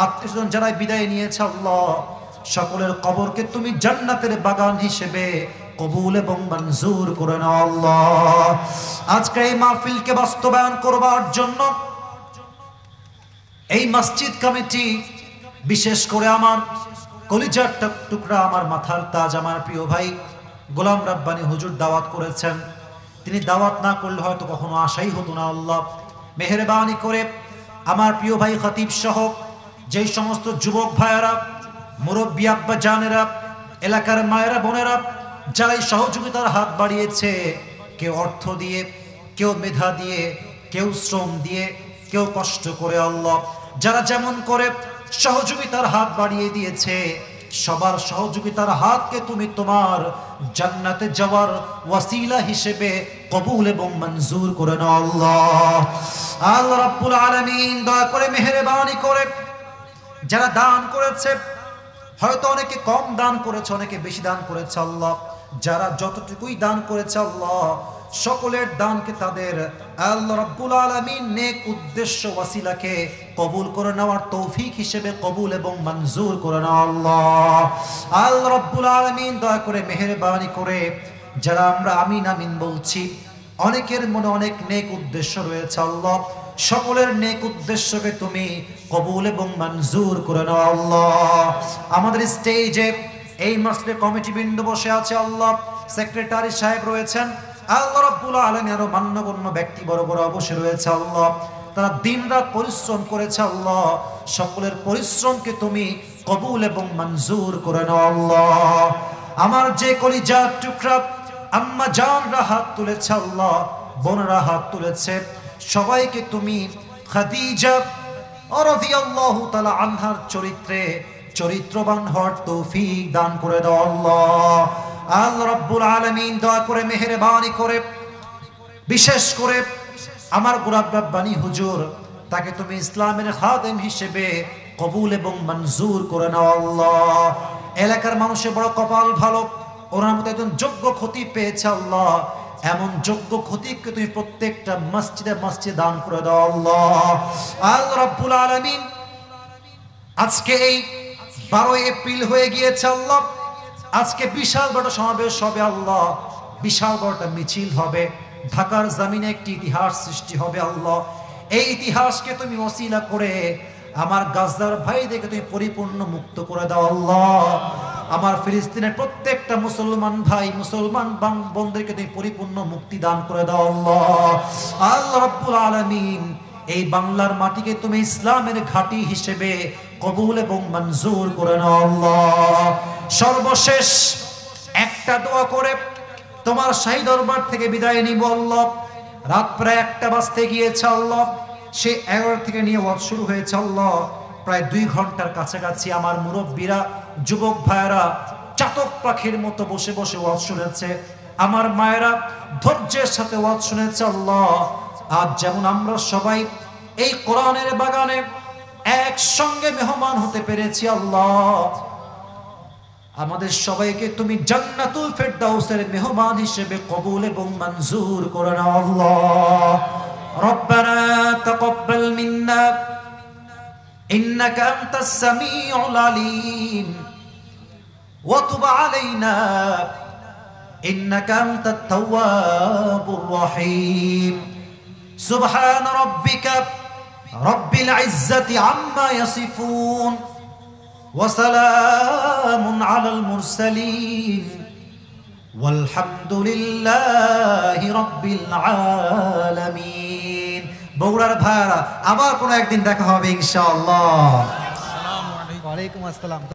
আত্মীয়স্বজন যারা বিদায় নিয়েছে আল্লাহ, সকলের কবরকে তুমি জান্নাতের বাগান হিসেবে কবুল এবং মঞ্জুর করে নাও আল্লাহ। আজকে এই মাহফিলকে বাস্তবায়ন করবার জন্য এই মসজিদ কমিটি, বিশেষ করে আমার কলিজার টুকরা, আমার মাথার তাজ, আমার প্রিয় ভাই গোলাম রাব্বানী হুজুর দাওয়াত করেছেন। তিনি দাওয়াত না করলে হয়তো কখনো আশাই হতো না আল্লাহ। মেহেরবানি করে আমার প্রিয় ভাই খতিব সহ যেই সমস্ত যুবক ভাইয়েরা, মুরব্বী আব্বা জানেরা, এলাকার মায়েরা বোনেরা, যারা এই সহযোগিতার হাত বাড়িয়েছে, কেউ অর্থ দিয়ে, কেউ মেধা দিয়ে, কেউ শ্রম দিয়ে, কেউ কষ্ট করে আল্লাহ, যারা যেমন করে সহযোগিতার হাত বাড়িয়ে দিয়েছে, সবার সহযোগিতার হাতকে তুমি তোমার জান্নাতে যাওয়ার ওয়াসিলা হিসেবে কবুল এবং মঞ্জুর করে নাও আল্লাহ। আল্লাহ রাব্বুল আলামিন দয়া করে মেহেরবানি করে যারা দান করেছে, হয়তো অনেকে কম দান করেছে, অনেকে বেশি দান করেছে আল্লাহ, যারা যতটুকুই দান করেছে আল্লাহ সকলের দানকে তাদের আল্লাহ রাব্বুল আলামিন নেক উদ্দেশ্য ওয়াসিলাকে কবুল করে নেওয়ার তৌফিক হিসেবে কবুল এবং মঞ্জুর করে নাও আল্লাহ। আল্লাহ রাব্বুল আলামিন দয়া করে মেহেরবানি করে যারা আমরা আমিন আমিন বলছি, অনেকের মনে অনেক নেক উদ্দেশ্য রয়েছে আল্লাহ, সকলের নেক উদ্দেশ্যকে তুমি কবুল এবং মঞ্জুর করে নাও আল্লাহ। আমাদের স্টেজে এই মসজিদের কমিটি বৃন্দ বসে আছে আল্লাহ, সেক্রেটারি সাহেব রয়েছেন আল্লাহ রাব্বুল আলামিন, আরো মান্যগণ্য ব্যক্তি বড় বড় বসে রয়েছে আল্লাহ, তারা দিনরাত পরিশ্রম করেছে আল্লাহ, সকলের পরিশ্রমকে তুমি কবুল এবং মঞ্জুর করে নাও আল্লাহ। আমার যে কলিজার টুকরা আম্মা জানরা হাত তুলেছে আল্লাহ, বোনরা হাত তুলেছে, সবাইকে তুমি খাদিজা রাদিয়াল্লাহু তাআলা আনহার চরিত্রে চরিত্রবান হওয়ার তৌফিক দান করে দাও আল্লাহ। আল্লাহ রাব্বুল আলামিন দয়া করে মেহেরবানি করে বিশেষ করে আমার গোলাপ রাব্বানী হুজুর, তাকে তুমি ইসলামের খাদেম হিসেবে কবুল এবং মঞ্জুর করে নাও আল্লাহ। এলাকার মানুষের বড় কপাল ভালো, ওনার মতো একজন যোগ্য খতিব পেয়েছে আল্লাহ, এমন যোগ্য খতিবকে তুমি প্রত্যেকটা মসজিদে মসজিদে দান করে দাও আল্লাহ। আল্লাহ রাব্বুল আলামিন আজকে এই 12 এপ্রিল হয়ে গিয়েছে আল্লাহ, আজকে বিশাল বড় সমাবেশ হবে আল্লাহ, বিশাল বড়টা মিছিল হবে, ঢাকার জমিনে একটি ইতিহাস সৃষ্টি হবে আল্লাহ। এই ইতিহাসকে তুমি ওসিলা করে আমার গাজদার ভাইদেরকে তুমি পরিপূর্ণ মুক্ত করে দাও আল্লাহ। আমার ফিলিস্তিনের প্রত্যেকটা মুসলমান ভাই মুসলমান বোনদেরকে তুমি পরিপূর্ণ মুক্তি দান করে দাও আল্লাহ। আল্লাহ রাব্বুল আলামিন এই বাংলার মাটিকে তুমি ইসলামের ঘাঁটি হিসেবে কবুল এবং মঞ্জুর করে নাও আল্লাহ। সর্বশেষ একটা দোয়া করে তোমার শাহী দরবার থেকে বিদায় নিব আল্লাহ। রাত প্রায় 1টা বাজতে গিয়েছে আল্লাহ, সে 11 থেকে নিয়ে ওয়াজ শুরু হয়েছে আল্লাহ, প্রায় 2 ঘন্টার কাছাকাছি আমার মুরব্বীরা যুবক ভাইয়েরা চাতক পাখির মতো বসে বসে ওয়াজ শুনেছে, আমার মায়েরা ধৈর্যের সাথে ওয়াজ শুনেছে আল্লাহ। আজ যেমন আমরা সবাই এই কোরআনের বাগানে একসঙ্গে মেহমান হতে পেরেছি আল্লাহ, আমাদের সবাইকে তুমি জান্নাতুল ফেরদাউসের মেহমান হিসেবে কবুল এবং মঞ্জুর করে নাও আল্লাহ। রব্বানা তাকাব্বাল মিন্না ইন্নাকা আনতাস সামিউল আলিম ওয়া তুব আলাইনা ইন্নাকা আনতাত তাওয়াবুর রহিম। সুবহান রাব্বিকা রাব্বিল ইজ্জাতি আম্মা ইয়াসিফুন وسلام على المرسلين والحمد لله رب العالمين। বগুড়ার ভাইরা আবার কোনো একদিন দেখা হবে ইনশাআল্লাহ। আসসালামু আলাইকুম। ওয়া আলাইকুম আসসালাম।